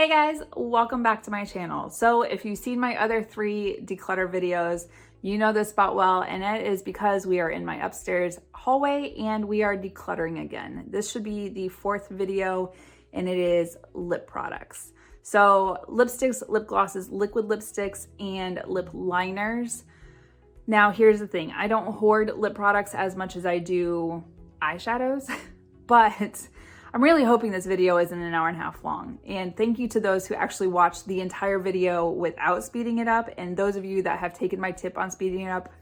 Hey guys, welcome back to my channel. So if you've seen my other 3 declutter videos, you know this spot well, and it is because we are in my upstairs hallway and we are decluttering again. This should be the 4th video and it is lip products. So lipsticks, lip glosses, liquid lipsticks, and lip liners. Now here's the thing, I don't hoard lip products as much as I do eyeshadows, but I'm really hoping this video isn't an hour and a half long. And thank you to those who actually watched the entire video without speeding it up. And those of you that have taken my tip on speeding it up,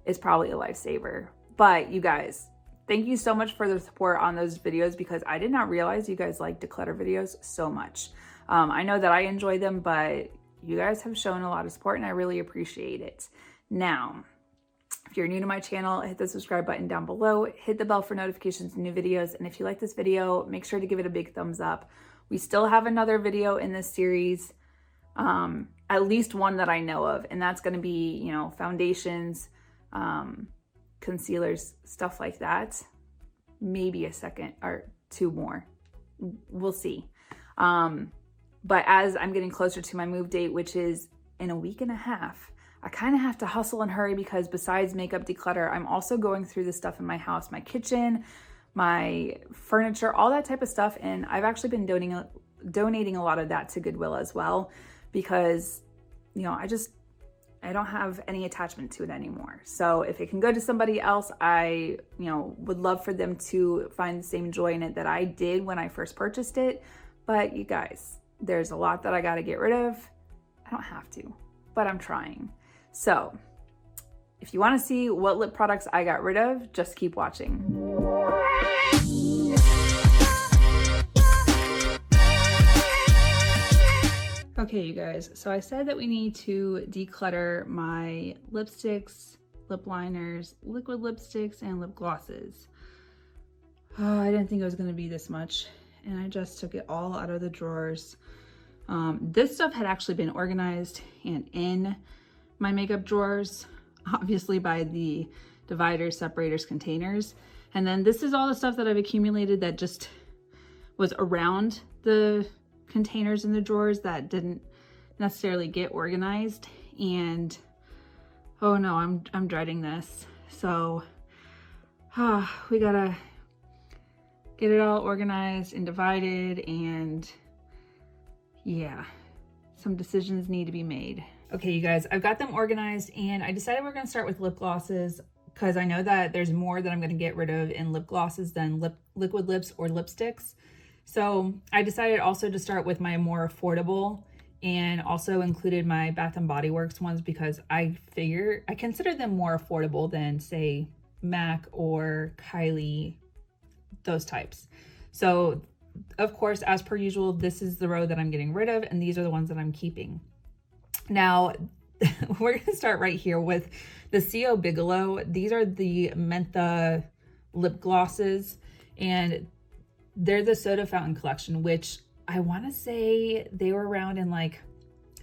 is probably a lifesaver. But you guys, thank you so much for the support on those videos because I did not realize you guys like declutter videos so much. I know that I enjoy them, but you guys have shown a lot of support and I really appreciate it. Now, if you're new to my channel, hit the subscribe button down below, hit the bell for notifications of new videos, and if you like this video, make sure to give it a big thumbs up. We still have another video in this series, at least one that I know of, and that's going to be, you know, foundations, concealers, stuff like that. Maybe a second or 2 more. We'll see. But as I'm getting closer to my move date, which is in a week and a half, I kind of have to hustle and hurry because besides makeup declutter, I'm also going through the stuff in my house, my kitchen, my furniture, all that type of stuff. And I've actually been donating a lot of that to Goodwill as well because, you know, I don't have any attachment to it anymore. So if it can go to somebody else, I, you know, would love for them to find the same joy in it that I did when I first purchased it. But you guys, there's a lot that I got to get rid of. I don't have to, but I'm trying. So if you want to see what lip products I got rid of, just keep watching. Okay, you guys, so I said that we need to declutter my lipsticks, lip liners, liquid lipsticks, and lip glosses. Oh, I didn't think it was going to be this much, and I just took it all out of the drawers. This stuff had actually been organized and in my makeup drawers, obviously by the dividers, separators, containers. And then this is all the stuff that I've accumulated that just was around the containers in the drawers that didn't necessarily get organized. And oh no, I'm dreading this. So we gotta get it all organized and divided, and yeah, some decisions need to be made. Okay, you guys, I've got them organized and I decided we're going to start with lip glosses because I know that there's more that I'm going to get rid of in lip glosses than liquid lips or lipsticks. So I decided also to start with my more affordable and also included my Bath & Body Works ones because I consider them more affordable than say MAC or Kylie, those types. So of course, as per usual, this is the row that I'm getting rid of and these are the ones that I'm keeping. Now, we're going to start right here with the C.O. Bigelow. These are the Mentha lip glosses, and they're the Soda Fountain collection, which I want to say they were around in like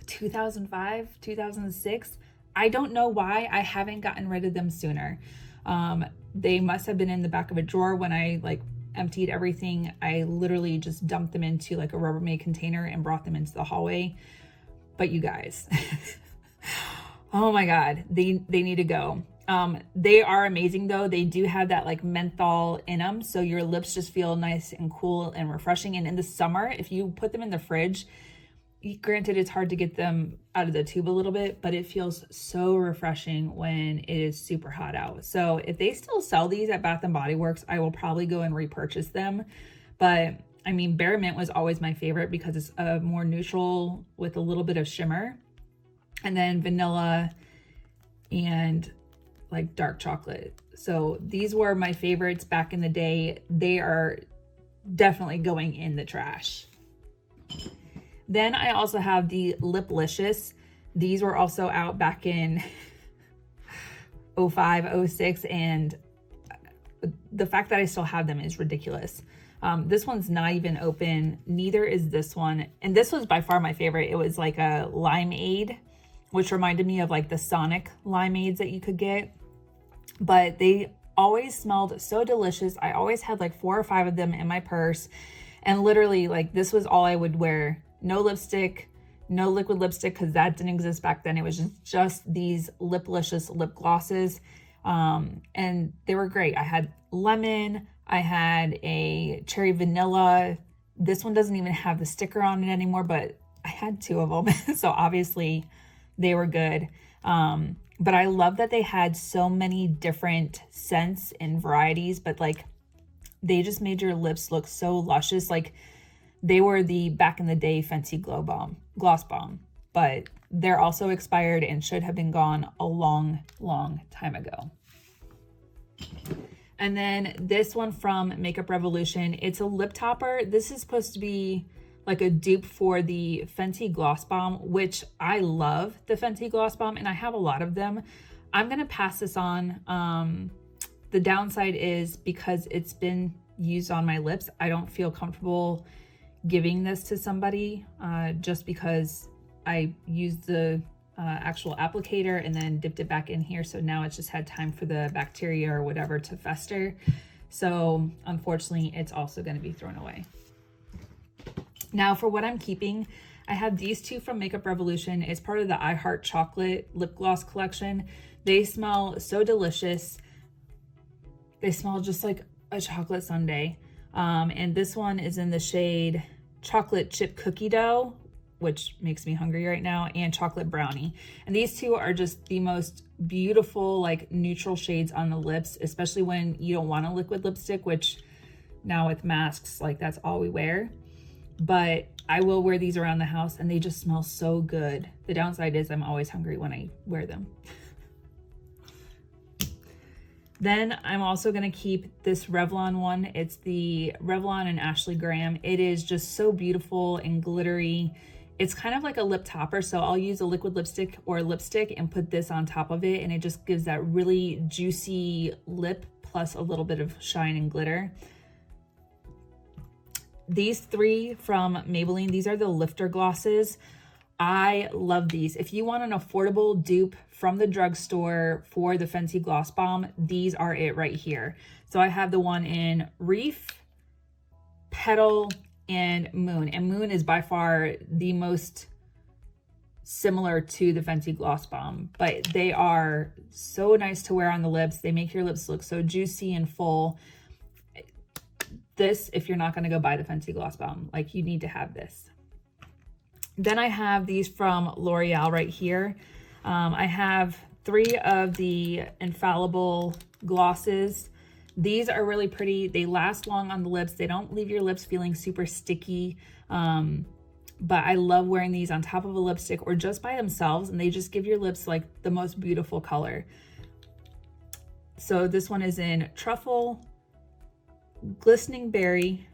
2005, 2006. I don't know why I haven't gotten rid of them sooner. They must have been in the back of a drawer when I like emptied everything. I literally just dumped them into like a Rubbermaid container and brought them into the hallway. But you guys, oh my God, they need to go. They are amazing though. They do have that like menthol in them. So your lips just feel nice and cool and refreshing. And in the summer, if you put them in the fridge, granted it's hard to get them out of the tube a little bit, but it feels so refreshing when it is super hot out. So if they still sell these at Bath & Body Works, I will probably go and repurchase them. But I mean, Bare Mint was always my favorite because it's a more neutral with a little bit of shimmer. And then vanilla and like dark chocolate. So these were my favorites back in the day. They are definitely going in the trash. Then I also have the Liplicious. These were also out back in 05, 06, and the fact that I still have them is ridiculous. This one's not even open. Neither is this one. And this was by far my favorite. It was like a limeade, which reminded me of like the Sonic limeades that you could get. But they always smelled so delicious. I always had like 4 or 5 of them in my purse. And literally like this was all I would wear no lipstick, no liquid lipstick, because that didn't exist back then. It was just these Liplicious lip glosses. And they were great. I had lemon, I had a cherry vanilla. This one doesn't even have the sticker on it anymore, but I had 2 of them. So obviously they were good. But I love that they had so many different scents and varieties, but like they just made your lips look so luscious. Like they were the back in the day Fenty Gloss Bomb, but they're also expired and should have been gone a long, long time ago. And then this one from Makeup Revolution, it's a lip topper. This is supposed to be like a dupe for the Fenty Gloss Bomb, which I love the Fenty Gloss Bomb and I have a lot of them. I'm gonna pass this on. The downside is because it's been used on my lips, I don't feel comfortable giving this to somebody just because I used the actual applicator and then dipped it back in here. So now it's just had time for the bacteria or whatever to fester. So unfortunately, it's also going to be thrown away. Now for what I'm keeping, I have these 2 from Makeup Revolution. It's part of the I Heart Chocolate lip gloss collection. They smell so delicious. They smell just like a chocolate sundae. And this one is in the shade Chocolate Chip Cookie Dough, which makes me hungry right now, and Chocolate Brownie. And these 2 are just the most beautiful, like neutral shades on the lips, especially when you don't want a liquid lipstick, which now with masks, like that's all we wear. But I will wear these around the house and they just smell so good. The downside is I'm always hungry when I wear them. Then I'm also gonna keep this Revlon one. It's the Revlon and Ashley Graham. It is just so beautiful and glittery. It's kind of like a lip topper, so I'll use a liquid lipstick or a lipstick and put this on top of it, and it just gives that really juicy lip plus a little bit of shine and glitter. These 3 from Maybelline, these are the lifter glosses. I love these. If you want an affordable dupe from the drugstore for the Fenty Gloss Bomb, these are it right here. So I have the one in Reef, Petal, and Moon. And Moon is by far the most similar to the Fenty Gloss Bomb, but they are so nice to wear on the lips. They make your lips look so juicy and full. This, if you're not gonna go buy the Fenty Gloss Bomb, like you need to have this. Then I have these from L'Oreal right here. I have 3 of the Infallible glosses. These are really pretty. They last long on the lips. They don't leave your lips feeling super sticky. But I love wearing these on top of a lipstick or just by themselves, and they just give your lips like the most beautiful color. So this one is in Truffle, Glistening Berry,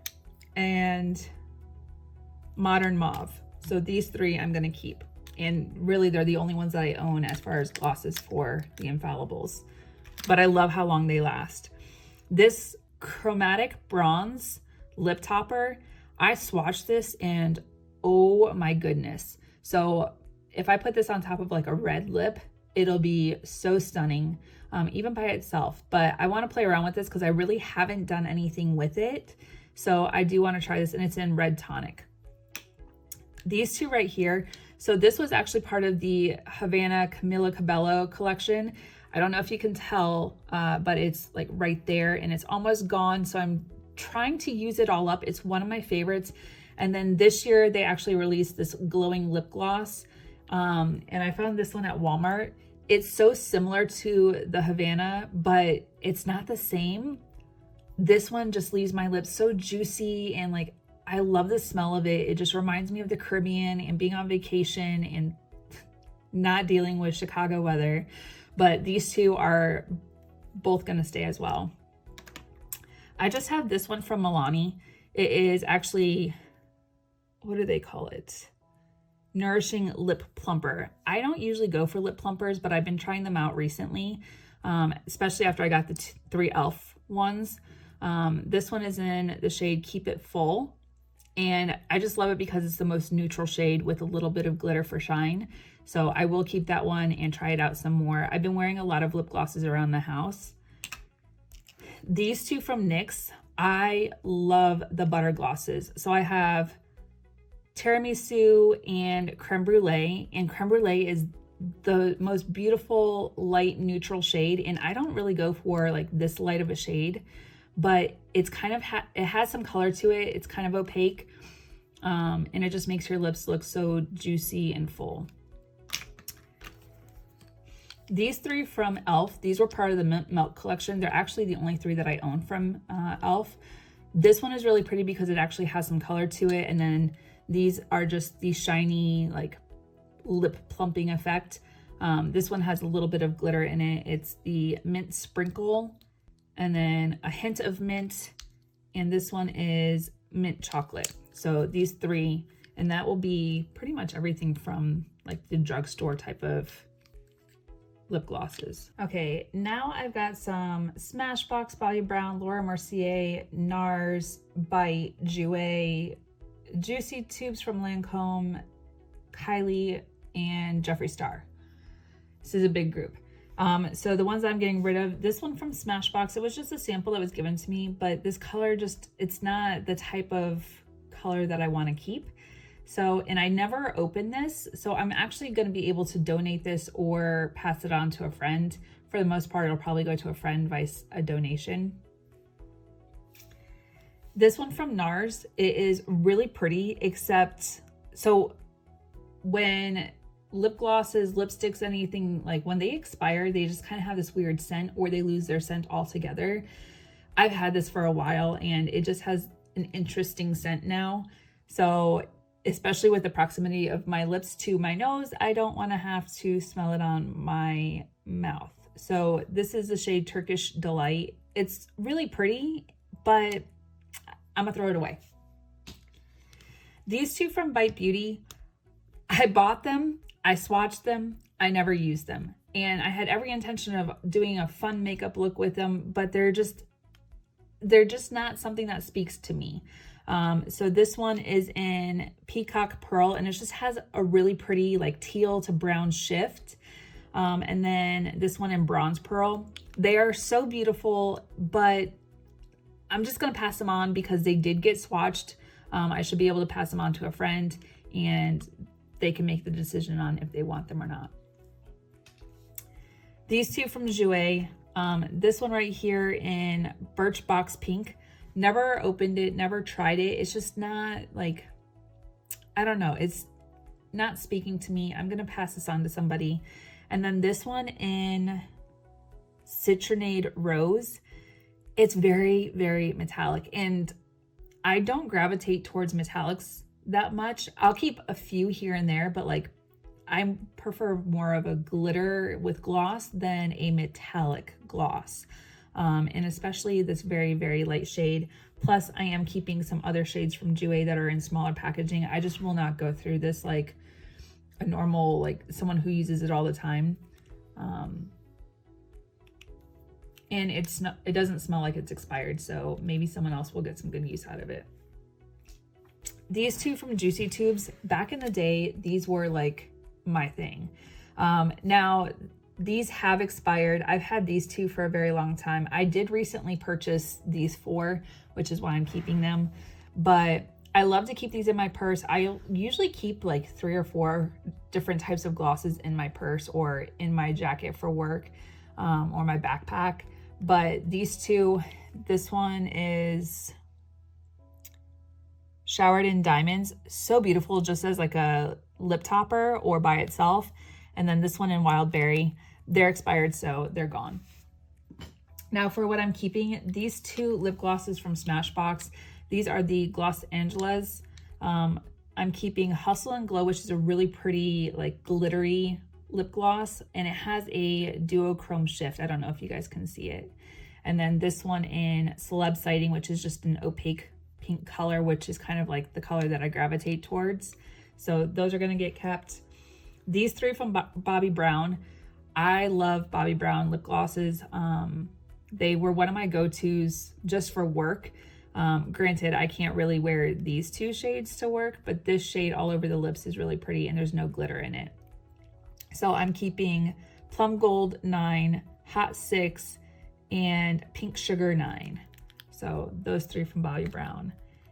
and Modern Mauve. So these 3 I'm gonna keep. And really they're the only ones that I own as far as glosses for the Infallibles. But I love how long they last. This Chromatic Bronze lip topper, I swatched this and oh my goodness. So if I put this on top of like a red lip, it'll be so stunning, even by itself. But I wanna play around with this because I really haven't done anything with it. So I do wanna try this, and it's in Red Tonic. These 2 right here. So this was actually part of the Havana Camila Cabello collection. I don't know if you can tell, but it's like right there and it's almost gone. So I'm trying to use it all up. It's one of my favorites. And then this year they actually released this glowing lip gloss. And I found this one at Walmart. It's so similar to the Havana, but it's not the same. This one just leaves my lips so juicy, and like, I love the smell of it. It just reminds me of the Caribbean and being on vacation and not dealing with Chicago weather. But these 2 are both gonna stay as well. I just have this one from Milani. It is actually, what do they call it? Nourishing Lip Plumper. I don't usually go for lip plumpers, but I've been trying them out recently, especially after I got the 3 e.l.f. ones. This one is in the shade Keep It Full. And I just love it because it's the most neutral shade with a little bit of glitter for shine. So I will keep that one and try it out some more. I've been wearing a lot of lip glosses around the house. These 2 from NYX, I love the butter glosses. So I have tiramisu and creme brulee, and creme brulee is the most beautiful light neutral shade, and I don't really go for like this light of a shade, but it's kind of it has some color to it. It's kind of opaque, and it just makes your lips look so juicy and full. These three from e.l.f., these were part of the Mint Melt collection. They're actually the only three that I own from e.l.f. This one is really pretty because it actually has some color to it, and then these are just the shiny like lip plumping effect. This one has a little bit of glitter in it. It's the mint sprinkle and then a hint of mint, and this one is mint chocolate. So these three, and that will be pretty much everything from like the drugstore type of lip glosses. Okay, now I've got some Smashbox, Bobbi Brown, Laura Mercier, NARS, Bite, Jouer, Juicy Tubes from Lancome, Kylie, and Jeffree Star. This is a big group. So the ones I'm getting rid of, this one from Smashbox, it was just a sample that was given to me, but this color just, it's not the type of color that I want to keep. So, and I never opened this, so I'm actually going to be able to donate this or pass it on to a friend. For the most part, it'll probably go to a friend vice a donation. This one from NARS, it is really pretty, except, so when lip glosses, lipsticks, anything, like when they expire, they just kind of have this weird scent, or they lose their scent altogether. I've had this for a while and it just has an interesting scent now. So especially with the proximity of my lips to my nose, I don't want to have to smell it on my mouth. So this is the shade Turkish Delight. It's really pretty, but I'm gonna throw it away. These two from Bite Beauty, I bought them, I swatched them, I never used them. And I had every intention of doing a fun makeup look with them, but they're just not something that speaks to me. So this one is in Peacock Pearl, and it just has a really pretty like teal to brown shift. And then this one in Bronze Pearl. They are so beautiful, but I'm just going to pass them on because they did get swatched. I should be able to pass them on to a friend and they can make the decision on if they want them or not. These two from Jouer. This one right here in Birchbox Pink. Never opened it, never tried it. It's just not like, I don't know. It's not speaking to me. I'm going to pass this on to somebody. And then this one in Citronade Rose. It's very, very metallic. And I don't gravitate towards metallics that much. I'll keep a few here and there, but like I prefer more of a glitter with gloss than a metallic gloss. And especially this very, very light shade. Plus I am keeping some other shades from Jouer that are in smaller packaging. I just will not go through this like a normal, like someone who uses it all the time. And it doesn't smell like it's expired. So maybe someone else will get some good use out of it. These two from Juicy Tubes, back in the day, these were like my thing. Now these have expired. I've had these two for a very long time. I did recently purchase these four, which is why I'm keeping them, but I love to keep these in my purse. I usually keep like 3 or 4 different types of glosses in my purse or in my jacket for work, or my backpack. But these two, this one is Showered in Diamonds. So beautiful, just as like a lip topper or by itself. And then this one in Wild Berry. They're expired, so they're gone. Now for what I'm keeping, these two lip glosses from Smashbox. These are the Gloss Angeles. I'm keeping Hustle and Glow, which is a really pretty like glittery lip gloss, and it has a duochrome shift. I don't know if you guys can see it. And then this one in Celeb Sighting, which is just an opaque pink color, which is kind of like the color that I gravitate towards. So those are going to get kept. These three from Bobbi Brown. I love Bobbi Brown lip glosses. They were one of my go-tos just for work. Granted, I can't really wear these two shades to work, but this shade all over the lips is really pretty and there's no glitter in it. So I'm keeping Plum Gold 9, Hot 6, and Pink Sugar 9. So those three from Bobbi Brown.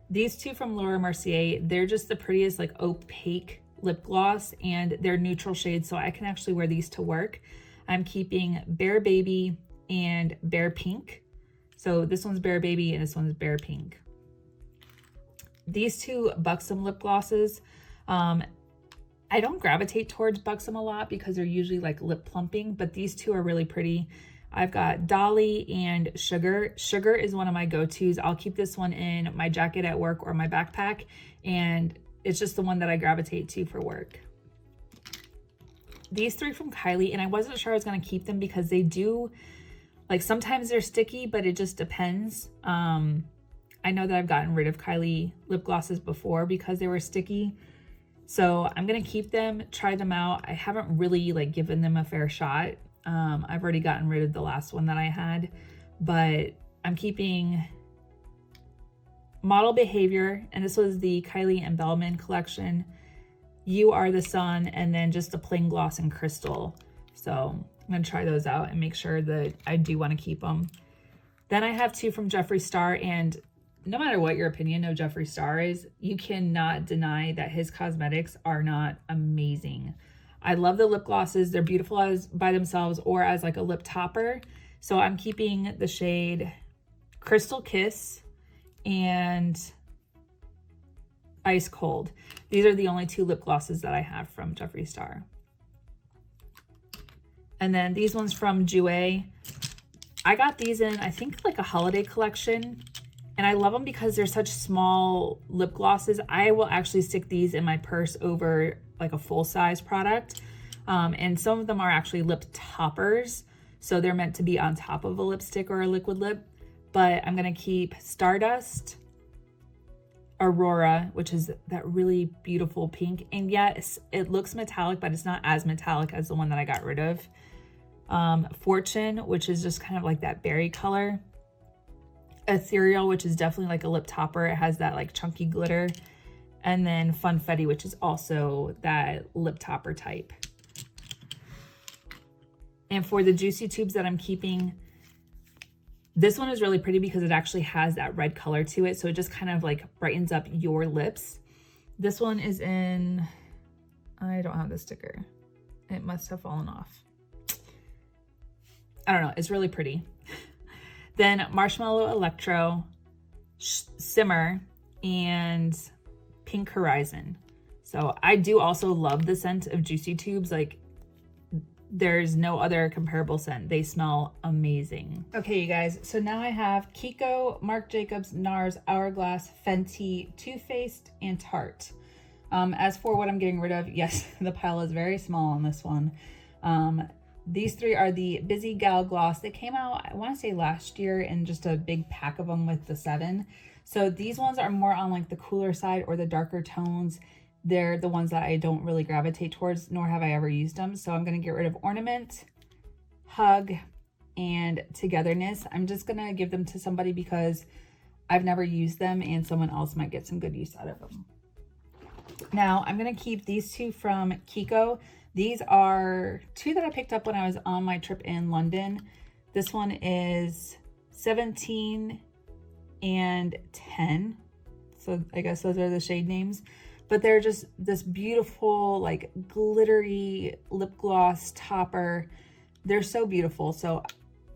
These two from Laura Mercier, they're just the prettiest like opaque lip gloss, and they're neutral shades, so I can actually wear these to work. I'm keeping Bear Baby and Bear Pink. So this one's Bear Baby and this one's Bear Pink. These two Buxom lip glosses, I don't gravitate towards Buxom a lot because they're usually like lip plumping, but these two are really pretty. I've got Dolly and Sugar. Sugar is one of my go-tos. I'll keep this one in my jacket at work or my backpack, and it's just the one that I gravitate to for work. These three from Kylie, and I wasn't sure I was gonna keep them because they do, like sometimes they're sticky, but it just depends. I know that I've gotten rid of Kylie lip glosses before because they were sticky. So I'm gonna keep them, try them out. I haven't really like given them a fair shot. I've already gotten rid of the last one that I had, but I'm keeping Model Behavior, and this was the Kylie and Bellman collection. You Are the Sun, and then just the plain gloss and crystal. So I'm gonna try those out and make sure that I do wanna keep them. Then I have two from Jeffree Star, and no matter what your opinion of Jeffree Star is, you cannot deny that his cosmetics are not amazing. I love the lip glosses. They're beautiful as by themselves or as like a lip topper. So I'm keeping the shade Crystal Kiss and Ice Cold. These are the only two lip glosses that I have from Jeffree Star. And then these ones from Jouer. I got these in, I think, like a holiday collection. And I love them because they're such small lip glosses. I will actually stick these in my purse over like a full-size product. And some of them are actually lip toppers. So they're meant to be on top of a lipstick or a liquid lip. But I'm gonna keep Stardust, Aurora, which is that really beautiful pink. And yes, it looks metallic, but it's not as metallic as the one that I got rid of. Fortune, which is just kind of like that berry color. Ethereal, which is definitely like a lip topper. It has that like chunky glitter. And then Funfetti, which is also that lip topper type. And for the Juicy Tubes that I'm keeping, this one is really pretty because it actually has that red color to it. So it just kind of like brightens up your lips. This one is in, I don't have the sticker. It must have fallen off. I don't know, it's really pretty. Then Marshmallow Electro, Simmer, and Pink Horizon. So I do also love the scent of Juicy Tubes. Like, there's no other comparable scent. They smell amazing. Okay, you guys, so now I have Kiko, Marc Jacobs, NARS, Hourglass, Fenty, Too Faced, and Tarte. As for what I'm getting rid of, yes, the pile is very small on this one. These three are the Busy Gal Gloss. They came out, I want to say last year, in just a big pack of them with the 7. So these ones are more on like the cooler side or the darker tones. They're the ones that I don't really gravitate towards, nor have I ever used them. So I'm going to get rid of Ornament, Hug, and Togetherness. I'm just going to give them to somebody because I've never used them and someone else might get some good use out of them. Now I'm going to keep these two from Kiko. These are two that I picked up when I was on my trip in London. This one is 17 and 10. So I guess those are the shade names. But they're just this beautiful, like glittery lip gloss topper. They're so beautiful. So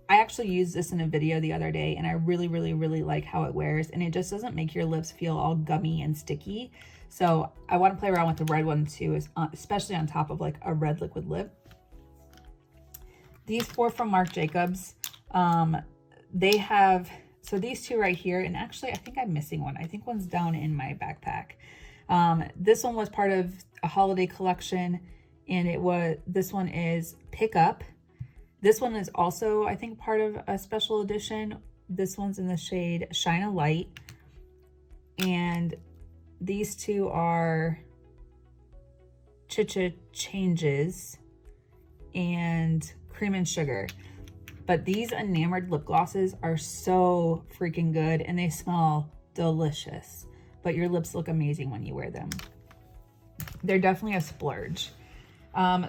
I actually used this in a video the other day and I really, really, really like how it wears. And it just doesn't make your lips feel all gummy and sticky. So I want to play around with the red one too, especially on top of like a red liquid lip. These 4 from Marc Jacobs, they have, so these two right here, and actually I think I'm missing one. I think one's down in my backpack. This one was part of a holiday collection and this one is Pick Up. This one is also, I think, part of a special edition. This one's in the shade Shine a Light. And these two are Chicha Changes and Cream and Sugar. But these enamored lip glosses are so freaking good and they smell delicious. But your lips look amazing when you wear them. They're definitely a splurge.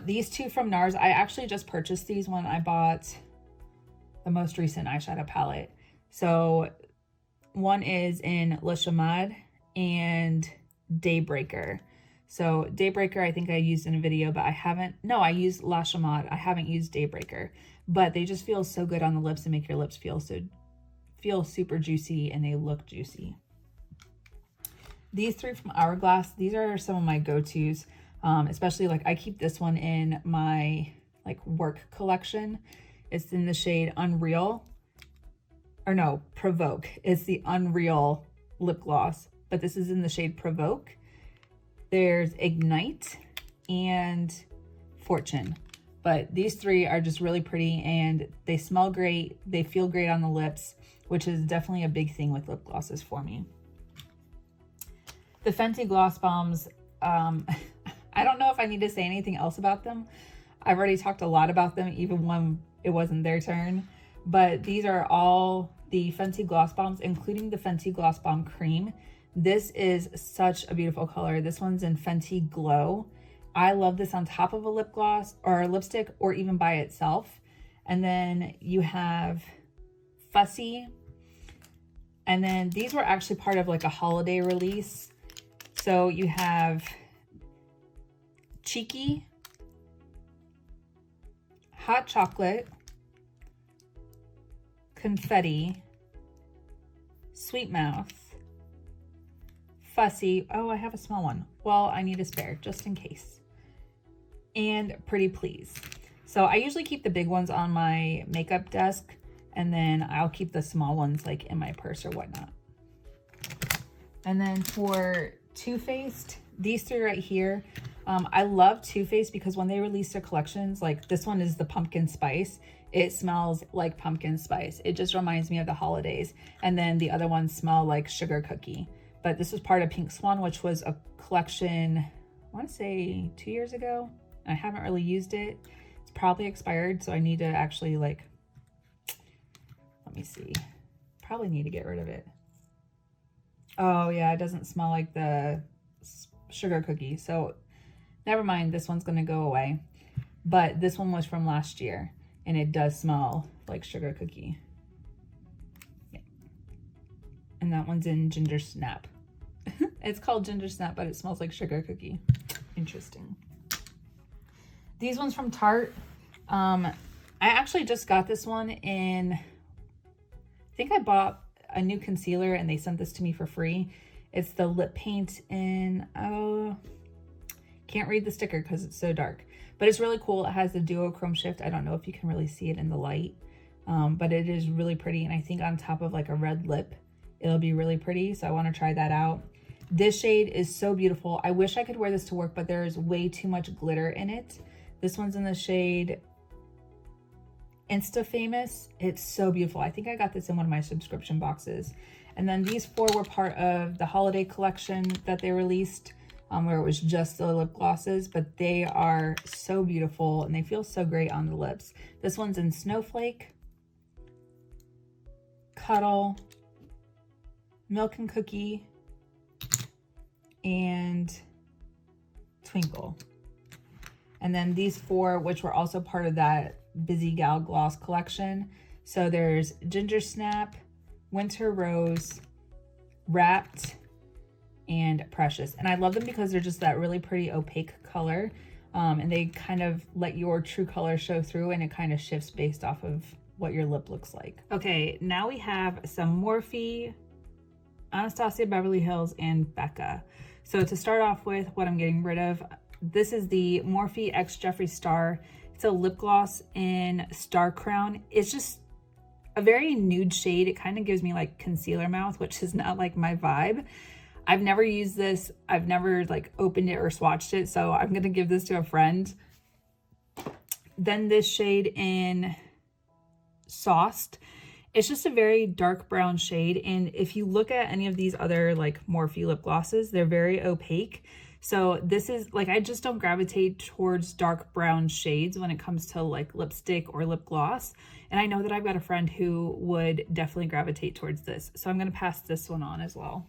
These two from NARS, I actually just purchased these when I bought the most recent eyeshadow palette. So one is in Le Chamade and Daybreaker. So Daybreaker, I think I used in a video, but I used La Chamade. I haven't used Daybreaker, but they just feel so good on the lips and make your lips feel super juicy, and they look juicy. These three from Hourglass, these are some of my go-tos, especially like I keep this one in my like work collection. It's in the shade Provoke. It's the Unreal lip gloss, but this is in the shade Provoke. There's Ignite and Fortune, but these three are just really pretty and they smell great. They feel great on the lips, which is definitely a big thing with lip glosses for me. The Fenty Gloss Bombs, I don't know if I need to say anything else about them. I've already talked a lot about them, even when it wasn't their turn, but these are all the Fenty Gloss Bombs, including the Fenty Gloss Bomb Cream. This is such a beautiful color. This one's in Fenty Glow. I love this on top of a lip gloss or a lipstick, or even by itself. And then you have Fussy. And then these were actually part of like a holiday release. So you have Cheeky, Hot Chocolate, Confetti, Sweet Mouth, Fussy. Oh, I have a small one. Well, I need a spare just in case. And Pretty Please. So I usually keep the big ones on my makeup desk, and then I'll keep the small ones like in my purse or whatnot. And then for Too Faced, these three right here. I love Too Faced because when they release their collections, like this one is the pumpkin spice. It smells like pumpkin spice. It just reminds me of the holidays. And then the other ones smell like sugar cookie. But this was part of Pink Swan, which was a collection, I want to say 2 years ago. I haven't really used it. It's probably expired, so I need to actually like, let me see. Probably need to get rid of it. Oh yeah, it doesn't smell like the sugar cookie. So never mind, this one's gonna go away. But this one was from last year and it does smell like sugar cookie. Yeah. And that one's in Ginger Snap. It's called Ginger Snap, but it smells like sugar cookie. Interesting. These ones from Tarte. I actually just got this one in, I think I bought a new concealer and they sent this to me for free. It's the lip paint in, oh, can't read the sticker because it's so dark, but it's really cool. It has the duochrome shift. I don't know if you can really see it in the light, but it is really pretty. And I think on top of like a red lip, it'll be really pretty. So I want to try that out. This shade is so beautiful. I wish I could wear this to work, but there's way too much glitter in it. This one's in the shade Insta Famous. It's so beautiful. I think I got this in one of my subscription boxes. And then these four were part of the holiday collection that they released, where it was just the lip glosses, but they are so beautiful and they feel so great on the lips. This one's in Snowflake, Cuddle, Milk and Cookie, and Twinkle. And then these four, which were also part of that Busy Gal Gloss collection. So there's Ginger Snap, Winter Rose, Wrapped, and Precious. And I love them because they're just that really pretty opaque color. And they kind of let your true color show through, and it kind of shifts based off of what your lip looks like. Okay, now we have some Morphe, Anastasia Beverly Hills, and Becca. So to start off with, what I'm getting rid of, this is the Morphe X Jeffree Star. It's a lip gloss in Star Crown. It's just a very nude shade. It kind of gives me like concealer mouth, which is not like my vibe. I've never used this. I've never like opened it or swatched it. So I'm going to give this to a friend. Then this shade in Sauced. It's just a very dark brown shade. And if you look at any of these other like Morphe lip glosses, they're very opaque. So this is like, I just don't gravitate towards dark brown shades when it comes to like lipstick or lip gloss. And I know that I've got a friend who would definitely gravitate towards this. So I'm going to pass this one on as well.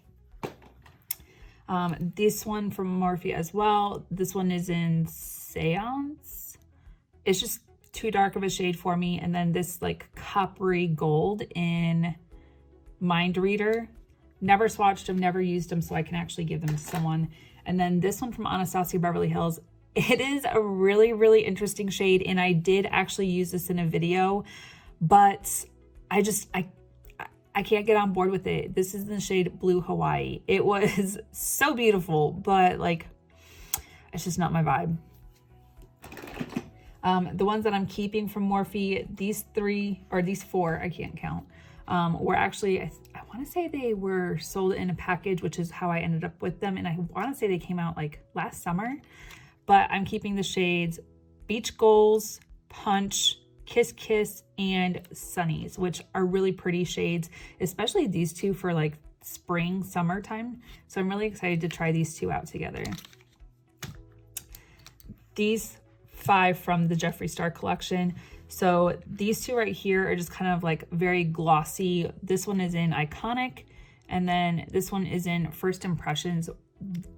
This one from Morphe as well. This one is in Seance. It's just too dark of a shade for me. And then this like coppery gold in Mind Reader. Never swatched them, never used them, so I can actually give them to someone. And then this one from Anastasia Beverly Hills. It is a really, really interesting shade, and I did actually use this in a video, but I can't get on board with it. This is the shade Blue Hawaii. It was so beautiful, but like, it's just not my vibe. The ones that I'm keeping from Morphe, these four, I can't count, were actually, I want to say they were sold in a package, which is how I ended up with them. And I want to say they came out like last summer, but I'm keeping the shades Beach Goals, Punch, Kiss Kiss, and Sunnies, which are really pretty shades, especially these two for like spring, summertime. So I'm really excited to try these two out together. These 5 from the Jeffree Star collection. So these two right here are just kind of like very glossy. This one is in Iconic, and then this one is in First Impressions.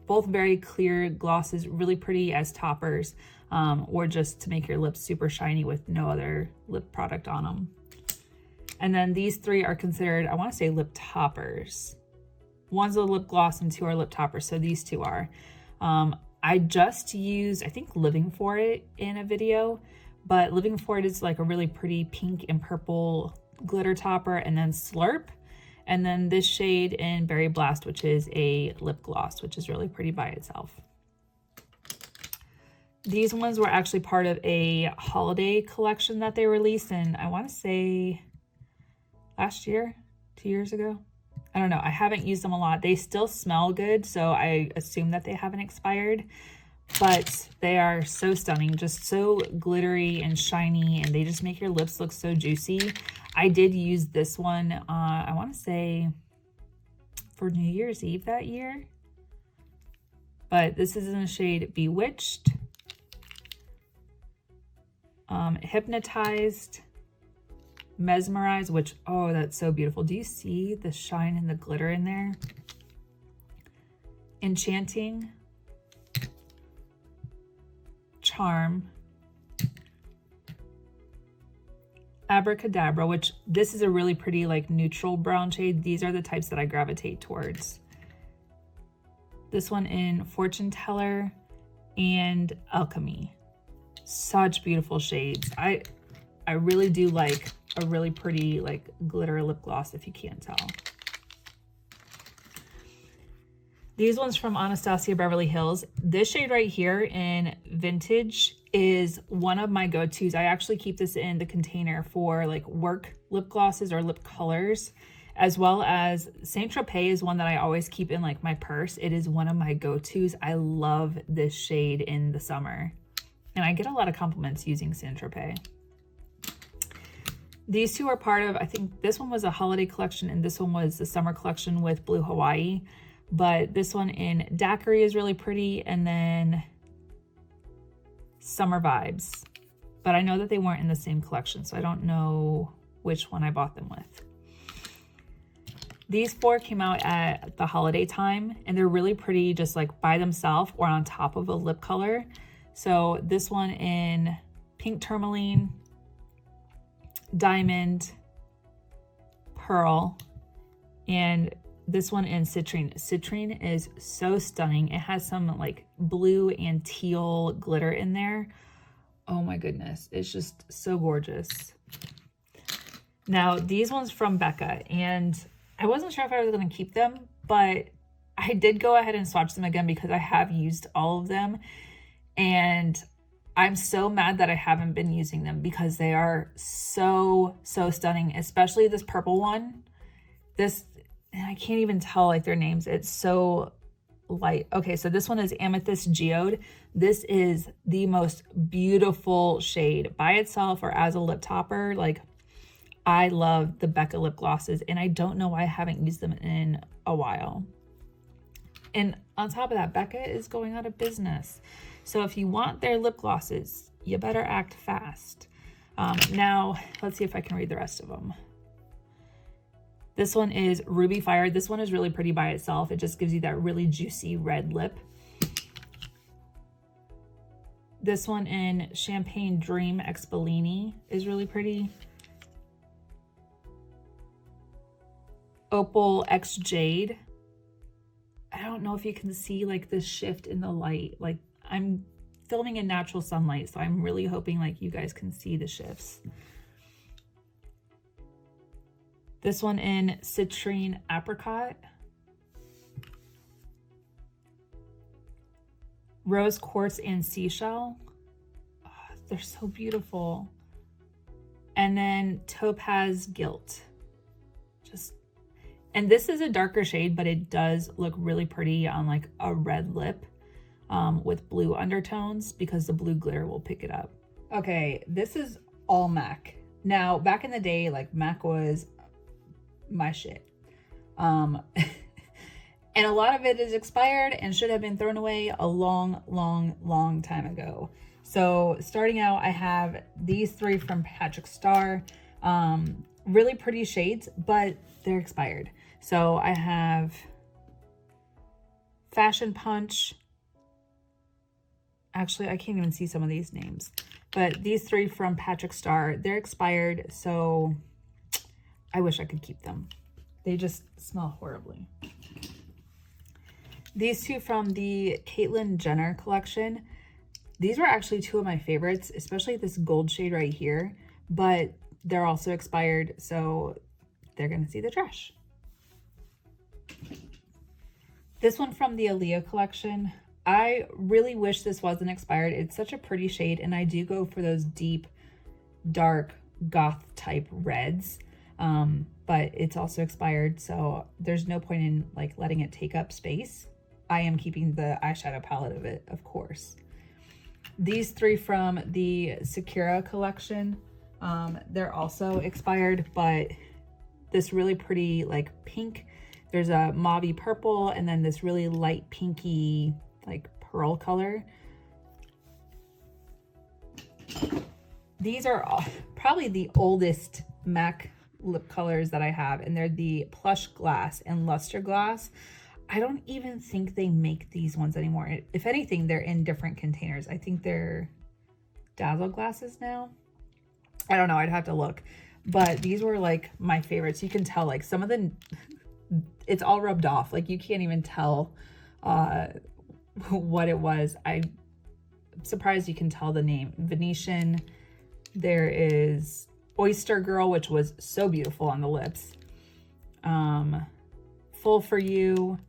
Both very clear glosses, really pretty as toppers, or just to make your lips super shiny with no other lip product on them. And then these 3 are considered, I want to say, lip toppers. One's a lip gloss and 2 are lip toppers, so these 2 are. I just used, I think, Living For It in a video, but Living For It is like a really pretty pink and purple glitter topper, and then Slurp, and then this shade in Berry Blast, which is a lip gloss, which is really pretty by itself. These ones were actually part of a holiday collection that they released, and I want to say last year, 2 years ago. I don't know. I haven't used them a lot. They still smell good, so I assume that they haven't expired, but they are so stunning, just so glittery and shiny, and they just make your lips look so juicy. I did use this one, I want to say for New Year's Eve that year, but this is in the shade Bewitched, Hypnotized, Mesmerized, which, oh, that's so beautiful. Do you see the shine and the glitter in there? Enchanting, Charm, Abracadabra, which this is a really pretty like neutral brown shade. These are the types that I gravitate towards. This one in Fortune Teller and Alchemy. Such beautiful shades. I really do like a really pretty like glitter lip gloss, if you can't tell. These ones from Anastasia Beverly Hills. This shade right here in Vintage is one of my go-tos. I actually keep this in the container for like work lip glosses or lip colors, as well as Saint Tropez is one that I always keep in like my purse. It is one of my go-tos. I love this shade in the summer, and I get a lot of compliments using Saint Tropez. These two are part of, I think this one was a holiday collection and this one was the summer collection with Blue Hawaii. But this one in Daiquiri is really pretty, and then Summer Vibes. But I know that they weren't in the same collection, so I don't know which one I bought them with. These 4 came out at the holiday time, and they're really pretty just like by themselves or on top of a lip color. So this one in Pink Tourmaline, Diamond, Pearl, and this one in Citrine. Citrine is so stunning. It has some like blue and teal glitter in there. Oh my goodness, it's just so gorgeous. Now these ones from Becca, and I wasn't sure if I was going to keep them, but I did go ahead and swatch them again because I have used all of them, and I'm so mad that I haven't been using them because they are so stunning, especially this purple one. This, and I can't even tell like their names. It's so light. Okay, so this one is Amethyst Geode. This is the most beautiful shade by itself or as a lip topper. Like, I love the Becca lip glosses, and I don't know why I haven't used them in a while. And on top of that, Becca is going out of business. So if you want their lip glosses, you better act fast. Now, let's see if I can read the rest of them. This one is Ruby Fire. This one is really pretty by itself. It just gives you that really juicy red lip. This one in Champagne Dream X Bellini is really pretty. Opal X Jade. I don't know if you can see like this shift in the light. Like I'm filming in natural sunlight, so I'm really hoping like you guys can see the shifts. This one in Citrine Apricot. Rose Quartz and Seashell. Oh, they're so beautiful. And then Topaz Gilt. And this is a darker shade, but it does look really pretty on like a red lip with blue undertones because the blue glitter will pick it up. Okay, this is all MAC. Now, back in the day, like MAC was my shit. And a lot of it is expired and should have been thrown away a long time ago. So starting out, I have these three from Patrick Starr. Really pretty shades, but they're expired. So I have Fashion Punch. Actually, I can't even see some of these names, but these three from Patrick Starr, they're expired. So I wish I could keep them. They just smell horribly. These two from the Caitlyn Jenner collection. These were actually two of my favorites, especially this gold shade right here, but they're also expired, so they're gonna see the trash. This one from the Aaliyah collection. I really wish this wasn't expired. It's such a pretty shade, and I do go for those deep, dark, goth type reds, but it's also expired, so there's no point in like letting it take up space. I am keeping the eyeshadow palette of it, of course. These three from the Sakura collection, they're also expired, but this really pretty like pink, there's a mauvey purple, and then this really light pinky like pearl color. These are probably the oldest MAC lip colors that I have, and they're the Plush Glass and Luster Glass. I don't even think they make these ones anymore. If anything, they're in different containers. I think they're Dazzle glasses now. I don't know, I'd have to look. But these were like my favorites. You can tell like some of the, it's all rubbed off. Like you can't even tell what it was. I'm surprised you can tell the name. Venetian. There is Oyster Girl, which was so beautiful on the lips. Full for You.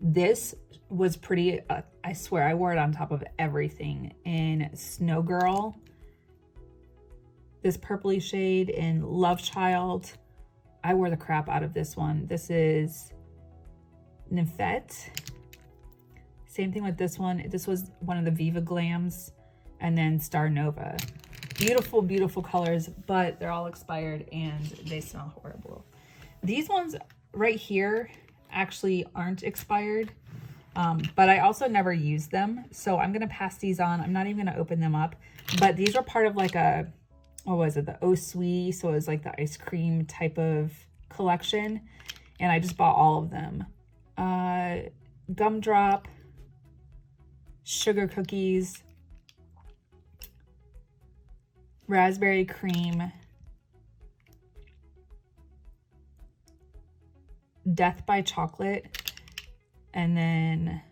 This was pretty, I swear I wore it on top of everything. In Snow Girl. This purpley shade in Love Child. I wore the crap out of this one. This is Nymphette. Same thing with this one. This was one of the Viva Glams. And then Star Nova. Beautiful, beautiful colors, but they're all expired and they smell horrible. These ones right here actually aren't expired, but I also never used them. So I'm going to pass these on. I'm not even going to open them up, but these are part of like a, what was it? The Oh Sweet. So it was like the ice cream type of collection. And I just bought all of them. Gumdrop, Sugar Cookies, Raspberry Cream, Death by Chocolate, and then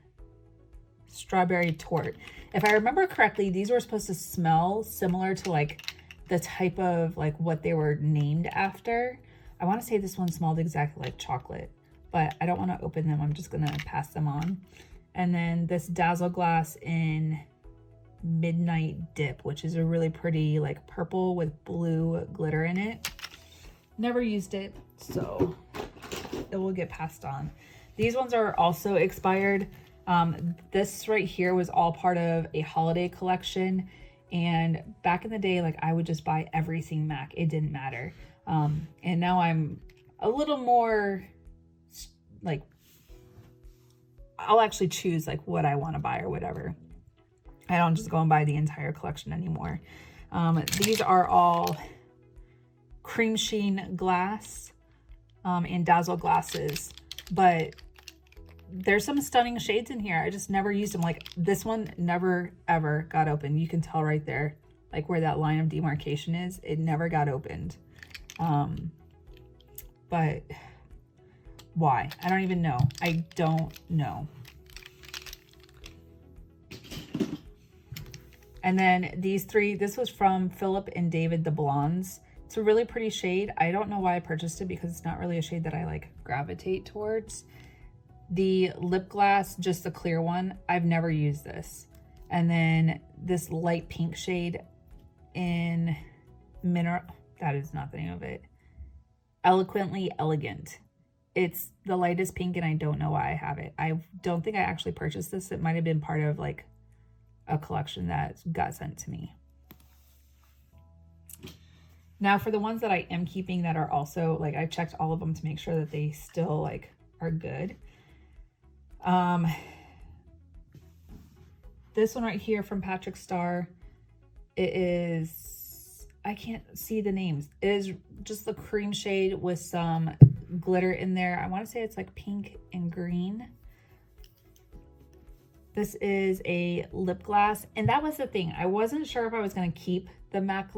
Strawberry Tort. If I remember correctly, these were supposed to smell similar to like the type of like what they were named after. I want to say this one smelled exactly like chocolate, but I don't want to open them. I'm just going to pass them on. And then this Dazzle Glass in Midnight Dip, which is a really pretty like purple with blue glitter in it. Never used it, so it will get passed on. These ones are also expired. This right here was all part of a holiday collection, and back in the day, like I would just buy everything MAC. It didn't matter. And now I'm a little more like, I'll actually choose like what I want to buy or whatever. I don't just go and buy the entire collection anymore. These are all Cream Sheen Glass and Dazzle glasses, but there's some stunning shades in here. I just never used them. Like this one never ever got opened. You can tell right there, like where that line of demarcation is, it never got opened. But why. I don't even know. I don't know. And then these three, this was from Philip and David the Blondes. It's a really pretty shade. I don't know why I purchased it because it's not really a shade that I like gravitate towards. The lip gloss, just the clear one, I've never used this. And then this light pink shade in Mineral, that is not the name of it. Eloquently Elegant. It's the lightest pink and I don't know why I have it. I don't think I actually purchased this. It might have been part of like a collection that got sent to me. Now for the ones that I am keeping that are also like, I checked all of them to make sure that they still like are good. This one right here from Patrick Starr, it is, I can't see the names. It is just the cream shade with some glitter in there. I want to say it's like pink and green. This is a lip gloss, and that was the thing. I wasn't sure if I was going to keep the MAC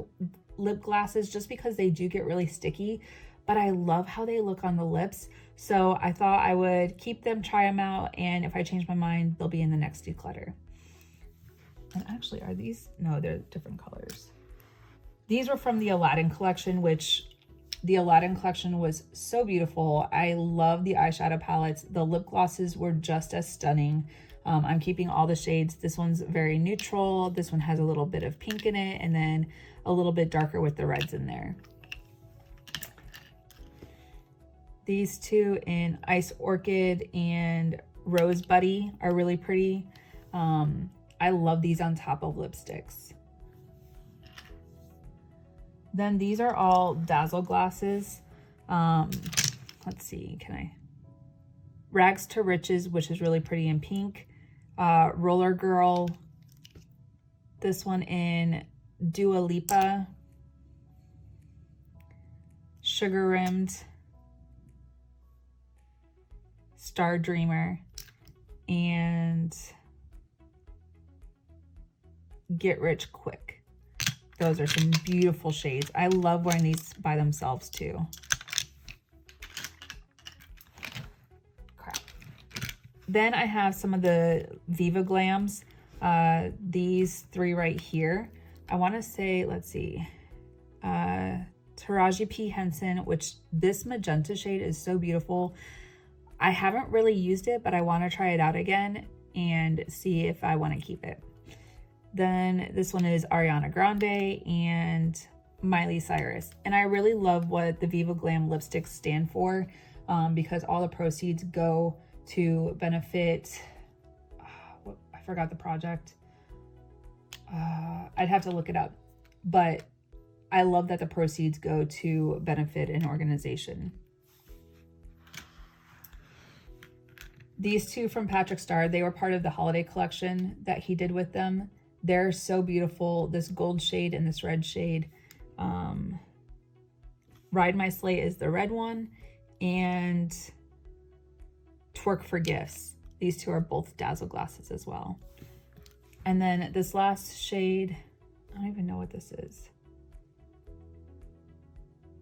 lip glosses just because they do get really sticky, but I love how they look on the lips. So I thought I would keep them, try them out, and if I change my mind, they'll be in the next declutter. And actually, are these? No, they're different colors. These were from the Aladdin collection, which the Aladdin collection was so beautiful. I love the eyeshadow palettes. The lip glosses were just as stunning. I'm keeping all the shades. This one's very neutral. This one has a little bit of pink in it, and then a little bit darker with the reds in there. These two in Ice Orchid and Rose Buddy are really pretty. I love these on top of lipsticks. Then these are all Dazzle glasses. Let's see, Rags to Riches, which is really pretty in pink. Roller Girl. This one in Dua Lipa. Sugar Rimmed. Star Dreamer. And Get Rich Quick. Those are some beautiful shades. I love wearing these by themselves too. Crap. Then I have some of the Viva Glams. These three right here. I want to say, let's see. Taraji P. Henson, which this magenta shade is so beautiful. I haven't really used it, but I want to try it out again and see if I want to keep it. Then this one is Ariana Grande and Miley Cyrus. And I really love what the Viva Glam lipsticks stand for because all the proceeds go to benefit, I forgot the project. I'd have to look it up. But I love that the proceeds go to benefit an organization. These two from Patrick Starr, they were part of the holiday collection that he did with them. They're so beautiful. This gold shade and this red shade. Ride My Sleigh is the red one. And Twerk for Gifts. These two are both Dazzle glasses as well. And then this last shade, I don't even know what this is.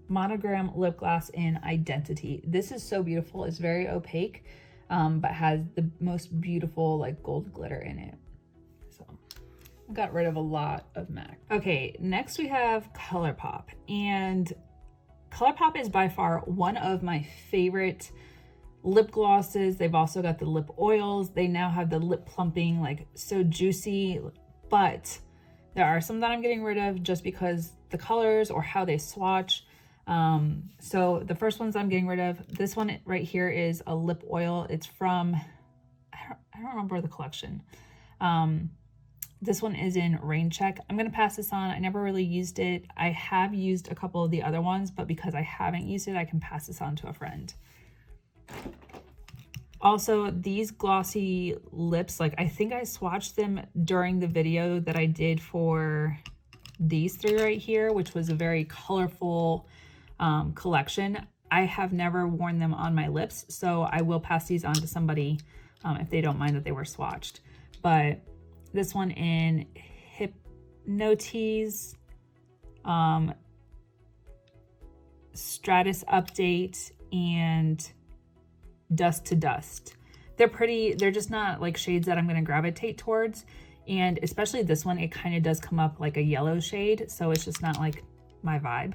Monogram lip gloss in Identity. This is so beautiful. It's very opaque, but has the most beautiful like gold glitter in it. So I got rid of a lot of MAC. Okay, next we have ColourPop, and ColourPop is by far one of my favorite lip glosses. They've also got the lip oils. They now have the lip plumping, like so juicy, but there are some that I'm getting rid of just because the colors or how they swatch. So the first ones I'm getting rid of, this one right here is a lip oil. It's from, I don't remember the collection. This one is in Rain Check. I'm going to pass this on. I never really used it. I have used a couple of the other ones, but because I haven't used it, I can pass this on to a friend. Also, these glossy lips, like I think I swatched them during the video that I did for these three right here, which was a very colorful collection. I have never worn them on my lips, so I will pass these on to somebody if they don't mind that they were swatched. But this one in Hypnotize, Stratus Update, and Dust to Dust. They're pretty, they're just not like shades that I'm going to gravitate towards. And especially this one, it kind of does come up like a yellow shade. So it's just not like my vibe.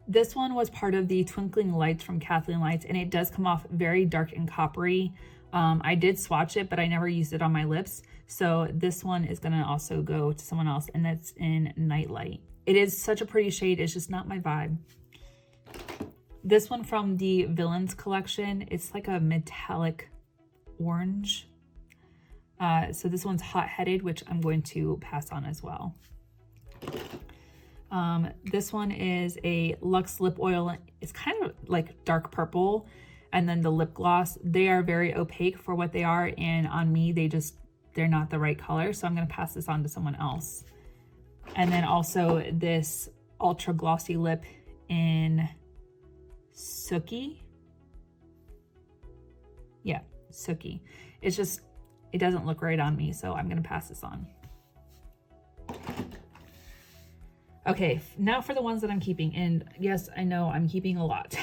This one was part of the Twinkling Lights from Kathleen Lights, and it does come off very dark and coppery. I did swatch it, but I never used it on my lips. So this one is going to also go to someone else, and that's in Nightlight. It is such a pretty shade. It's just not my vibe. This one from the Villains collection, it's like a metallic orange. So this one's Hot Headed, which I'm going to pass on as well. This one is a Luxe lip oil. It's kind of like dark purple. And then the lip gloss, they are very opaque for what they are. And on me, they're not the right color. So I'm going to pass this on to someone else. And then also this ultra glossy lip in Sookie. Yeah, Sookie. It's just, it doesn't look right on me. So I'm going to pass this on. Okay, now for the ones that I'm keeping. And yes, I know I'm keeping a lot.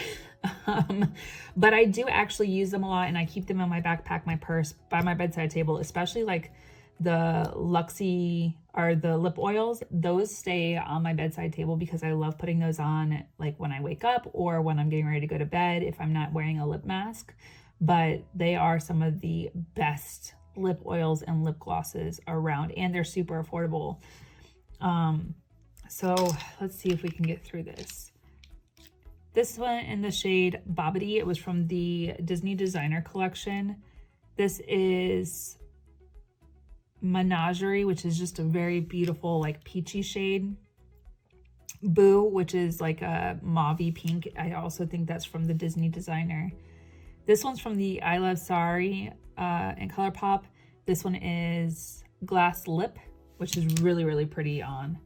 But I do actually use them a lot, and I keep them in my backpack, my purse, by my bedside table, especially like the Luxie or the lip oils. Those stay on my bedside table because I love putting those on like when I wake up or when I'm getting ready to go to bed if I'm not wearing a lip mask. But they are some of the best lip oils and lip glosses around, and they're super affordable. So let's see if we can get through this. This one in the shade Bobbity, it was from the Disney Designer Collection. This is Menagerie, which is just a very beautiful like peachy shade. Boo, which is like a mauvey pink. I also think that's from the Disney Designer. This one's from the I Love Sorry in ColourPop. This one is Glass Lip, which is really, really pretty on.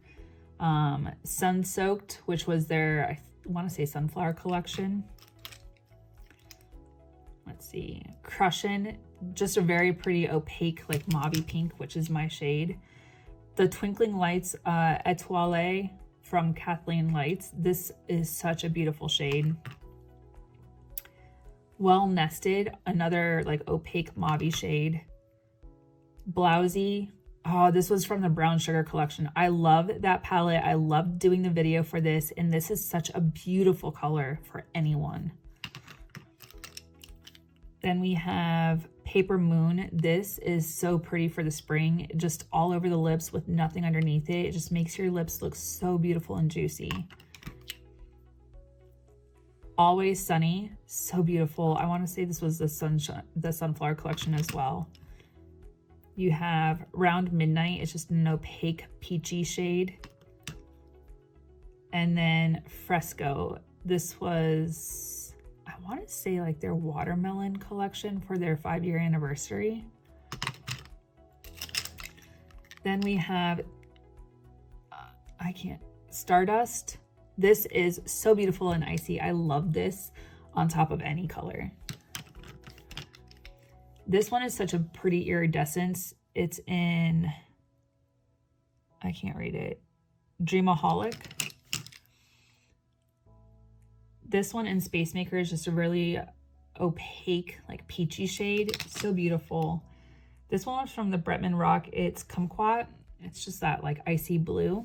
Sun Soaked, which was their, I want to say Sunflower collection. Let's see. Crushin', just a very pretty opaque like mauvey pink, which is my shade. The Twinkling Lights Etoile from Kathleen Lights. This is such a beautiful shade. Well Nested, another like opaque mauvey shade. Blousy. Oh, this was from the Brown Sugar collection. I love that palette. I loved doing the video for this, and this is such a beautiful color for anyone. Then we have Paper Moon. This is so pretty for the spring, just all over the lips with nothing underneath it. It just makes your lips look so beautiful and juicy. Always Sunny, so beautiful. I want to say this was the Sunflower collection as well. You have Round Midnight. It's just an opaque peachy shade. And then Fresco. This was, I want to say like their watermelon collection for their 5-year anniversary. Then we have, Stardust. This is so beautiful and icy. I love this on top of any color. This one is such a pretty iridescence. It's in, I can't read it, Dreamaholic. This one in Space Maker is just a really opaque, like peachy shade. So beautiful. This one was from the Bretman Rock. It's Kumquat. It's just that like icy blue.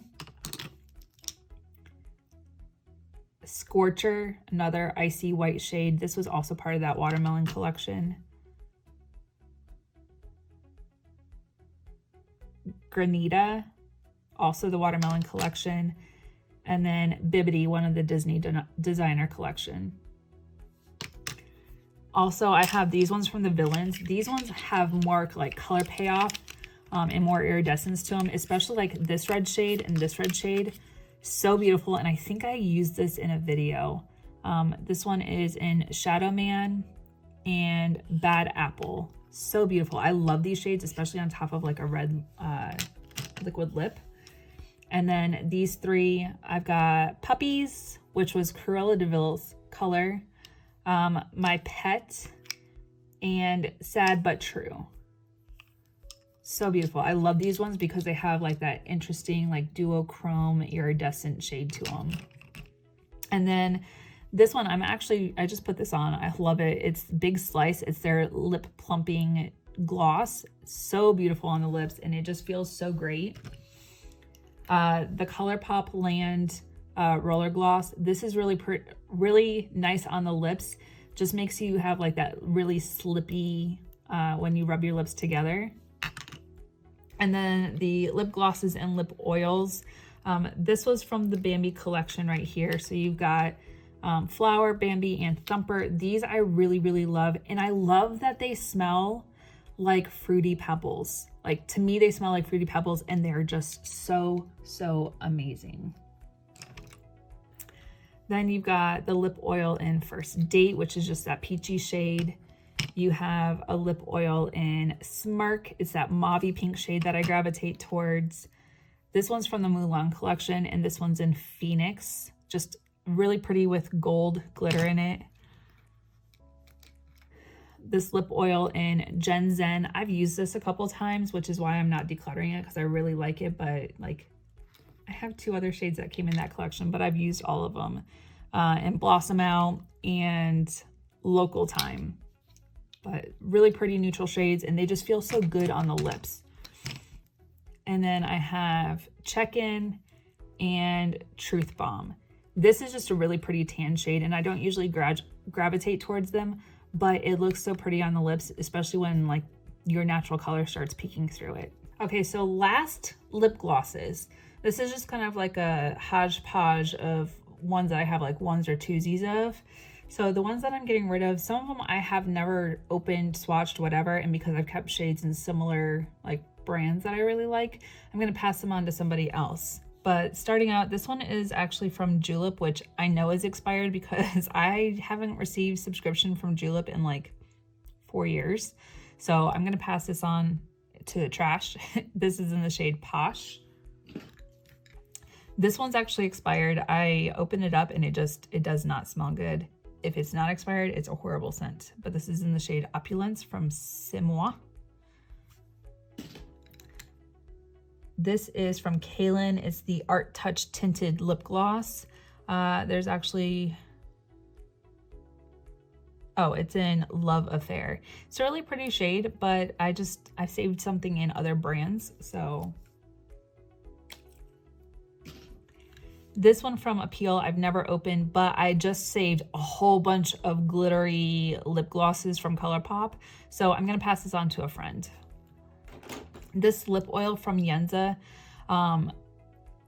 Scorcher, another icy white shade. This was also part of that watermelon collection. Granita, also the watermelon collection. And then Bibbidi, one of the Disney Designer collection. Also, I have these ones from the Villains. These ones have more like color payoff and more iridescence to them, especially like this red shade and this red shade. So beautiful. And I think I used this in a video. This one is in Shadow Man and Bad Apple. So beautiful. I love these shades, especially on top of like a red liquid lip. And then these three, I've got Puppies, which was Cruella de Vil's color, My Pet, and Sad But True. So beautiful. I love these ones because they have like that interesting like duochrome iridescent shade to them. And then This one, I just put this on. I love it. It's Big Slice. It's their lip plumping gloss. So beautiful on the lips, and it just feels so great. The ColourPop Land Roller Gloss. This is really nice on the lips. Just makes you have like that really slippy when you rub your lips together. And then the lip glosses and lip oils. This was from the Bambi collection right here. So you've got Flower, Bambi, and Thumper. These I really love. And I love that they smell like Fruity Pebbles. Like, to me, they smell like Fruity Pebbles, and they're just so amazing. Then you've got the lip oil in First Date, which is just that peachy shade. You have a lip oil in Smirk. It's that mauvey pink shade that I gravitate towards. This one's from the Mulan collection, and this one's in Phoenix. Just really pretty with gold glitter in it. This lip oil in Gen Zen. I've used this a couple times, which is why I'm not decluttering it, because I really like it, but like I have 2 other shades that came in that collection, but I've used all of them. And Blossom Out and Local Time. But really pretty neutral shades, and they just feel so good on the lips. And then I have Check-In and Truth Bomb. This is just a really pretty tan shade, and I don't usually gravitate towards them, but it looks so pretty on the lips, especially when like your natural color starts peeking through it. Okay, so last, lip glosses. This is just kind of like a hodgepodge of ones that I have like ones or twosies of. So the ones that I'm getting rid of, some of them I have never opened, swatched, whatever, and because I've kept shades in similar like brands that I really like, I'm gonna pass them on to somebody else. But starting out, this one is actually from Julep, which I know is expired because I haven't received subscription from Julep in like 4 years. So I'm gonna pass this on to the trash. This is in the shade Posh. This one's actually expired. I opened it up and it does not smell good. If it's not expired, it's a horrible scent. But this is in the shade Opulence from C'est Moi. This is from Kaylin. It's the Art Touch Tinted Lip Gloss. There's actually, oh, it's in Love Affair. It's a really pretty shade, but I saved something in other brands, so. This one from Appeal, I've never opened, but I just saved a whole bunch of glittery lip glosses from ColourPop. So I'm gonna pass this on to a friend. This lip oil from Yenza,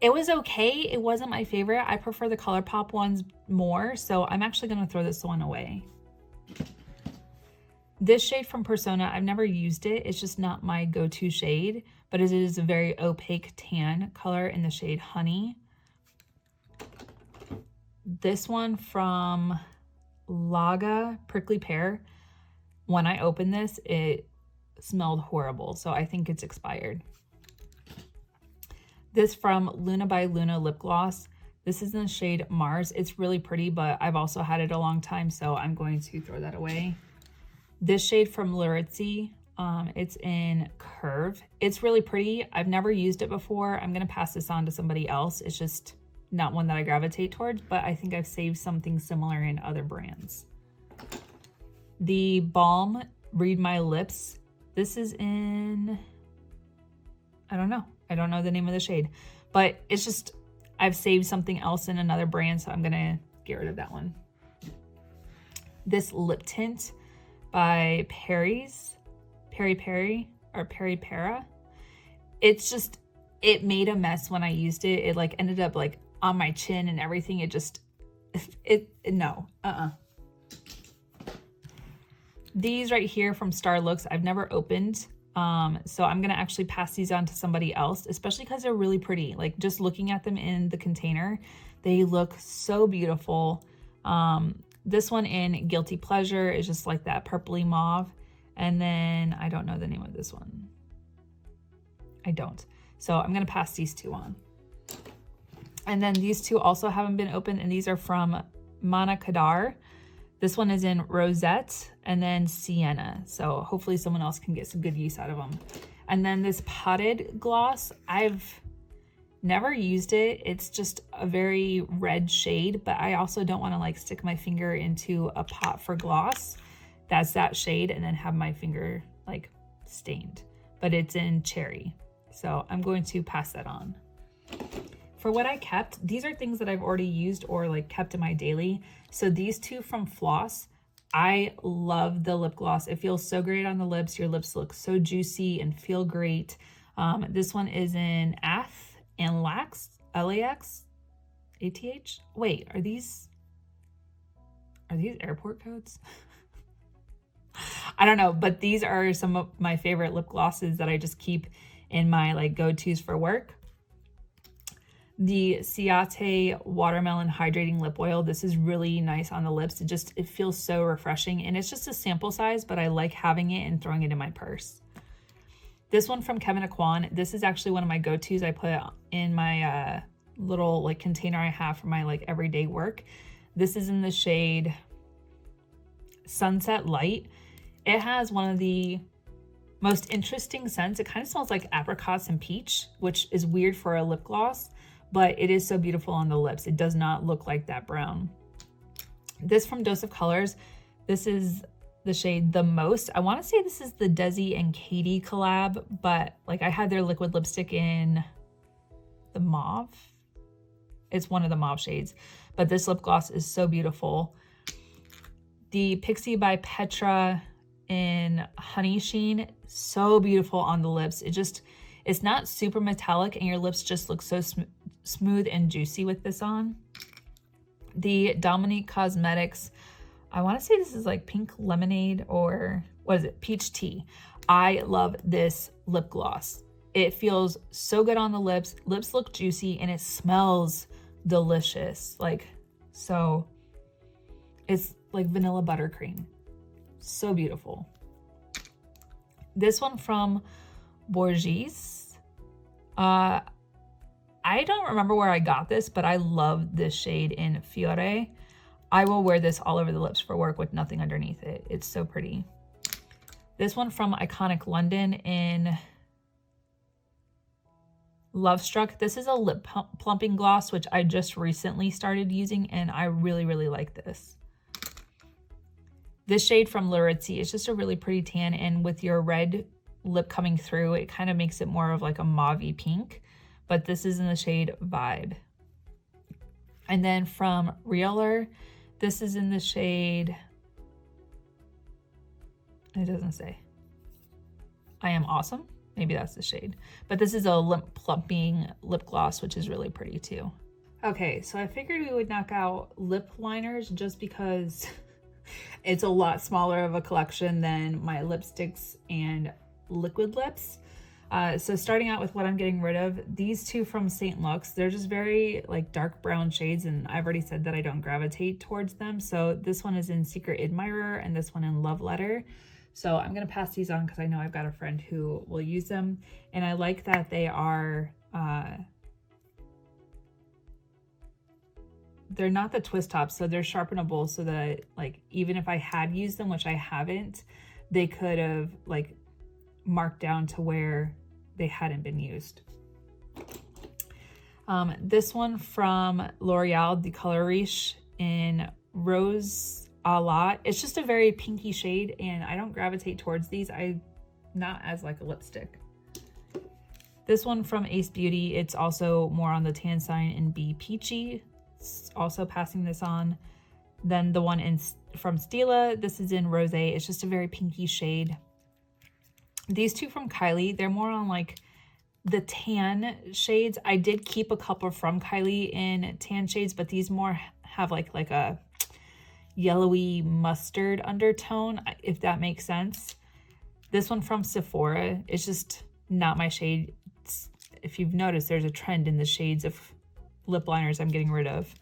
it was okay. It wasn't my favorite. I prefer the ColourPop ones more, so I'm actually gonna throw this one away. This shade from Persona, I've never used it. It's just not my go-to shade, but it is a very opaque tan color in the shade Honey. This one from Laga Prickly Pear, when I opened this, it smelled horrible, so I think it's expired. This from Luna by Luna lip gloss. This is in the shade Mars. It's really pretty, but I've also had it a long time, so I'm going to throw that away. This shade from Lurizzi, it's in Curve. It's really pretty. I've never used it before. I'm gonna pass this on to somebody else. It's just not one that I gravitate towards, but I think I've saved something similar in other brands. The Balm Read My Lips. This is in, I don't know the name of the shade, but it's just, I've saved something else in another brand, so I'm gonna get rid of that one. This lip tint by Peri Para. It's just, it made a mess when I used it. It like ended up like on my chin and everything. No. These right here from Star Looks, I've never opened. So I'm gonna actually pass these on to somebody else, especially because they're really pretty. Like, just looking at them in the container, they look so beautiful. This one in Guilty Pleasure is just like that purpley mauve. And then I don't know the name of this one. I don't. So I'm gonna pass these two on. And then these two also haven't been opened, and these are from Mana Kadar. This one is in Rosette and then Sienna. So hopefully someone else can get some good use out of them. And then this Potted Gloss, Never used it. It's just a very red shade, but I also don't want to like stick my finger into a pot for gloss that's that shade and then have my finger like stained. But it's in cherry, so I'm going to pass that on. For what I kept, these are things that I've already used or like kept in my daily. So these two from Floss, I love the lip gloss. It feels so great on the lips. Your lips look so juicy and feel great. This one is in Ath and Lax, LAX, ATH. Wait, are these airport codes? I don't know, but these are some of my favorite lip glosses that I just keep in my like go-tos for work. The Ciate Watermelon Hydrating Lip Oil. This is really nice on the lips. It feels so refreshing, and it's just a sample size, but I like having it and throwing it in my purse. This one from Kevyn Aucoin. This is actually one of my go-tos. I put in my little like container I have for my like everyday work. This is in the shade Sunset Light. It has one of the most interesting scents. It kind of smells like apricots and peach, which is weird for a lip gloss, but it is so beautiful on the lips. It does not look like that brown. This from Dose of Colors. This is the shade The Most. I want to say this is the Desi and Katie collab, but like I had their liquid lipstick in the mauve. It's one of the mauve shades, but this lip gloss is so beautiful. The Pixie by Petra in Honey Sheen, so beautiful on the lips. It's not super metallic, and your lips just look so smooth and juicy with this on. The Dominique Cosmetics, I want to say this is like pink lemonade, or what is it? Peach tea. I love this lip gloss. It feels so good on the lips. Lips look juicy and it smells delicious. So it's like vanilla buttercream. So beautiful. This one from Bourgeois. I don't remember where I got this, but I love this shade in Fiore. I will wear this all over the lips for work with nothing underneath it. It's so pretty. This one from Iconic London in Love Struck. This is a lip plumping gloss, which I just recently started using, and I really, really like this. This shade from Larizzi is just a really pretty tan, and with your red lip coming through, it kind of makes it more of like a mauve-y pink, but this is in the shade Vibe. And then from Realer, this is in the shade, it doesn't say, I Am Awesome. Maybe that's the shade. But this is a lip plumping lip gloss, which is really pretty too. Okay, so I figured we would knock out lip liners just because it's a lot smaller of a collection than my lipsticks and liquid lips. So starting out with what I'm getting rid of, these two from St. Luxe, they're just very like dark brown shades, and I've already said that I don't gravitate towards them. So this one is in Secret Admirer and this one in Love Letter. So I'm gonna pass these on because I know I've got a friend who will use them, and I like that they are, they're not the twist tops, so they're sharpenable so that like even if I had used them, which I haven't, they could have like marked down to where they hadn't been used. This one from L'Oreal, the Color Riche in Rose a Lot. It's just a very pinky shade, and I don't gravitate towards these. Not as like a lipstick. This one from Ace Beauty, it's also more on the tan side and Be Peachy. It's also passing this on. Then the one from Stila, this is in Rose. It's just a very pinky shade. These two from Kylie, they're more on like the tan shades. I did keep a couple from Kylie in tan shades, but these more have like a yellowy mustard undertone, if that makes sense. This one from Sephora is just not my shade. If you've noticed, there's a trend in the shades of lip liners I'm getting rid of.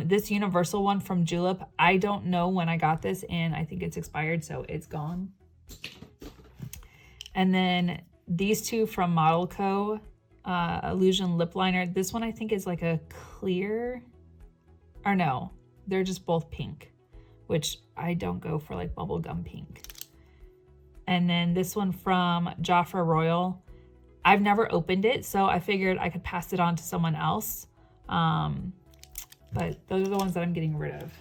This Universal one from Julep, I don't know when I got this, and I think it's expired, so it's gone. And then these two from Model Co. Illusion Lip Liner. This one I think is like a clear, or no, they're just both pink, which I don't go for like bubblegum pink. And then this one from Jafra Royal. I've never opened it, so I figured I could pass it on to someone else. But those are the ones that I'm getting rid of.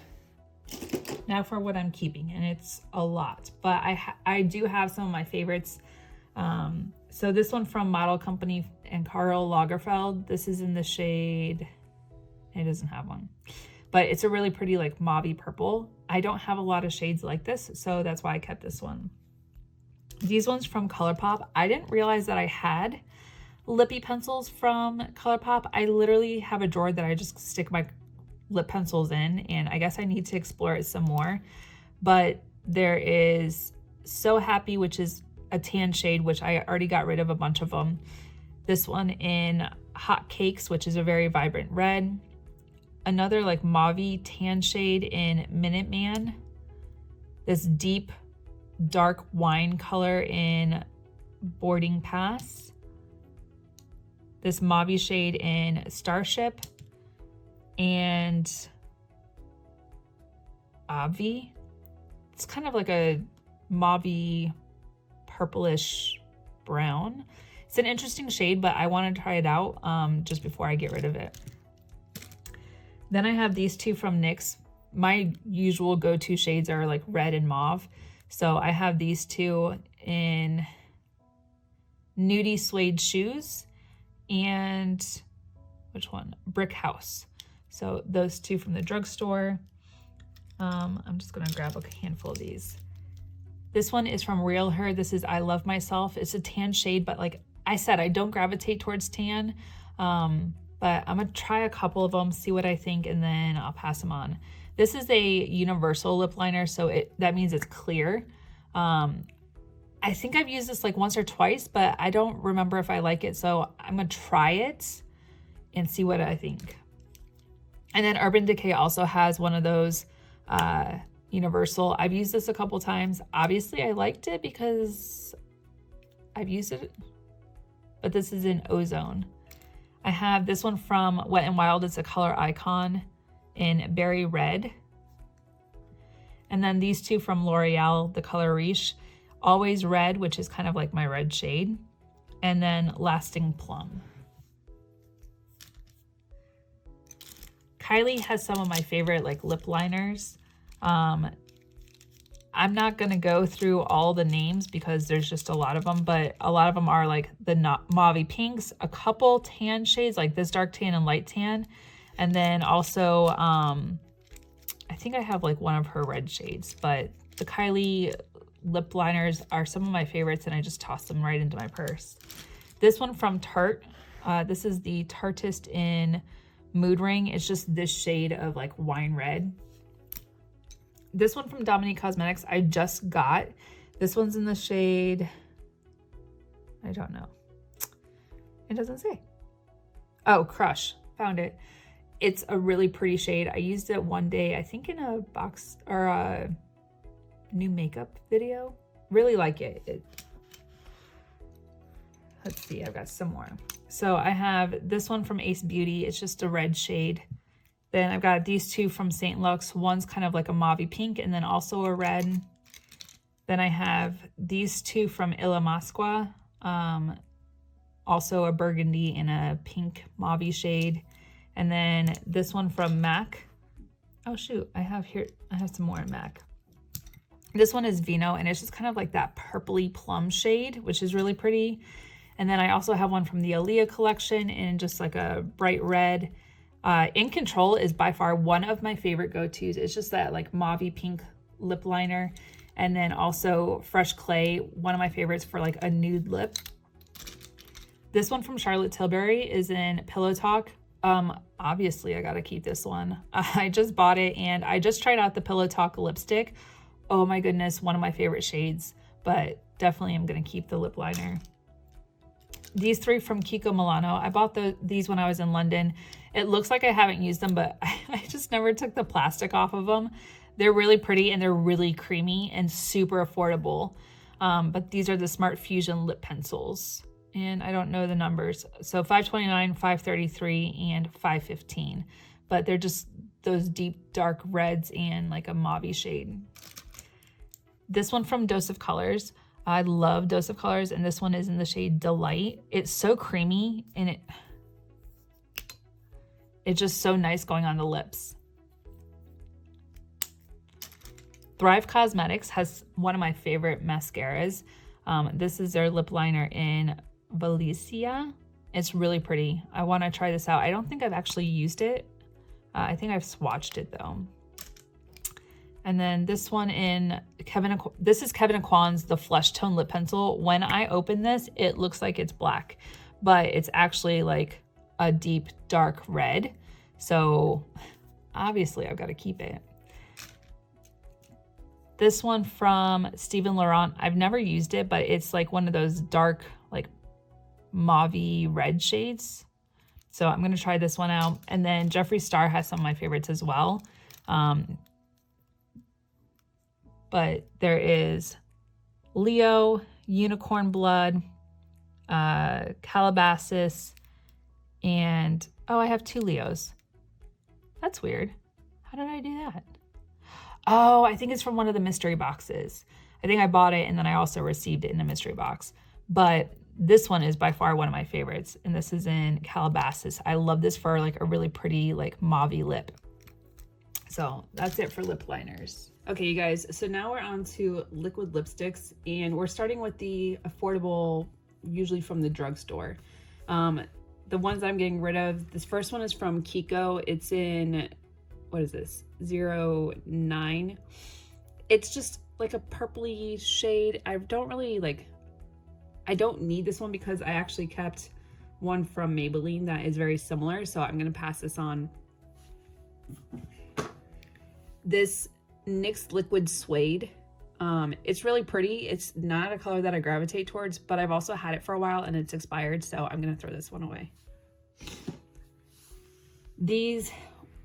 Now for what I'm keeping, and it's a lot, but I do have some of my favorites. So this one from Model Company and Karl Lagerfeld. This is in the shade, it doesn't have one, but it's a really pretty like mauvey purple. I don't have a lot of shades like this, so that's why I kept this one. These ones from ColourPop. I didn't realize that I had lippy pencils from ColourPop. I literally have a drawer that I just stick my lip pencils in, and I guess I need to explore it some more. But there is So Happy, which is a tan shade, which I already got rid of a bunch of them. This one in Hot Cakes, which is a very vibrant red. Another like mauvey tan shade in Minute Man. This deep dark wine color in Boarding Pass. This mauvey shade in Starship. And Avi. It's kind of like a mauvey purplish brown. It's an interesting shade, but I want to try it out just before I get rid of it. Then I have these two from NYX. My usual go-to shades are like red and mauve. So I have these two in Nudie Suede Shoes and which one? Brick House. So those two from the drugstore. I'm just gonna grab a handful of these. This one is from Real Her. This is I Love Myself. It's a tan shade, but like I said, I don't gravitate towards tan. But I'm gonna try a couple of them, see what I think, and then I'll pass them on. This is a universal lip liner, so that means it's clear. I think I've used this like once or twice, but I don't remember if I like it, so I'm gonna try it and see what I think. And then Urban Decay also has one of those universal. I've used this a couple times. Obviously, I liked it because I've used it, but this is in Ozone. I have this one from Wet n Wild. It's a color icon in Berry Red. And then these two from L'Oreal, the color Riche. Always Red, which is kind of like my red shade. And then Lasting Plum. Kylie has some of my favorite like lip liners. I'm not gonna go through all the names because there's just a lot of them, but a lot of them are like the mauvey pinks, a couple tan shades like this dark tan and light tan, and then also I think I have like one of her red shades, but the Kylie lip liners are some of my favorites and I just toss them right into my purse. This one from Tarte, this is the Tartist in Mood Ring. It's just this shade of like wine red. This one from Dominique Cosmetics I just got. This one's in the shade, I don't know. It doesn't say. Oh, Crush. Found it. It's a really pretty shade. I used it one day, I think in a box or a new makeup video. Really like it. Let's see, I've got some more. So I have this one from Ace Beauty. It's just a red shade. Then I've got these two from St. Lux. One's kind of like a mauvey pink and then also a red. Then I have these two from Illamasqua. Also a burgundy and a pink mauvey shade. And then this one from MAC. Oh shoot, I have some more in MAC. This one is Vino and it's just kind of like that purpley plum shade, which is really pretty. And then I also have one from the Aaliyah collection in just like a bright red. In Control is by far one of my favorite go-tos. It's just that like mauvey pink lip liner. And then also Fresh Clay, one of my favorites for like a nude lip. This one from Charlotte Tilbury is in Pillow Talk. Obviously I gotta keep this one. I just bought it and I just tried out the Pillow Talk lipstick. Oh my goodness, one of my favorite shades, but definitely I'm gonna keep the lip liner. These three from Kiko Milano. I bought these when I was in London. It looks like I haven't used them, but I just never took the plastic off of them. They're really pretty and they're really creamy and super affordable. But these are the Smart Fusion lip pencils. And I don't know the numbers. So $5.29, $5.33, and $5.15. But they're just those deep dark reds and like a mauvey shade. This one from Dose of Colors. I love Dose of Colors, and this one is in the shade Delight. It's so creamy, and it's just so nice going on the lips. Thrive Cosmetics has one of my favorite mascaras. This is their lip liner in Valencia. It's really pretty. I want to try this out. I don't think I've actually used it. I think I've swatched it though. And then this one in this is Kevyn Aucoin's The Flesh Tone Lip Pencil. When I open this, it looks like it's black, but it's actually like a deep dark red. So obviously I've got to keep it. This one from Stephen Laurent, I've never used it, but it's like one of those dark, like mauve-y red shades. So I'm going to try this one out. And then Jeffree Star has some of my favorites as well. But there is Leo, Unicorn Blood, Calabasas, and oh, I have 2 Leos. That's weird. How did I do that? Oh, I think it's from one of the mystery boxes. I think I bought it and then I also received it in a mystery box. But this one is by far one of my favorites, and this is in Calabasas. I love this for like a really pretty like mauve-y lip. So that's it for lip liners. Okay, you guys, so now we're on to liquid lipsticks, and we're starting with the affordable, usually from the drugstore. The ones I'm getting rid of, this first one is from Kiko. It's in, what is this, 09. It's just like a purpley shade. I don't need this one because I actually kept one from Maybelline that is very similar, so I'm gonna pass this on. This NYX Liquid Suede. It's really pretty. It's not a color that I gravitate towards, but I've also had it for a while and it's expired, so I'm gonna throw this one away. These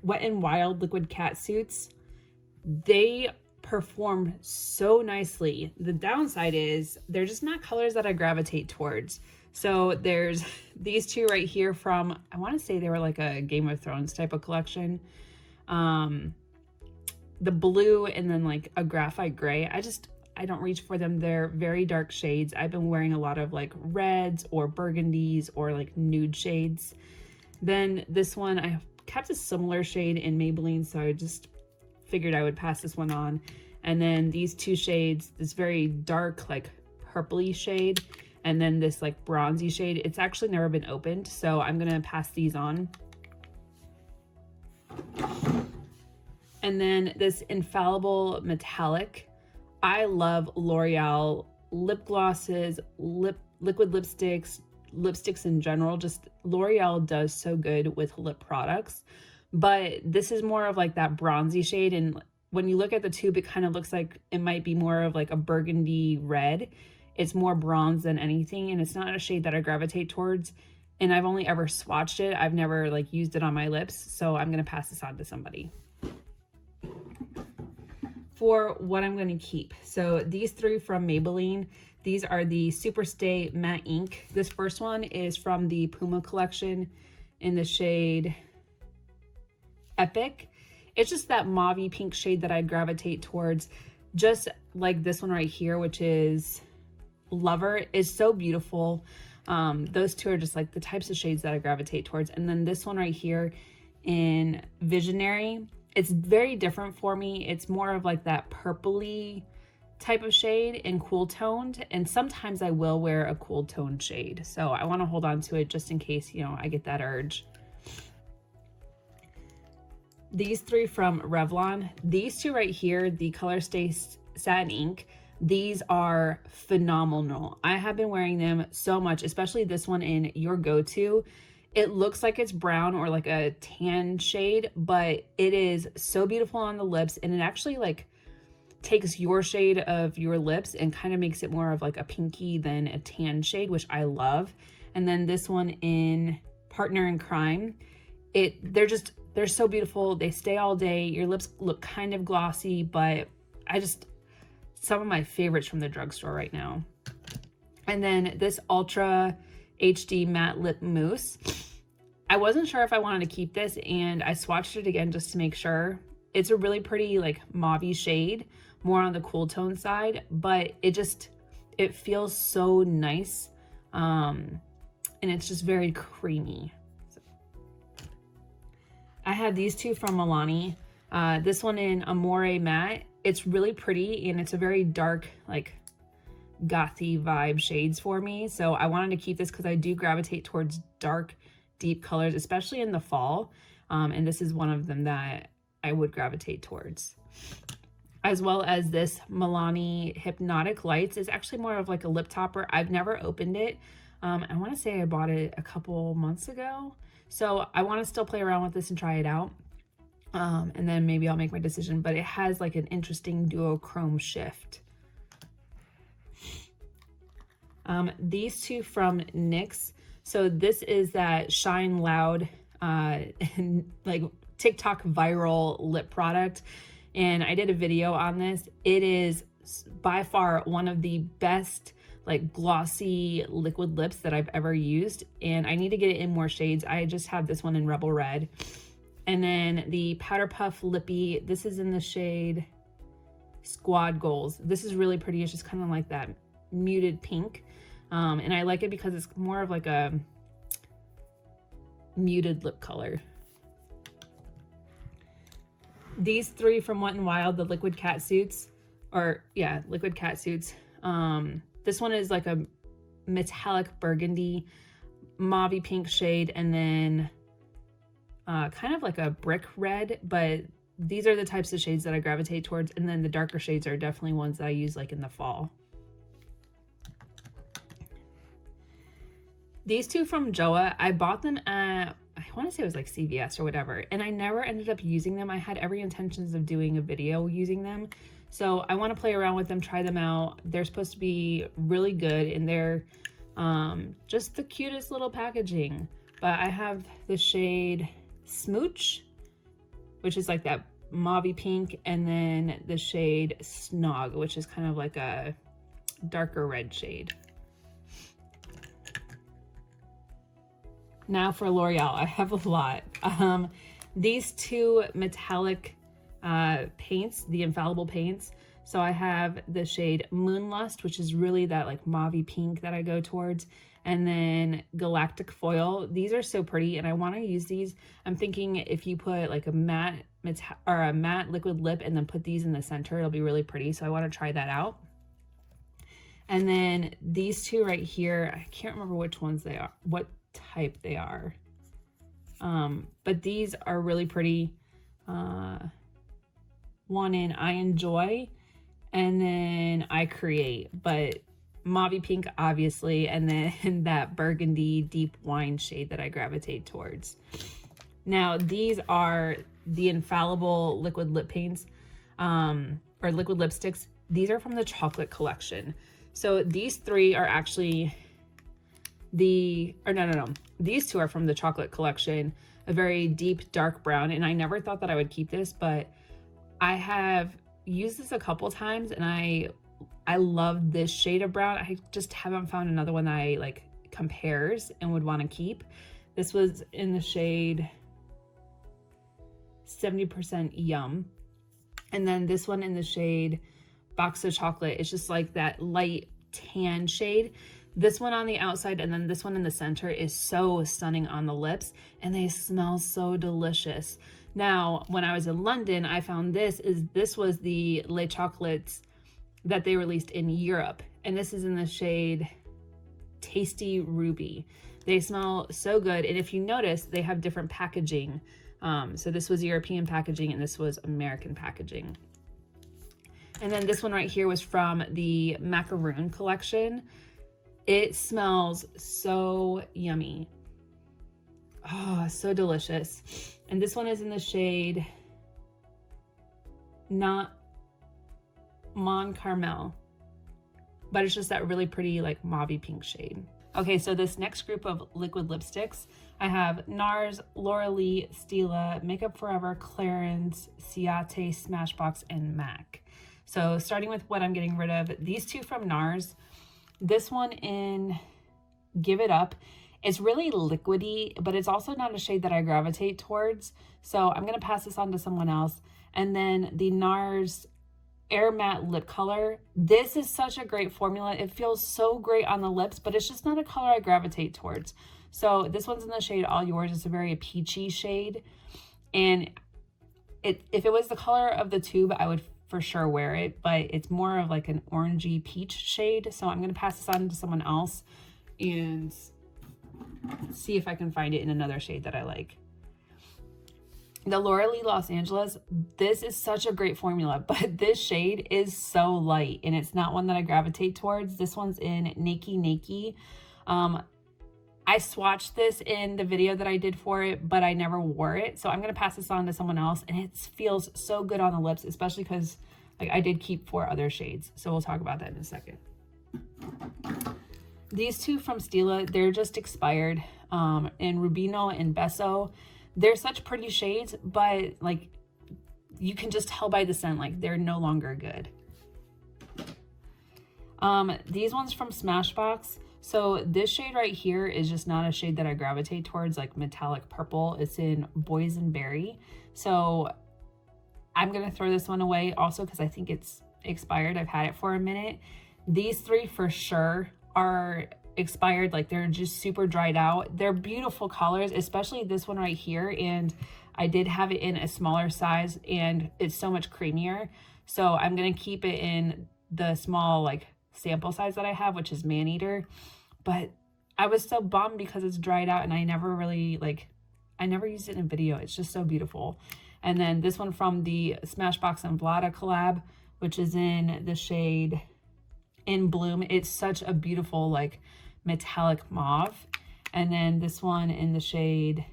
Wet n Wild Liquid Catsuits, they perform so nicely. The downside is they're just not colors that I gravitate towards. So there's these 2 right here from, I want to say they were like a Game of Thrones type of collection. The blue and then like a graphite gray. I don't reach for them. They're very dark shades. I've been wearing a lot of like reds or burgundies or like nude shades. Then this one, I kept a similar shade in Maybelline, so I just figured I would pass this one on. And then these 2 shades, this very dark like purpley shade, and then this like bronzy shade. It's actually never been opened, so I'm gonna pass these on. And then this Infallible Metallic. I love L'Oreal lip glosses, liquid lipsticks in general. Just L'Oreal does so good with lip products. But this is more of like that bronzy shade. And when you look at the tube, it kind of looks like it might be more of like a burgundy red. It's more bronze than anything. And it's not a shade that I gravitate towards. And I've only ever swatched it. I've never like used it on my lips. So I'm going to pass this on to somebody. For what I'm going to keep. So these 3 from Maybelline, these are the Superstay Matte Ink. This first one is from the Puma collection in the shade Epic. It's just that mauve-y pink shade that I gravitate towards, just like this one right here, which is Lover. Is so beautiful. Those 2 are just like the types of shades that I gravitate towards. And then this one right here in Visionary, it's very different for me. It's more of like that purpley type of shade and cool toned. And sometimes I will wear a cool toned shade. So I want to hold on to it just in case, you know, I get that urge. These 3 from Revlon. These 2 right here, the Color Stay Satin Ink. These are phenomenal. I have been wearing them so much, especially this one in Your Go-To. It looks like it's brown or like a tan shade, but it is so beautiful on the lips, and it actually like takes your shade of your lips and kind of makes it more of like a pinky than a tan shade, which I love. And then this one in Partner in Crime, they're so beautiful. They stay all day. Your lips look kind of glossy, but some of my favorites from the drugstore right now. And then this Ultra HD Matte Lip Mousse. I wasn't sure if I wanted to keep this, and I swatched it again just to make sure. It's a really pretty like mauve-y shade, more on the cool tone side, but it it feels so nice. And it's just very creamy. So, I have these two from Milani. This one in Amore Matte. It's really pretty and it's a very dark, like gothy vibe shades for me. So I wanted to keep this because I do gravitate towards dark, deep colors, especially in the fall. And this is one of them that I would gravitate towards. As well as this Milani Hypnotic Lights is actually more of like a lip topper. I've never opened it. I want to say I bought it a couple months ago. So I want to still play around with this and try it out. And then maybe I'll make my decision, but it has like an interesting duochrome shift. These two from NYX. So this is that Shine Loud, like TikTok viral lip product. And I did a video on this. It is by far one of the best like glossy liquid lips that I've ever used. And I need to get it in more shades. I just have this one in Rebel Red. And then the Powder Puff Lippy, this is in the shade Squad Goals. This is really pretty. It's just kind of like that muted pink. And I like it because it's more of like a muted lip color. These three from Wet n Wild, the Liquid Cat Suits, or yeah, Liquid Cat Suits. This one is like a metallic burgundy, mauvey pink shade, and then kind of like a brick red, but these are the types of shades that I gravitate towards. And then the darker shades are definitely ones that I use like in the fall. These two from Joa, I bought them at, I want to say it was like CVS or whatever, and I never ended up using them. I had every intentions of doing a video using them. So I want to play around with them, try them out. They're supposed to be really good, and they're just the cutest little packaging. But I have the shade Smooch, which is like that mauvey pink, and then the shade Snog, which is kind of like a darker red shade. Now for L'Oreal, I have a lot. These two metallic paints, the infallible paints. So I have the shade Moonlust, which is really that like mauvey pink that I go towards. And then Galactic Foil. These are so pretty and I want to use these. I'm thinking if you put like a matte liquid lip and then put these in the center, it'll be really pretty. So I want to try that out. And then these two right here, I can't remember which ones they are, what type they are. But these are really pretty. One in I Enjoy and then I Create, but mauvey pink obviously, and then that burgundy deep wine shade that I gravitate towards. Now these are the infallible liquid lip paints or liquid lipsticks. These are from the chocolate collection. So these three are actually these two are from the chocolate collection, a very deep dark brown, and I never thought that I would keep this, but I have used this a couple times and I love this shade of brown. I just haven't found another one that I like compares and would want to keep. This was in the shade 70% Yum. And then this one in the shade Box of Chocolate. It's just like that light tan shade. This one on the outside and then this one in the center is so stunning on the lips and they smell so delicious. Now, when I was in London, I found this was the Les Chocolates that they released in Europe. And this is in the shade Tasty Ruby. They smell so good. And if you notice, they have different packaging. So this was European packaging and this was American packaging. And then this one right here was from the Macaroon collection. It smells so yummy. Oh, so delicious. And this one is in the shade Not Mon Carmel, but it's just that really pretty like mauvey pink shade. Okay, so this next group of liquid lipsticks, I have NARS, Laura Lee, Stila, Makeup Forever, Clarins, Ciate, Smashbox, and MAC. So starting with what I'm getting rid of, these two from NARS. This one in Give It Up. It's really liquidy, but it's also not a shade that I gravitate towards. So I'm going to pass this on to someone else. And then the NARS Air Matte Lip Color. This is such a great formula. It feels so great on the lips, but it's just not a color I gravitate towards. So this one's in the shade All Yours. It's a very peachy shade. And if it was the color of the tube, I would for sure wear it, but it's more of like an orangey peach shade. So I'm going to pass this on to someone else and see if I can find it in another shade that I like. The Laura Lee Los Angeles, this is such a great formula, but this shade is so light and it's not one that I gravitate towards. This one's in Nakey Nakey. I swatched this in the video that I did for it, but I never wore it. So I'm going to pass this on to someone else, and it feels so good on the lips, especially because like I did keep 4 other shades. So we'll talk about that in a second. These two from Stila, they're just expired. In Rubino and Beso, they're such pretty shades, but like you can just tell by the scent, like they're no longer good. These ones from Smashbox. So this shade right here is just not a shade that I gravitate towards, like metallic purple. It's in Boysenberry. So I'm going to throw this one away also because I think it's expired. I've had it for a minute. These 3 for sure are expired. Like they're just super dried out. They're beautiful colors, especially this one right here. And I did have it in a smaller size and it's so much creamier. So I'm going to keep it in the small like sample size that I have, which is Maneater. But I was so bummed because it's dried out and I never really I never used it in a video. It's just so beautiful. And then this one from the Smashbox and Vlada collab, which is in the shade In Bloom. It's such a beautiful like metallic mauve. And then this one in the shade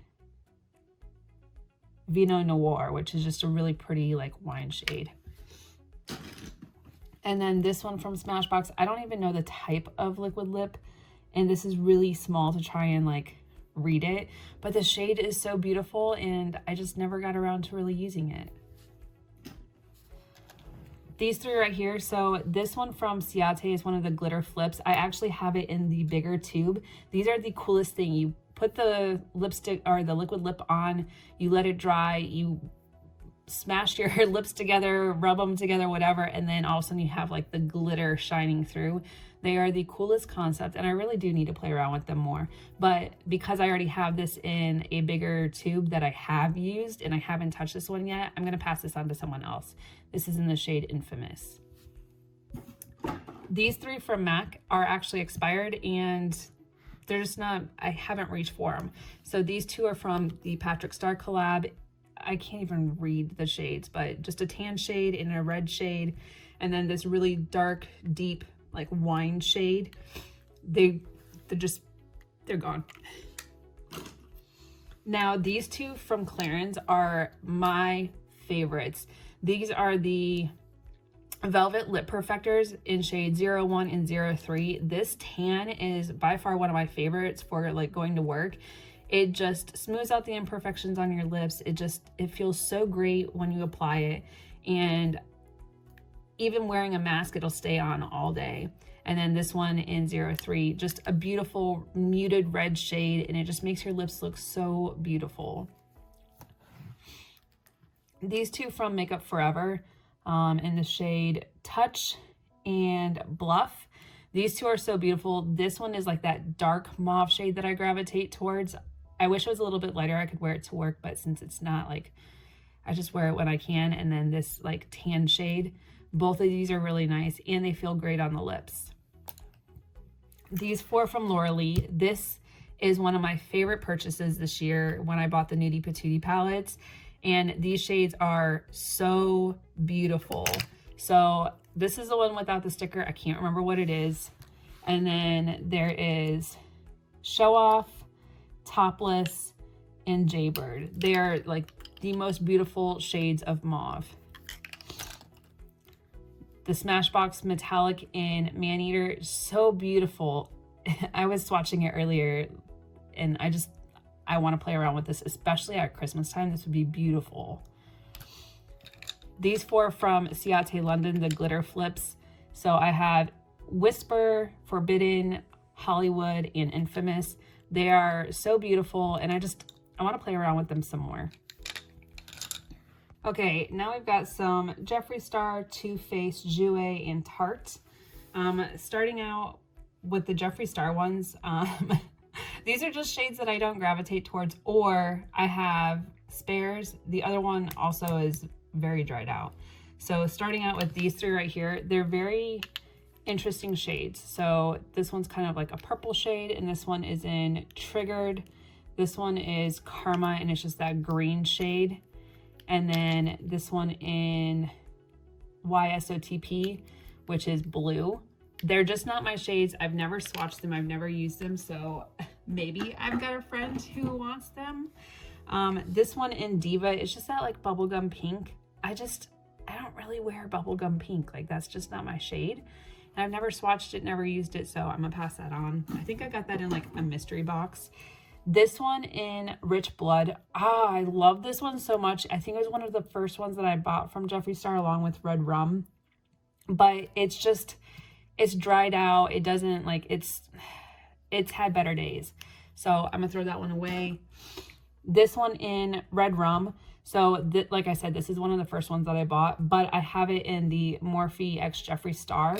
Vino Noir, which is just a really pretty like wine shade. And then this one from Smashbox, I don't even know the type of liquid lip. And this is really small to try and like read it. But the shade is so beautiful and I just never got around to really using it. These 3 right here. So this one from Ciate is one of the glitter flips. I actually have it in the bigger tube. These are the coolest thing. You put the lipstick or the liquid lip on, you let it dry, you smash your lips together, rub them together, whatever, and then all of a sudden you have like the glitter shining through. They are the coolest concept and I really do need to play around with them more. But because I already have this in a bigger tube that I have used and I haven't touched this one yet, I'm going to pass this on to someone else. This is in the shade Infamous. These 3 from MAC are actually expired and they're just not, I haven't reached for them. So these 2 are from the Patrick Star collab. I can't even read the shades, but just a tan shade and a red shade. And then this really dark, deep, like wine shade. They're gone. Now these 2 from Clarins are my favorites. These are the Velvet Lip Perfectors in shade 01 and 03. This tan is by far one of my favorites for like going to work. It just smooths out the imperfections on your lips. It feels so great when you apply it. And even wearing a mask, it'll stay on all day. And then this one in 03, just a beautiful muted red shade, and it just makes your lips look so beautiful. These 2 from Makeup Forever in the shade Touch and Bluff. These 2 are so beautiful. This one is like that dark mauve shade that I gravitate towards. I wish it was a little bit lighter. I could wear it to work, but since it's not, like, I just wear it when I can. And then this like tan shade. Both of these are really nice and they feel great on the lips. These 4 from Laura Lee. This is one of my favorite purchases this year when I bought the Nudie Patootie palettes. And these shades are so beautiful. So this is the one without the sticker. I can't remember what it is. And then there is Show Off, Topless, and Jaybird. They are like the most beautiful shades of mauve. The Smashbox Metallic in Maneater is so beautiful. I was swatching it earlier and I want to play around with this, especially at Christmas time. This would be beautiful. These 4 from Ciate London, the glitter flips. So I have Whisper, Forbidden, Hollywood, and Infamous. They are so beautiful and I want to play around with them some more. Okay, now we've got some Jeffree Star, Too Faced, Jouer, and Tarte. Starting out with the Jeffree Star ones, these are just shades that I don't gravitate towards, or I have spares. The other one also is very dried out. So starting out with these three right here, they're very interesting shades. So this one's kind of like a purple shade, and this one is in Triggered. This one is Karma, and it's just that green shade. And then this one in YSOTP, which is blue. They're just not my shades. I've never swatched them. I've never used them. So maybe I've got a friend who wants them. This one in Diva is just that like bubblegum pink. I don't really wear bubblegum pink. Like that's just not my shade. And I've never swatched it, never used it. So I'm gonna pass that on. I think I got that in like a mystery box. This one in Rich Blood. I love this one so much. I think it was one of the first ones that I bought from Jeffree Star along with Red Rum. But it's dried out. It doesn't like, it's had better days. So I'm gonna throw that one away. This one in Red Rum. So like I said, this is one of the first ones that I bought, but I have it in the Morphe X Jeffree Star,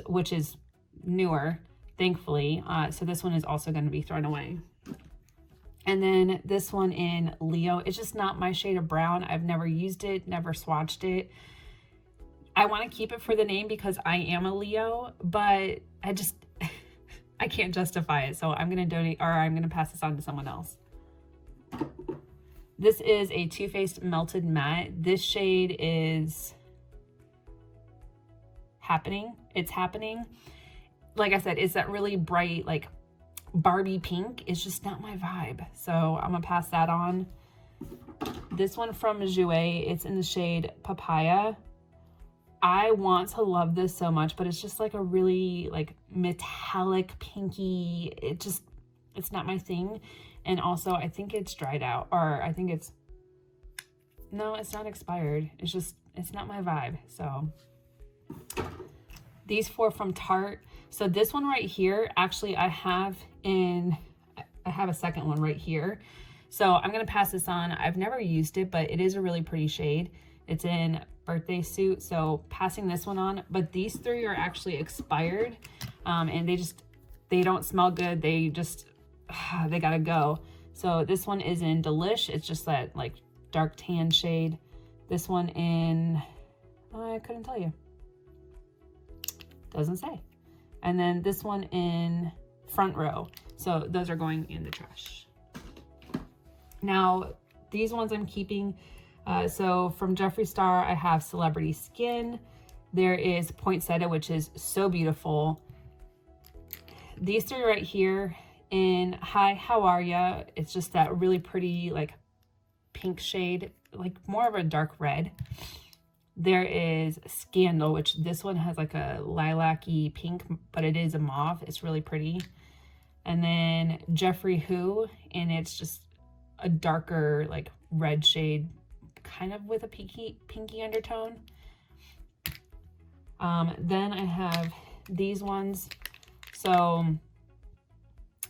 which is newer, thankfully. So this one is also gonna be thrown away. And then this one in Leo, it's just not my shade of brown. I've never used it, never swatched it. I want to keep it for the name because I am a Leo, but I can't justify it. So I'm going to donate, or I'm going to pass this on to someone else. This is a Too Faced Melted Matte. This shade is Happening. It's Happening. Like I said, it's that really bright, like Barbie pink. Is just not my vibe, so I'm gonna pass that on. This one from Jouer, it's in the shade Papaya. I want to love this so much, but it's just like a really like metallic pinky. It's not my thing. And also I think it's dried out, or I think it's not expired. It's not my vibe. So these four from Tarte. So this one right here, actually I have a second one right here. So I'm going to pass this on. I've never used it, but it is a really pretty shade. It's in Birthday Suit. So passing this one on, but these three are actually expired. And they don't smell good. They gotta go. So this one is in Delish. It's just that like dark tan shade. This one in, I couldn't tell you. Doesn't say. And then this one in Front Row. So those are going in the trash. Now, these ones I'm keeping. So from Jeffree Star, I have Celebrity Skin. There is Poinsettia, which is so beautiful. These three right here in Hi, How Are Ya? It's just that really pretty, like, pink shade, like more of a dark red. There is Scandal, which this one has like a lilac-y pink, but it is a mauve. It's really pretty. And then Jeffree Who, and it's just a darker like red shade, kind of with a pinky undertone. Then I have these ones. So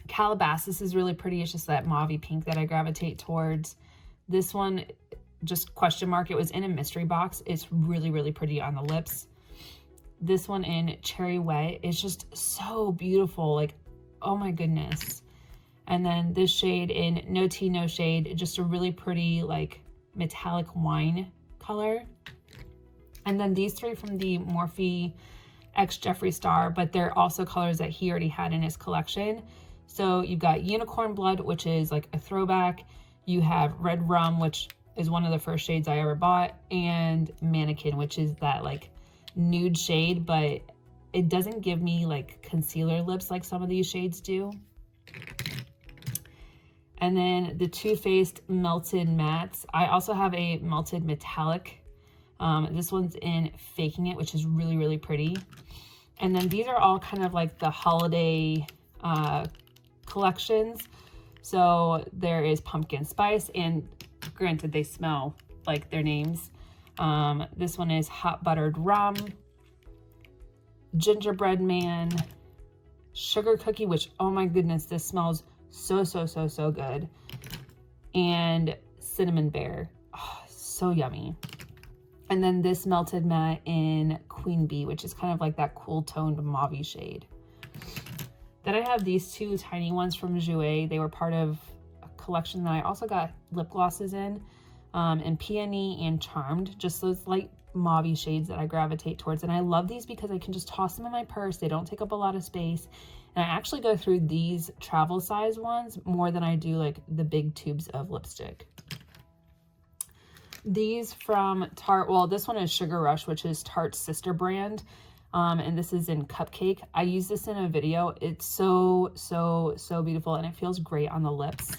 Calabasas is really pretty. It's just that mauve-y pink that I gravitate towards. This one, just question mark. It was in a mystery box. It's really, really pretty on the lips. This one in Cherry Wet is just so beautiful. Like, oh my goodness. And then this shade in No Tea, No Shade, just a really pretty, like, metallic wine color. And then these three from the Morphe X Jeffree Star, but they're also colors that he already had in his collection. So you've got Unicorn Blood, which is like a throwback. You have Red Rum, which is one of the first shades I ever bought, and Mannequin, which is that like nude shade, but it doesn't give me like concealer lips like some of these shades do. And then the Too Faced Melted Mattes. I also have a Melted Metallic. This one's in Faking It, which is really, really pretty. And then these are all kind of like the holiday collections. So there is Pumpkin Spice, and granted, they smell like their names. This one is Hot Buttered Rum, Gingerbread Man, Sugar Cookie, which, oh my goodness, this smells so, so, so, so good. And Cinnamon Bear. Oh, so yummy. And then this Melted Matte in Queen Bee, which is kind of like that cool toned mauve shade. Then I have these two tiny ones from Jouer. They were part of a collection that I also got lip glosses in Peony and Charmed, just those light mauve shades that I gravitate towards. And I love these because I can just toss them in my purse. They don't take up a lot of space. And I actually go through these travel size ones more than I do like the big tubes of lipstick. These from Tarte, well, this one is Sugar Rush, which is Tarte's sister brand. And this is in Cupcake. I use this in a video. It's so beautiful, and it feels great on the lips.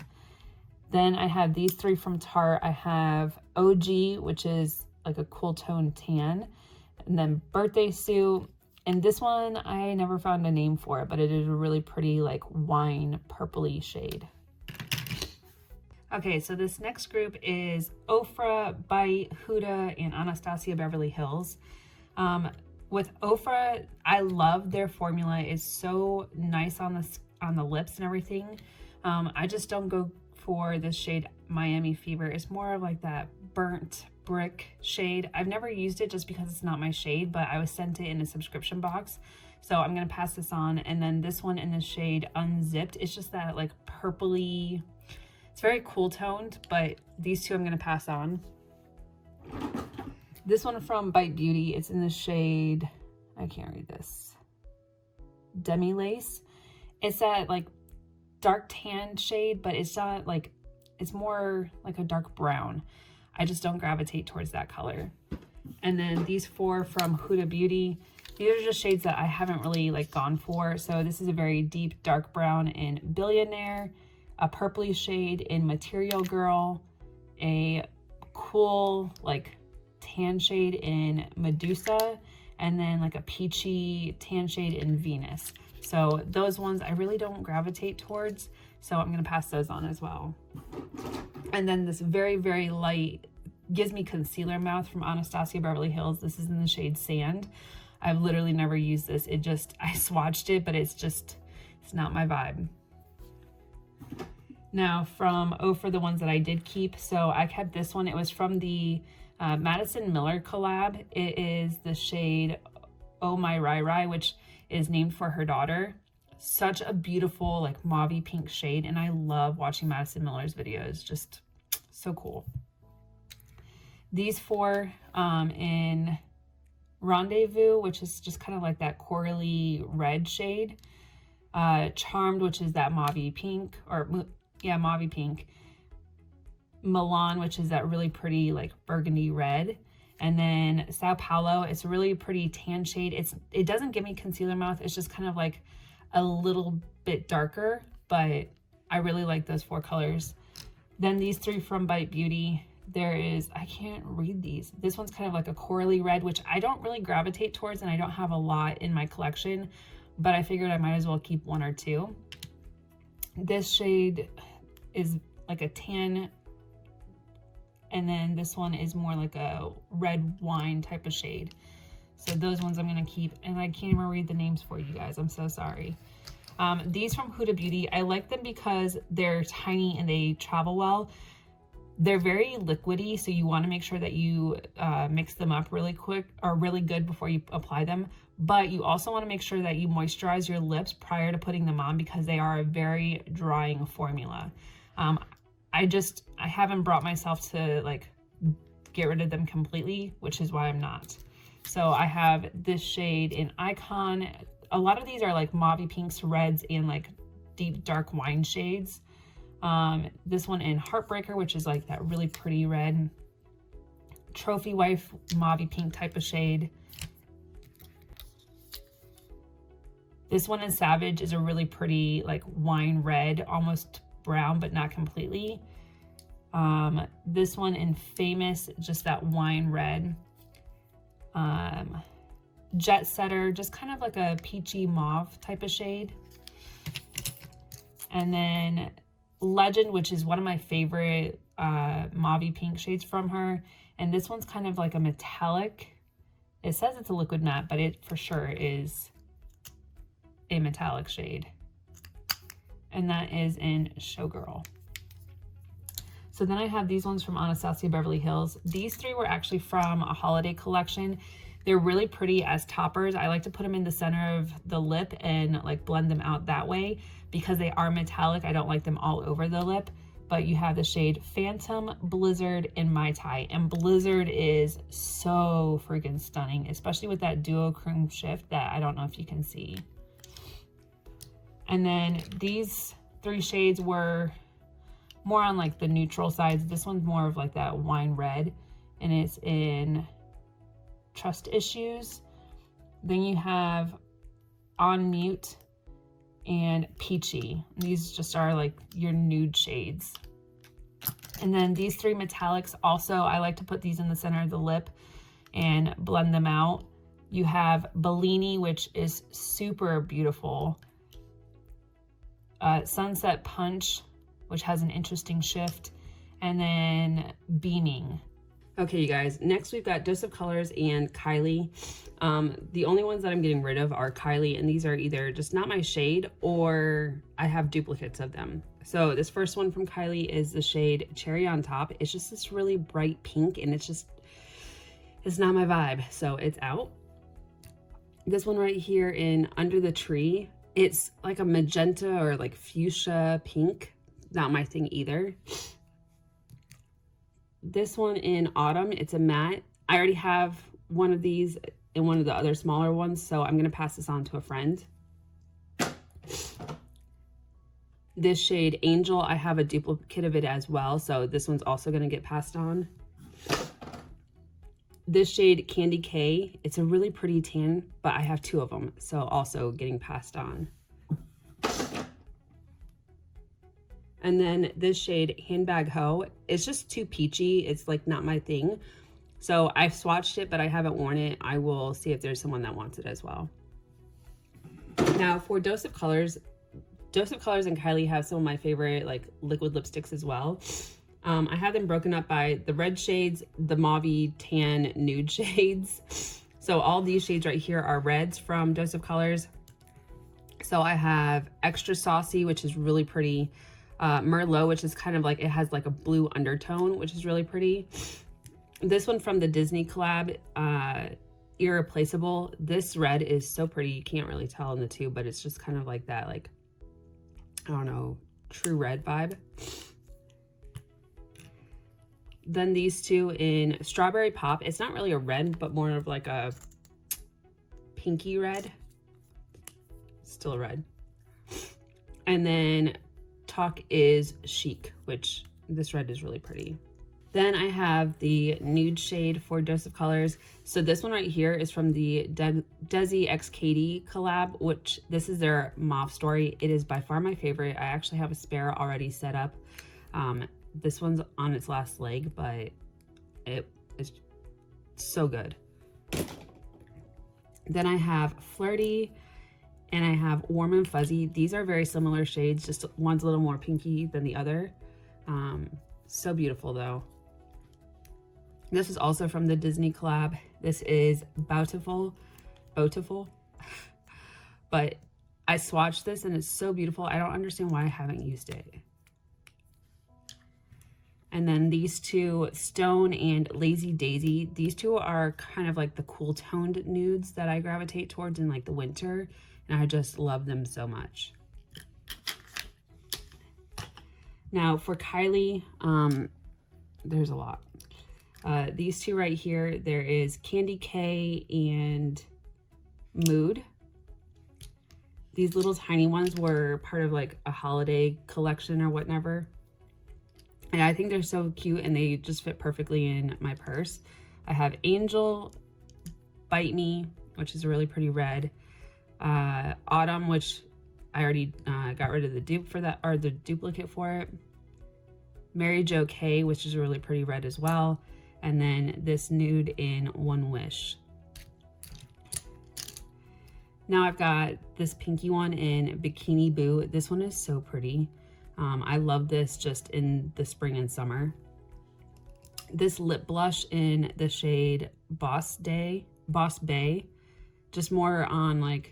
Then I have these three from Tarte. I have OG, which is like a cool tone tan, and then Birthday Suit. And this one, I never found a name for it, but it is a really pretty like wine purpley shade. Okay, so this next group is Ofra, Bite, Huda, and Anastasia Beverly Hills. With Ofra, I love their formula. It's so nice on the lips and everything. I just don't go for this shade Miami Fever. It's more of like that burnt brick shade. I've never used it just because it's not my shade, but I was sent it in a subscription box, so I'm gonna pass this on. And then this one in the shade Unzipped, it's just that like purpley, it's very cool toned, but these two I'm gonna pass on. This one from Bite Beauty, it's in the shade, I can't read this, Demi Lace. It's that like dark tan shade, but it's not like, it's more like a dark brown. I just don't gravitate towards that color. And then these four from Huda Beauty, these are just shades that I haven't really like gone for. So this is a very deep dark brown in Billionaire, a purpley shade in Material Girl, a cool like tan shade in Medusa, and then like a peachy tan shade in Venus. So those ones I really don't gravitate towards, so I'm gonna pass those on as well. And then this very light, gives me concealer mouth from Anastasia Beverly Hills. This is in the shade Sand. I've literally never used this. I swatched it, but it's not my vibe. Now from Ofra, the ones that I did keep, so I kept this one. It was from the Madison Miller collab. It is the shade Oh My Rai Rai, which is named for her daughter. Such a beautiful like mauve pink shade, and I love watching Madison Miller's videos. Just so cool. These four in Rendezvous, which is just kind of like that corally red shade. Charmed, which is that mauve pink, or yeah, mauve pink. Milan, which is that really pretty like burgundy red. And then Sao Paulo, it's a really pretty tan shade. It doesn't give me concealer mouth. It's just kind of like a little bit darker, but I really like those four colors. Then these three from Bite Beauty, there is, I can't read these. This one's kind of like a corally red, which I don't really gravitate towards, and I don't have a lot in my collection, but I figured I might as well keep one or two. This shade is like a tan, and then this one is more like a red wine type of shade. So those ones I'm gonna keep, and I can't even read the names for you guys. I'm so sorry. These from Huda Beauty, I like them because they're tiny and they travel well. They're very liquidy, so you wanna make sure that you mix them up really quick or really good before you apply them. But you also wanna make sure that you moisturize your lips prior to putting them on, because they are a very drying formula. I haven't brought myself to like get rid of them completely, which is why I'm not. So I have this shade in Icon. A lot of these are like mauve pinks, reds, and like deep dark wine shades. This one in Heartbreaker, which is like that really pretty red. Trophy Wife, mauve pink type of shade. This one in Savage is a really pretty like wine red, almost brown, but not completely. This one in Famous, just that wine red. Jet Setter, just kind of like a peachy mauve type of shade. And then Legend, which is one of my favorite mauve pink shades from her. And this one's kind of like a metallic. It says it's a liquid matte, but it for sure is a metallic shade. And that is in Showgirl. So then I have these ones from Anastasia Beverly Hills. These three were actually from a holiday collection. They're really pretty as toppers. I like to put them in the center of the lip and like blend them out that way because they are metallic. I don't like them all over the lip. But you have the shade Phantom, Blizzard, and Mai Tai. And Blizzard is so freaking stunning, especially with that duochrome shift that I don't know if you can see. And then these three shades were more on like the neutral sides. This one's more of like that wine red, and it's in Trust Issues. Then you have On Mute and Peachy. These just are like your nude shades. And then these three metallics also, I like to put these in the center of the lip and blend them out. You have Bellini, which is super beautiful. Sunset Punch, which has an interesting shift. And then Beaming. Okay, you guys, next we've got Dose of Colors and Kylie. The only ones that I'm getting rid of are Kylie, and these are either just not my shade or I have duplicates of them. So this first one from Kylie is the shade Cherry on Top. It's just this really bright pink, and it's not my vibe, so it's out. This one right here in Under the Tree, it's like a magenta or like fuchsia pink. Not my thing either. This one in Autumn, it's a matte. I already have one of these in one of the other smaller ones, so I'm gonna pass this on to a friend. This shade Angel, I have a duplicate of it as well, so this one's also gonna get passed on. This shade Candy K, it's a really pretty tan, but I have two of them, so also getting passed on. And then this shade Handbag Ho, it's just too peachy. It's like not my thing. So I've swatched it, but I haven't worn it. I will see if there's someone that wants it as well. Now for Dose of Colors and Kylie have some of my favorite like liquid lipsticks as well. I have them broken up by the red shades, the mauve, tan, nude shades. So all these shades right here are reds from Dose of Colors. So I have Extra Saucy, which is really pretty. Merlot, which is kind of like, it has like a blue undertone, which is really pretty. This one from the Disney collab, Irreplaceable. This red is so pretty. You can't really tell in the tube, but it's just kind of like that, like, I don't know, true red vibe. Then these two in Strawberry Pop. It's not really a red, but more of like a pinky red. Still a red. And then Talk is Chic, which this red is really pretty. Then I have the nude shade for Dose of Colors. So this one right here is from the Desi x Katie collab, which this is their Mauve Story. It is by far my favorite. I actually have a spare already set up. This one's on its last leg, but it is so good. Then I have Flirty and I have Warm and Fuzzy. These are very similar shades, just one's a little more pinky than the other. So beautiful though. This is also from the Disney collab. This is Bountiful. But I swatched this and it's so beautiful. I don't understand why I haven't used it. And then these two, Stone and Lazy Daisy. These two are kind of like the cool toned nudes that I gravitate towards in like the winter. And I just love them so much. Now for Kylie, there's a lot. These two right here, there is Candy K and Mood. These little tiny ones were part of like a holiday collection or whatever. And I think they're so cute and they just fit perfectly in my purse. I have Angel, Bite Me, which is a really pretty red. Autumn, which I already got rid of the dupe for that, or the duplicate for it. Mary Jo K, which is a really pretty red as well. And then this nude in One Wish. Now I've got this pinky one in Bikini Boo. This one is so pretty. I love this just in the spring and summer. This lip blush in the shade Boss Bay, just more on like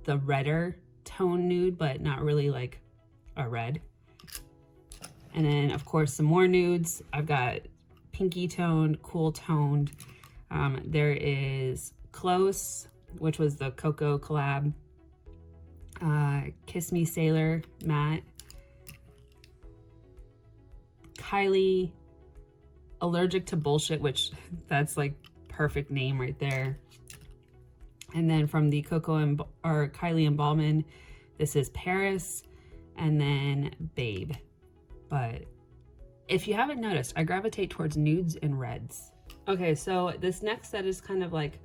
the redder tone nude, but not really like a red. And then of course some more nudes. I've got pinky toned, cool toned. There is Close, which was the Coco collab. Kiss Me Sailor matte. Kylie Allergic to Bullshit, which that's like perfect name right there. And then from the Kylie and Ballman, this is Paris, and then Babe. But if you haven't noticed, I gravitate towards nudes and reds. Okay, so this next set is kind of like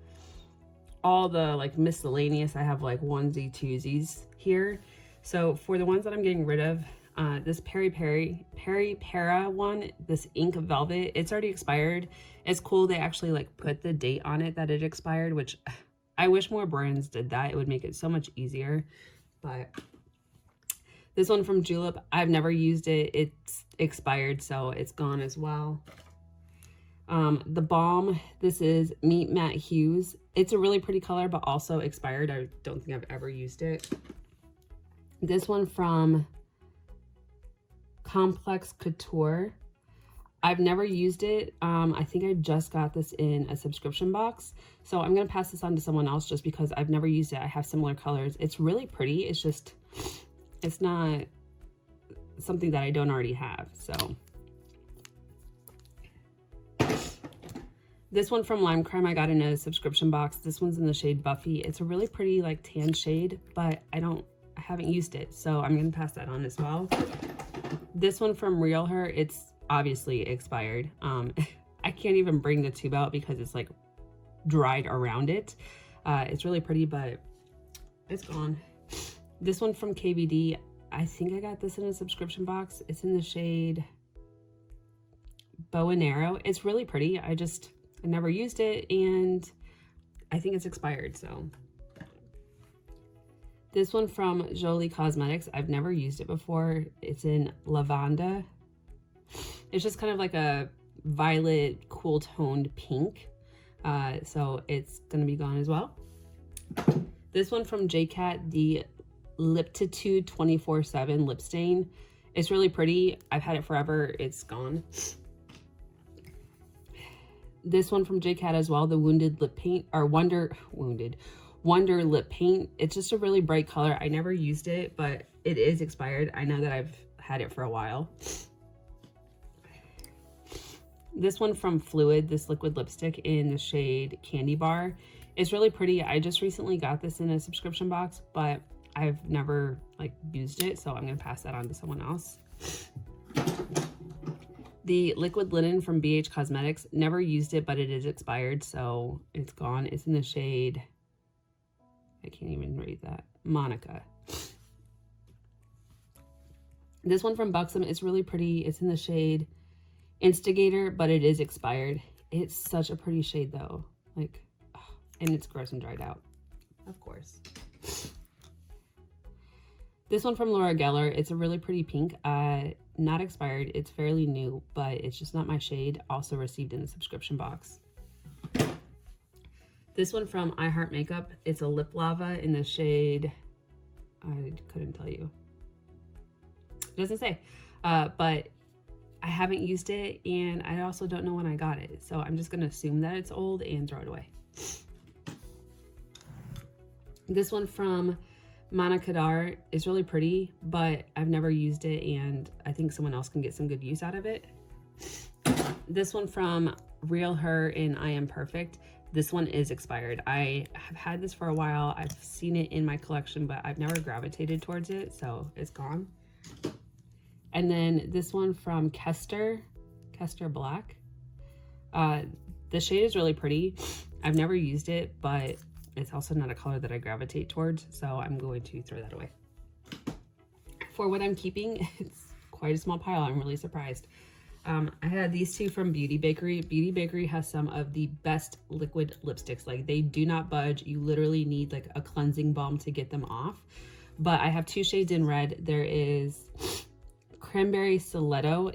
all the like miscellaneous. I have like onesie twosies here. So for the ones that I'm getting rid of, this Peri Para one, this Ink Velvet, it's already expired. It's cool they actually like put the date on it that it expired, which I wish more brands did that. It would make it so much easier. But this one from Julep, I've never used it. It's expired, so it's gone as well. The Balm, this is Meet Matte Hues. It's a really pretty color, but also expired. I don't think I've ever used it. This one from Complex Couture. I've never used it. I think I just got this in a subscription box. So I'm going to pass this on to someone else just because I've never used it. I have similar colors. It's really pretty. It's just, it's not something that I don't already have. So this one from Lime Crime, I got in a subscription box. This one's in the shade Buffy. It's a really pretty like tan shade, but I haven't used it. So I'm going to pass that on as well. This one from Real Her, it's obviously expired. I can't even bring the tube out because it's like dried around it. It's really pretty, but it's gone. This one from KVD, I think I got this in a subscription box. It's in the shade Bow and Arrow. It's really pretty. I never used it and I think it's expired. So this one from Jolie Cosmetics, I've never used it before. It's in Lavanda. It's just kind of like a violet, cool toned pink. So it's gonna be gone as well. This one from JCat, the Liptitude 24/7 lip stain. It's really pretty. I've had it forever. It's gone. This one from JCat as well, the Wounded Lip Paint, or Wonder Lip Paint. It's just a really bright color. I never used it, but it is expired. I know that I've had it for a while. This one from Fluid, this liquid lipstick in the shade Candy Bar. It's really pretty. I just recently got this in a subscription box, but I've never like used it, so I'm gonna pass that on to someone else. The Liquid Linen from BH Cosmetics, never used it, but it is expired, so it's gone. It's in the shade, I can't even read that, Monica. This one from Buxom is really pretty. It's in the shade Instigator, but it is expired. It's such a pretty shade though, like, oh, and it's gross and dried out, of course. This one from Laura Geller, it's a really pretty pink, not expired. It's fairly new, but it's just not my shade. Also received in the subscription box. This one from I Heart Makeup, it's a Lip Lava in the shade, I couldn't tell you. It doesn't say, but I haven't used it and I also don't know when I got it. So I'm just gonna assume that it's old and throw it away. This one from Monica Dar is really pretty, but I've never used it and I think someone else can get some good use out of it. This one from Real Her in I Am Perfect. This one is expired. I have had this for a while. I've seen it in my collection, but I've never gravitated towards it, so it's gone. And then this one from Kester Black. The shade is really pretty. I've never used it, but it's also not a color that I gravitate towards, so I'm going to throw that away. For what I'm keeping, it's quite a small pile. I'm really surprised. I had these two from Beauty Bakery. Beauty Bakery has some of the best liquid lipsticks. Like, they do not budge. You literally need like a cleansing balm to get them off. But I have two shades in red. There is Cranberry Stiletto.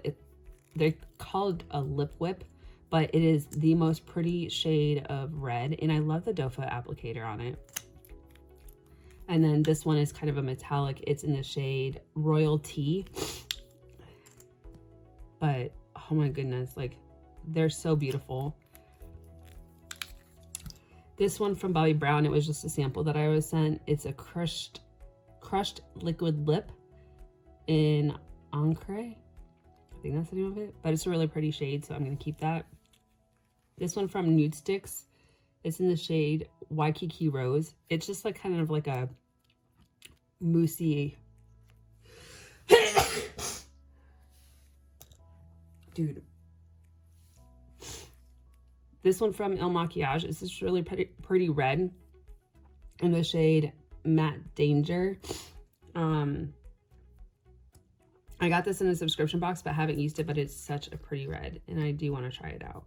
They're called a lip whip, but it is the most pretty shade of red, and I love the doe foot applicator on it. And then this one is kind of a metallic. It's in the shade Royal Tea. but oh my goodness, like they're so beautiful. This one from Bobbi Brown, it was just a sample that I was sent. It's a crushed liquid lip in Encre. I think that's the name of it, but it's a really pretty shade, so I'm gonna keep that. This one from Nude Sticks, it's in the shade Waikiki Rose. It's just like kind of like a moussey. Dude. This one from Il Makiage, this is really pretty red in the shade Matte Danger. I got this in a subscription box, but haven't used it, but it's such a pretty red, and I do want to try it out.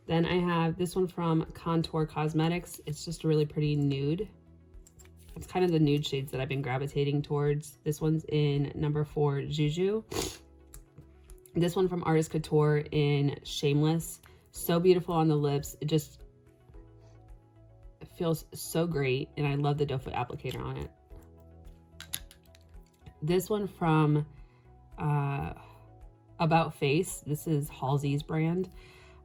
Then I have this one from Contour Cosmetics. It's just a really pretty nude. It's kind of the nude shades that I've been gravitating towards. This one's in number 4, Juju. This one from Artist Couture in Shameless. So beautiful on the lips. It just feels so great, and I love the doe foot applicator on it. This one from About Face. This is Halsey's brand.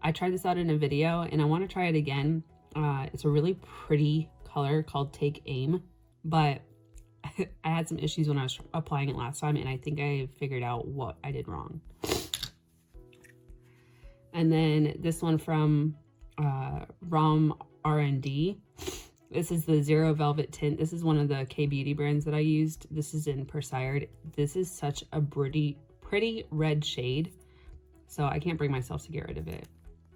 I tried this out in a video, and I want to try it again. It's a really pretty color called Take Aim, but I had some issues when I was applying it last time, and I think I figured out what I did wrong. And then this one from ROM R&D. This is the Zero Velvet Tint. This is one of the K-Beauty brands that I used. This is in Persired. This is such a pretty red shade, so I can't bring myself to get rid of it.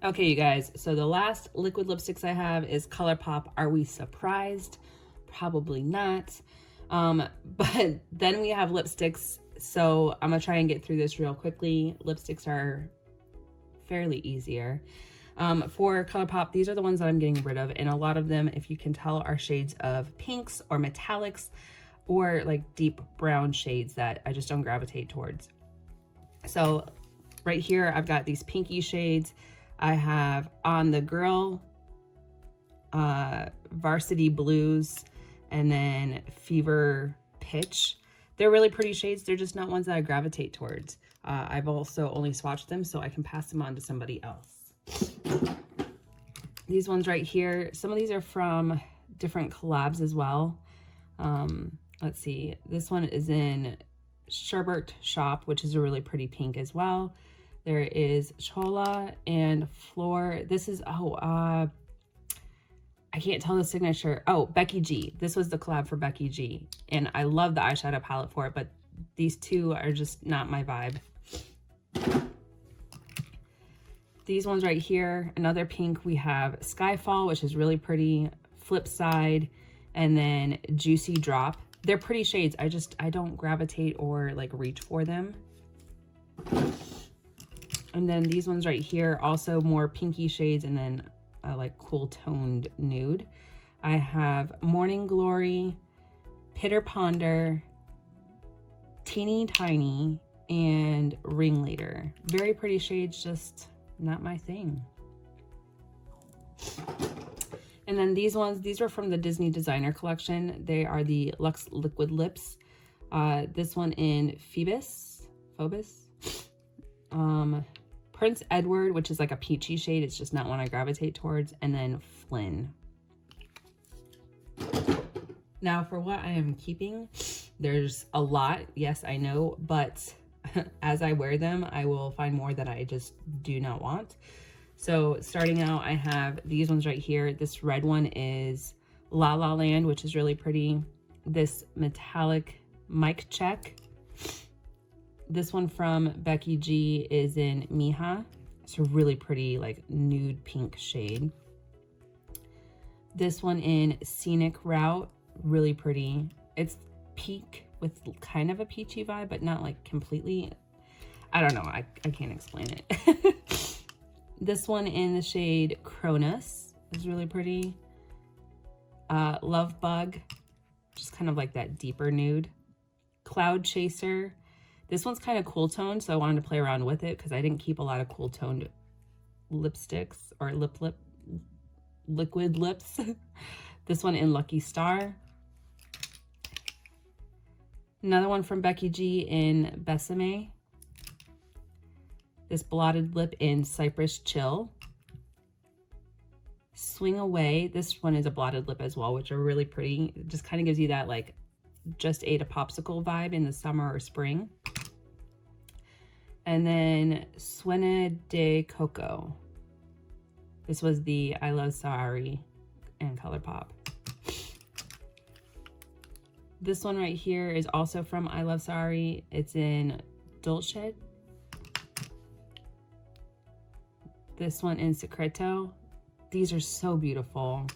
Okay, you guys, so the last liquid lipsticks I have is ColourPop Are We Surprised? Probably not. But then we have lipsticks, so I'm gonna try and get through this real quickly. Lipsticks are fairly easier. For ColourPop, these are the ones that I'm getting rid of, and a lot of them, if you can tell, are shades of pinks or metallics or like deep brown shades that I just don't gravitate towards. So right here, I've got these pinky shades. I have On the Girl, Varsity Blues, and then Fever Pitch. They're really pretty shades. They're just not ones that I gravitate towards. I've also only swatched them so I can pass them on to somebody else. These ones right here, some of these are from different collabs as well. Let's see, this one is in Sherbert Shop, which is a really pretty pink as well. There is Chola and Floor. This is, I can't tell the signature. Oh, Becky G. This was the collab for Becky G. And I love the eyeshadow palette for it, but these two are just not my vibe. These ones right here, another pink, we have Skyfall, which is really pretty, Flip Side, and then Juicy Drop. They're pretty shades. I don't gravitate or like reach for them. And then these ones right here, also more pinky shades, and then like cool toned nude. I have Morning Glory, Pitter Ponder, Teeny Tiny, and Ringleader. Very pretty shades, just not my thing. And then these ones, these were from the Disney Designer Collection. They are the Luxe Liquid Lips. This one in Phobos. Prince Edward, which is like a peachy shade. It's just not one I gravitate towards. And then Flynn. Now for what I am keeping, there's a lot. Yes, I know, but as I wear them, I will find more that I just do not want. So starting out, I have these ones right here. This red one is La La Land, which is really pretty. This metallic Mic Check. This one from Becky G is in Mija. It's a really pretty like nude pink shade. This one in Scenic Route, really pretty. It's pink with kind of a peachy vibe, but not like completely. I don't know, I can't explain it. This one in the shade Cronus is really pretty. Love Bug, just kind of like that deeper nude. Cloud Chaser. This one's kind of cool toned, so I wanted to play around with it because I didn't keep a lot of cool toned lipsticks or liquid lips. This one in Lucky Star. Another one from Becky G in Besame. This blotted lip in Cypress Chill. Swing Away. This one is a blotted lip as well, which are really pretty. It just kind of gives you that like just ate a popsicle vibe in the summer or spring. And then Suena de Coco. This was the I Love Sari and ColourPop. This one right here is also from I Love Sari. It's in Dolce. This one in Secreto. These are so beautiful.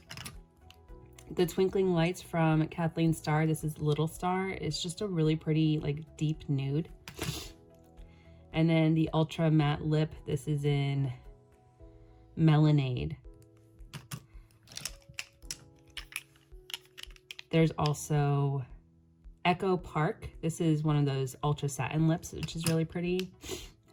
The Twinkling Lights from Kathleen Starr. This is Little Star. It's just a really pretty, like, deep nude. And then the Ultra Matte Lip. This is in Melonade. There's also Echo Park. This is one of those Ultra Satin Lips, which is really pretty.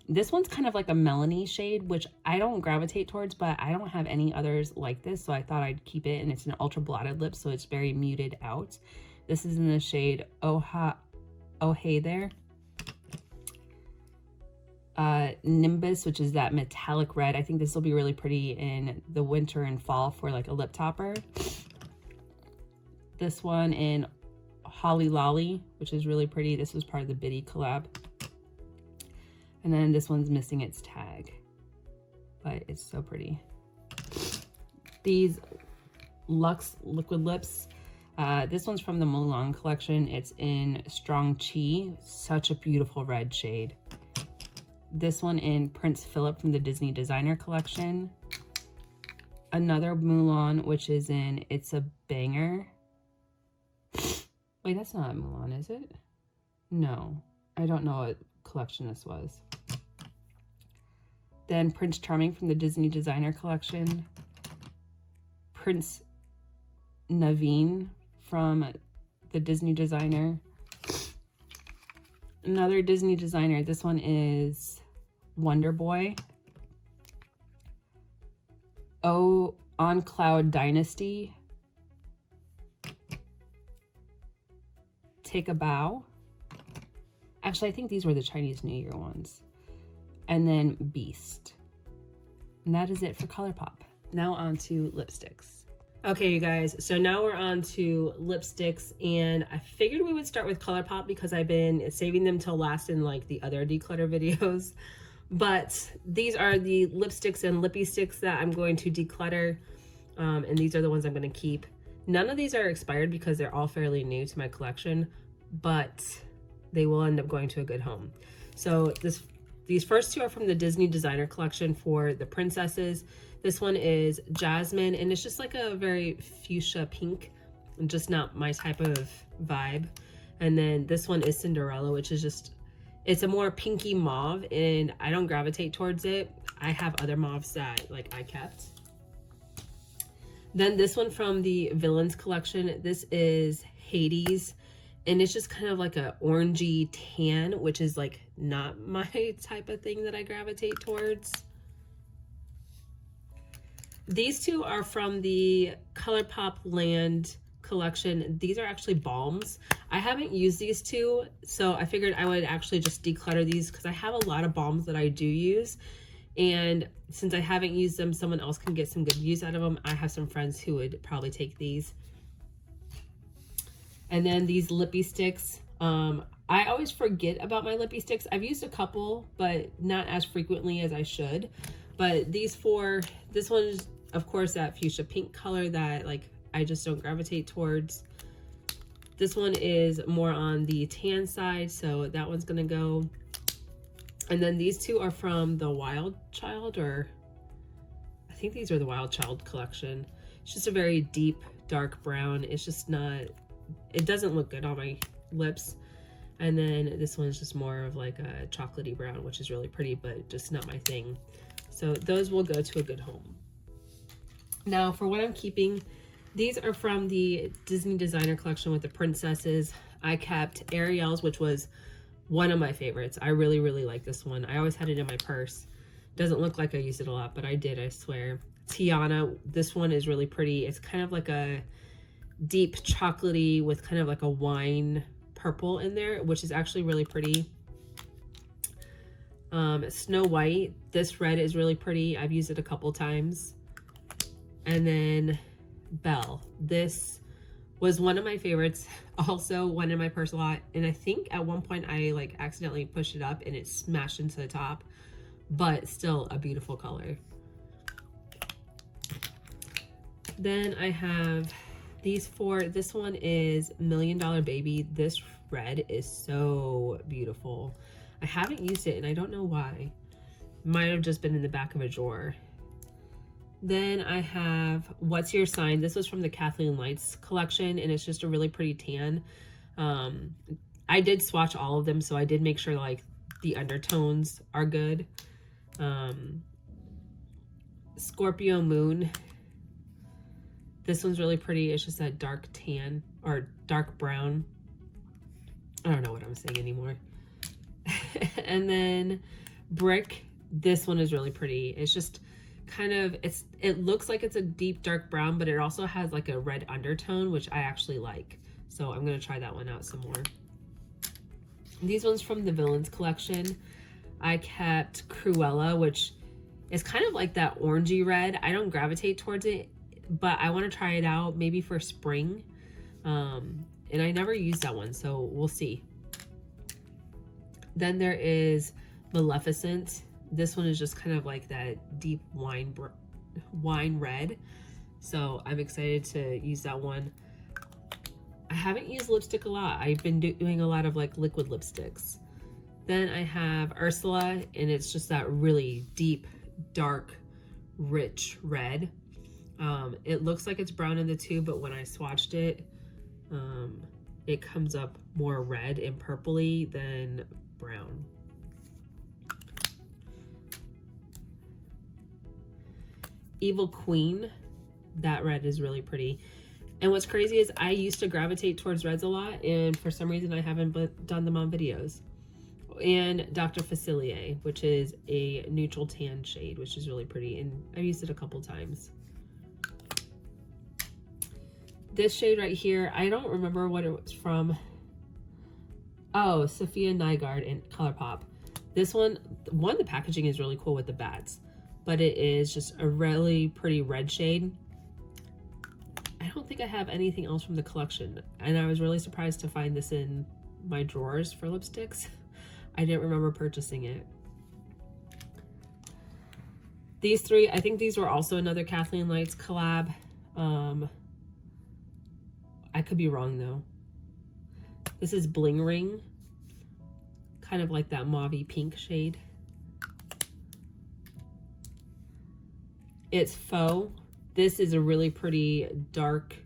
This one's kind of like a melony shade, which I don't gravitate towards, but I don't have any others like this, so I thought I'd keep it. And it's an ultra blotted lip, so it's very muted out. This is in the shade Oh Hey There. Nimbus, which is that metallic red. I think this will be really pretty in the winter and fall for like a lip topper. This one in Holly Lolly, which is really pretty. This was part of the Biddy collab. And then this one's missing its tag, but it's so pretty. These Luxe Liquid Lips. This one's from the Mulan collection. It's in Strong Chi, such a beautiful red shade. This one in Prince Philip from the Disney Designer collection. Another Mulan, which is in It's a Banger. Wait, that's not Mulan, is it? No, I don't know what collection this was. Then Prince Charming from the Disney Designer collection. Prince Naveen from the Disney Designer. Another Disney Designer. This one is Wonder Boy. Oh, On Cloud Dynasty. Take a Bow. Actually, I think these were the Chinese New Year ones. And then Beast. And that is it for ColourPop. Now on to lipsticks. Okay, you guys, so now we're on to lipsticks, and I figured we would start with ColourPop because I've been saving them till last in like the other declutter videos. But these are the lipsticks and lippy sticks that I'm going to declutter, and these are the ones I'm going to keep. None of these are expired because they're all fairly new to my collection, but they will end up going to a good home. So these first two are from the Disney Designer collection for the princesses. This one is Jasmine, and it's just like a very fuchsia pink, just not my type of vibe. And then this one is Cinderella, which is just, it's a more pinky mauve, and I don't gravitate towards it. I have other mauves that like I kept. Then this one from the Villains collection, this is Hades. And it's just kind of like a orangey tan, which is like not my type of thing that I gravitate towards. These two are from the ColourPop Land collection. These are actually balms. I haven't used these two, so I figured I would actually just declutter these because I have a lot of balms that I do use. And since I haven't used them, someone else can get some good use out of them. I have some friends who would probably take these. And then these lippy sticks. I always forget about my lippy sticks. I've used a couple, but not as frequently as I should. But these four, this one is, of course, that fuchsia pink color that like I just don't gravitate towards. This one is more on the tan side, so that one's gonna go. And then these two are from the Wild Child, or I think these are the Wild Child collection. It's just a very deep, dark brown. It's just not, it doesn't look good on my lips. And then this one's just more of like a chocolatey brown, which is really pretty, but just not my thing. So those will go to a good home. Now for what I'm keeping, these are from the Disney Designer collection with the princesses. I kept Ariel's, which was one of my favorites. I really, really like this one. I always had it in my purse. Doesn't look like I used it a lot, but I did, I swear. Tiana, this one is really pretty. It's kind of like a deep chocolatey with kind of like a wine purple in there, which is actually really pretty. Snow White, this red is really pretty. I've used it a couple times. And then Belle, this was one of my favorites, also went in my purse a lot, and I think at one point I like accidentally pushed it up and it smashed into the top, but still a beautiful color. Then I have these four. This one is Million Dollar Baby. This red is so beautiful. I haven't used it and I don't know why. Might have just been in the back of a drawer. Then I have What's Your Sign. This was from the Kathleen Lights collection, and it's just a really pretty tan. I did swatch all of them, so I did make sure like the undertones are good. Scorpio Moon. This one's really pretty. It's just that dark tan or dark brown. I don't know what I'm saying anymore. And then Brick. This one is really pretty. It's just kind of, it looks like it's a deep dark brown, but it also has like a red undertone, which I actually like. So I'm gonna try that one out some more. These ones from the Villains collection. I kept Cruella, which is kind of like that orangey red. I don't gravitate towards it, but I want to try it out maybe for spring. And I never used that one, so we'll see. Then there is Maleficent. This one is just kind of like that deep wine red. So I'm excited to use that one. I haven't used lipstick a lot. I've been doing a lot of like liquid lipsticks. Then I have Ursula, and it's just that really deep, dark, rich red. It looks like it's brown in the tube, but when I swatched it, it comes up more red and purpley than brown. Evil Queen, that red is really pretty. And what's crazy is I used to gravitate towards reds a lot, and for some reason I haven't done them on videos. And Dr. Facilier, which is a neutral tan shade, which is really pretty, and I've used it a couple times. This shade right here, I don't remember what it was from. Oh, Sophia Nygaard in ColourPop. This one, the packaging is really cool with the bats, but it is just a really pretty red shade. I don't think I have anything else from the collection, and I was really surprised to find this in my drawers for lipsticks. I didn't remember purchasing it. These three, I think these were also another Kathleen Lights collab. I could be wrong though. This is Bling Ring, kind of like that mauvey pink shade. It's Faux. This is a really pretty dark,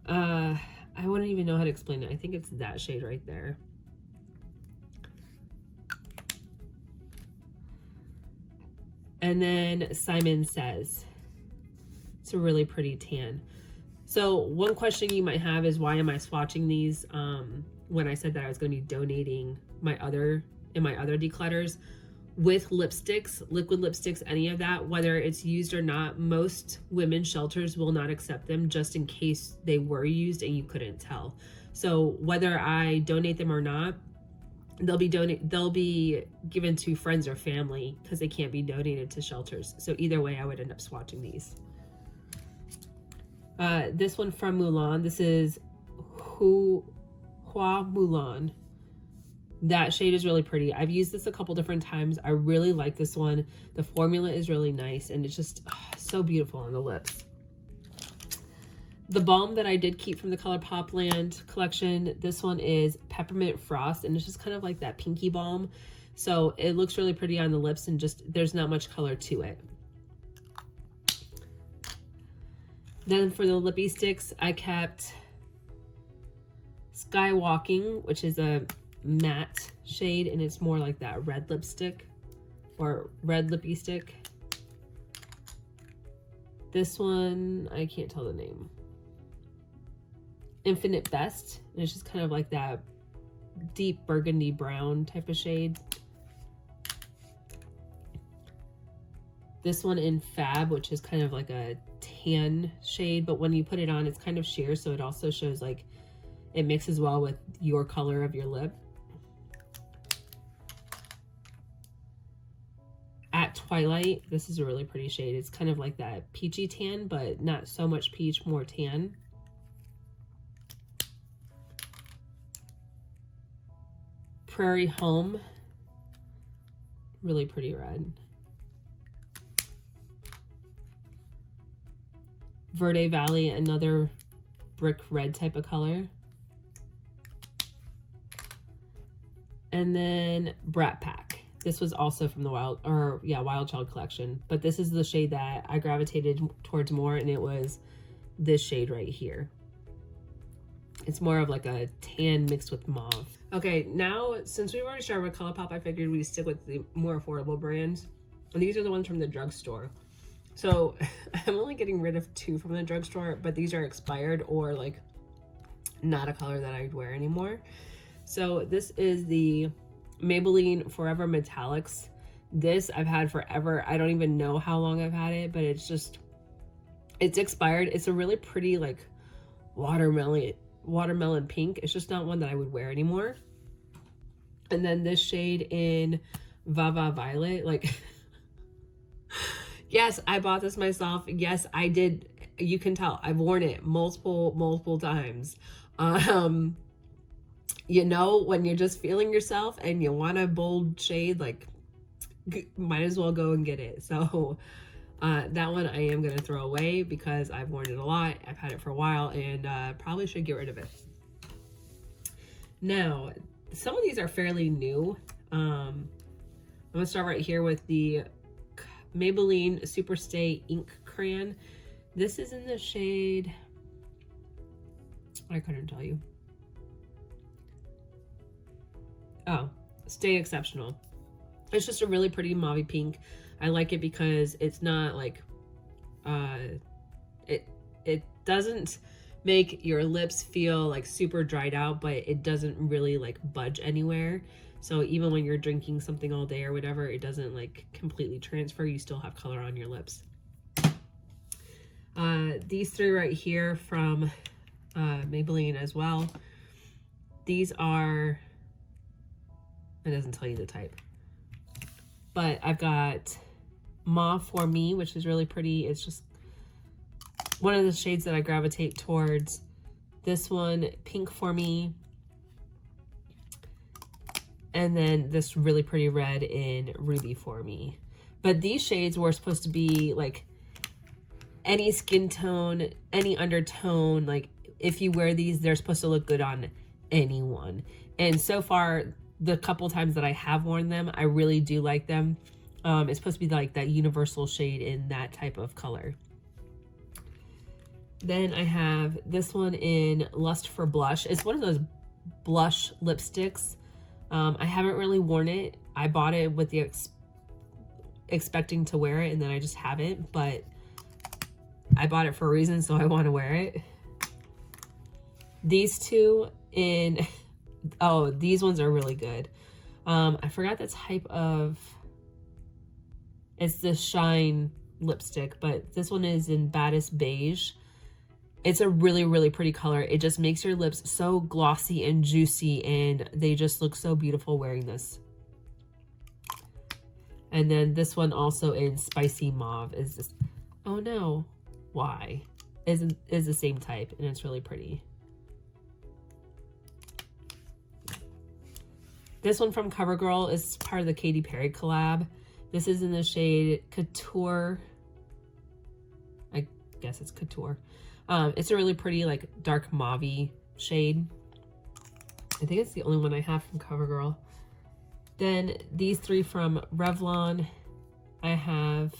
I wouldn't even know how to explain it. I think it's that shade right there. And then Simon Says. It's a really pretty tan. So one question you might have is, why am I swatching these when I said that I was going to be donating my other declutters? With lipsticks, liquid lipsticks, any of that, whether it's used or not, most women's shelters will not accept them just in case they were used and you couldn't tell. So whether I donate them or not, they'll be given to friends or family because they can't be donated to shelters. So either way, I would end up swatching these. This one from Mulan. This is Hua Mulan. That shade is really pretty. I've used this a couple different times. I really like this one. The formula is really nice, and it's just so beautiful on the lips. The balm that I did keep from the ColourPop Land collection, this one is Peppermint Frost, and it's just kind of like that pinky balm. So it looks really pretty on the lips, and just there's not much color to it. Then for the lippy sticks, I kept Skywalking, which is a matte shade, and it's more like that red lipstick or red lippy stick. This one, I can't tell the name. Infinite Best, and it's just kind of like that deep burgundy brown type of shade. This one in Fab, which is kind of like a tan shade, but when you put it on, it's kind of sheer, so it also shows like it mixes well with your color of your lip. At Twilight, this is a really pretty shade. It's kind of like that peachy tan, but not so much peach, more tan. Prairie Home, really pretty red. Verde Valley, another brick red type of color. And then Brat Pack. This was also from the Wild Child collection, but this is the shade that I gravitated towards more, and it was this shade right here. It's more of like a tan mixed with mauve. Okay, now since we've already started with ColourPop, I figured we'd stick with the more affordable brands. And these are the ones from the drugstore. So I'm only getting rid of 2 from the drugstore, but these are expired or like not a color that I'd wear anymore. So this is the Maybelline Forever Metallics. This I've had forever. I don't even know how long I've had it, but it's expired. It's a really pretty like watermelon pink. It's just not one that I would wear anymore. And then this shade in Vava Violet, like yes, I bought this myself. Yes, I did. You can tell I've worn it multiple times. You know, when you're just feeling yourself and you want a bold shade, like might as well go and get it. So that one I am going to throw away because I've worn it a lot. I've had it for a while and probably should get rid of it. Now, some of these are fairly new. I'm going to start right here with the Maybelline Superstay Ink Crayon. This is in the shade, I couldn't tell you. Oh, Stay Exceptional. It's just a really pretty mauve pink. I like it because it's not like, it doesn't make your lips feel like super dried out, but it doesn't really like budge anywhere. So even when you're drinking something all day or whatever, it doesn't like completely transfer. You still have color on your lips. These 3 right here from Maybelline as well. These are, it doesn't tell you the type, but I've got Mauve for Me, which is really pretty. It's just one of the shades that I gravitate towards. This one, Pink for Me. And then this really pretty red in Ruby for Me. But these shades were supposed to be like any skin tone, any undertone. Like if you wear these, they're supposed to look good on anyone. And so far, the couple times that I have worn them, I really do like them. It's supposed to be like that universal shade in that type of color. Then I have this one in Lust for Blush. It's one of those blush lipsticks. I haven't really worn it. I bought it with the expecting to wear it, and then I just haven't, but I bought it for a reason, so I want to wear it. These 2 in, oh, these ones are really good. I forgot the type of, it's the Shine lipstick, but this one is in Baddest Beige. It's a really pretty color. It just makes your lips so glossy and juicy, and they just look so beautiful wearing this. And then this one also in Spicy Mauve is this, oh no, why? Is the same type, and it's really pretty. This one from CoverGirl is part of the Katy Perry collab. This is in the shade Couture. I guess it's Couture. It's a really pretty like dark mauve shade. I think it's the only one I have from CoverGirl. Then these 3 from Revlon. I have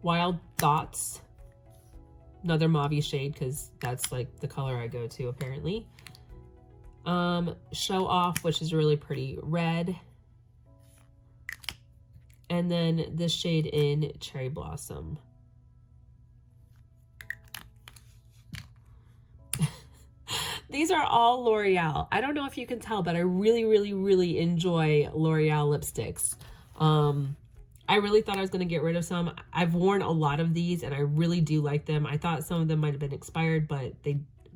Wild Thoughts, another mauve shade because that's like the color I go to apparently. Show Off, which is really pretty red. And then this shade in Cherry Blossom. These are all L'Oreal. I don't know if you can tell, but I really enjoy L'Oreal lipsticks. I really thought I was going to get rid of some. I've worn a lot of these and I really do like them. I thought some of them might have been expired, but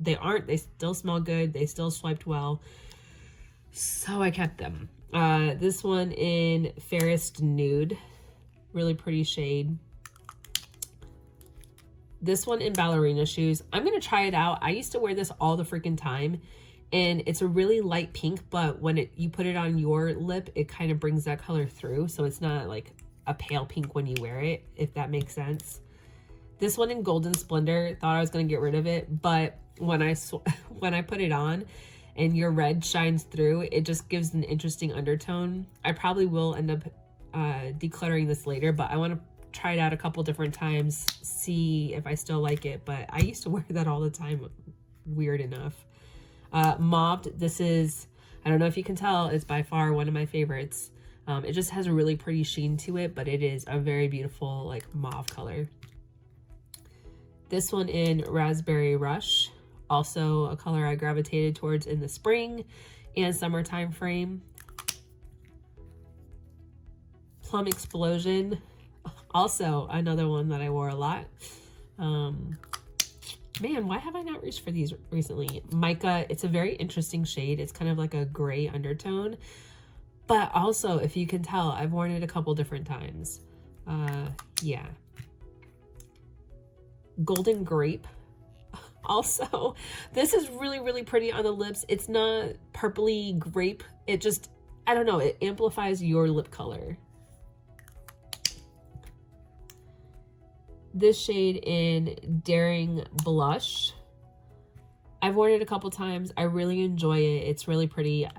they aren't. They still smell good. They still swiped well. So I kept them. This one in Fairest Nude. Really pretty shade. This one in Ballerina Shoes. I'm going to try it out. I used to wear this all the freaking time. And it's a really light pink, but when you put it on your lip, it kind of brings that color through. So it's not like a pale pink when you wear it, if that makes sense. This one in Golden Splendor, thought I was going to get rid of it, but when I put it on and your red shines through, it just gives an interesting undertone. I probably will end up decluttering this later, but I want to try it out a couple different times, see if I still like it. But I used to wear that all the time, weird enough. Mobbed, this is, I don't know if you can tell, it's by far one of my favorites. It just has a really pretty sheen to it, but it is a very beautiful like mauve color. This one in Raspberry Rush, also a color I gravitated towards in the spring and summertime frame. Plum Explosion, also another one that I wore a lot. Man, why have I not reached for these recently? Mica, it's a very interesting shade. It's kind of like a gray undertone, but also, if you can tell, I've worn it a couple different times. Yeah. Golden Grape. Also, this is really, really pretty on the lips. It's not purpley grape. It just, I don't know, it amplifies your lip color. This shade in Daring Blush. I've worn it a couple times. I really enjoy it. It's really pretty.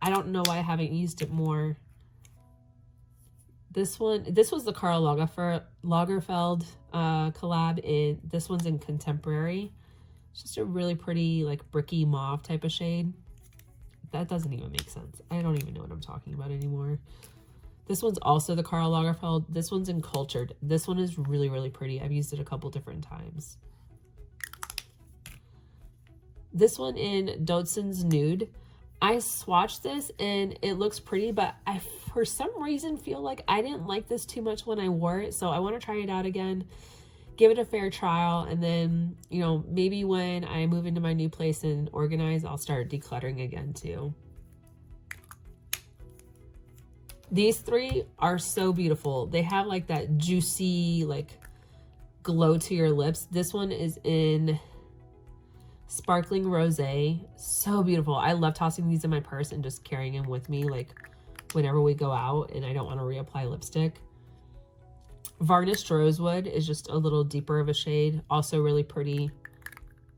I don't know why I haven't used it more. This one, this was the Karl Lagerfeld collab. This one's in Contemporary. It's just a really pretty, like, bricky mauve type of shade. That doesn't even make sense. I don't even know what I'm talking about anymore. This one's also the Karl Lagerfeld. This one's in Cultured. This one is really, really pretty. I've used it a couple different times. This one in Dodson's Nude. I swatched this and it looks pretty, but I, for some reason, feel like I didn't like this too much when I wore it. So I want to try it out again, give it a fair trial. And then, you know, maybe when I move into my new place and organize, I'll start decluttering again too. These three are so beautiful. They have like that juicy, like, glow to your lips. This one is in Sparkling Rosé. So beautiful. I love tossing these in my purse and just carrying them with me, like, whenever we go out and I don't want to reapply lipstick. Varnished Rosewood is just a little deeper of a shade. Also really pretty.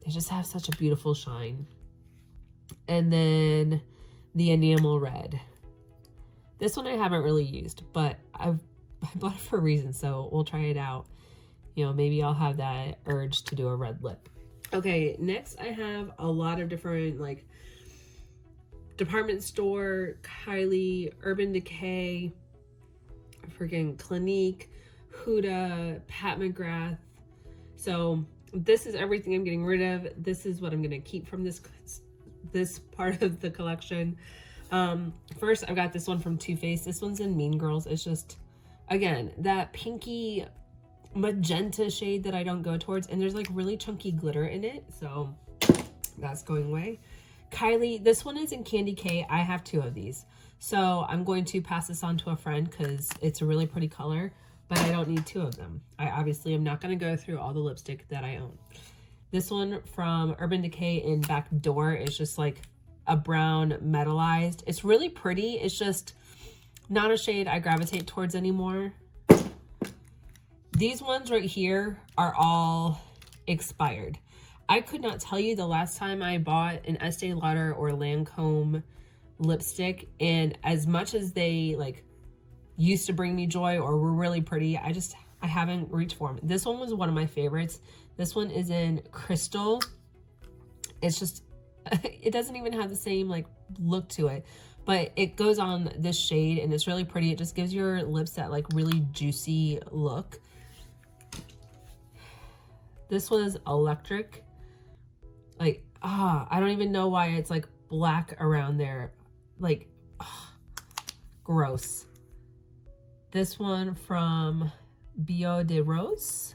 They just have such a beautiful shine. And then the Enamel Red. This one I haven't really used, but I bought it for a reason, so we'll try it out. You know, maybe I'll have that urge to do a red lip. Okay, next I have a lot of different, like, department store, Kylie, Urban Decay, freaking Clinique, Huda, Pat McGrath. So this is everything I'm getting rid of. This is what I'm going to keep from this part of the collection. First, I've got this one from Too Faced. This one's in Mean Girls. It's just, again, that pinky magenta shade that I don't go towards, and there's like really chunky glitter in it, so that's going away. Kylie, this one is in Candy K. I have two of these, so I'm going to pass this on to a friend because it's a really pretty color, but I don't need two of them. I obviously am not going to go through all the lipstick that I own. This one from Urban Decay in Back Door is just like a brown metallized. It's really pretty. It's just not a shade I gravitate towards anymore. These ones right here are all expired. I could not tell you the last time I bought an Estee Lauder or Lancome lipstick, and as much as they like used to bring me joy or were really pretty, I haven't reached for them. This one was one of my favorites. This one is in Crystal. It's just, it doesn't even have the same like look to it, but it goes on this shade and it's really pretty. It just gives your lips that like really juicy look. This was Electric. Like, I don't even know why it's like black around there. Like, gross. This one from Bio de Rose.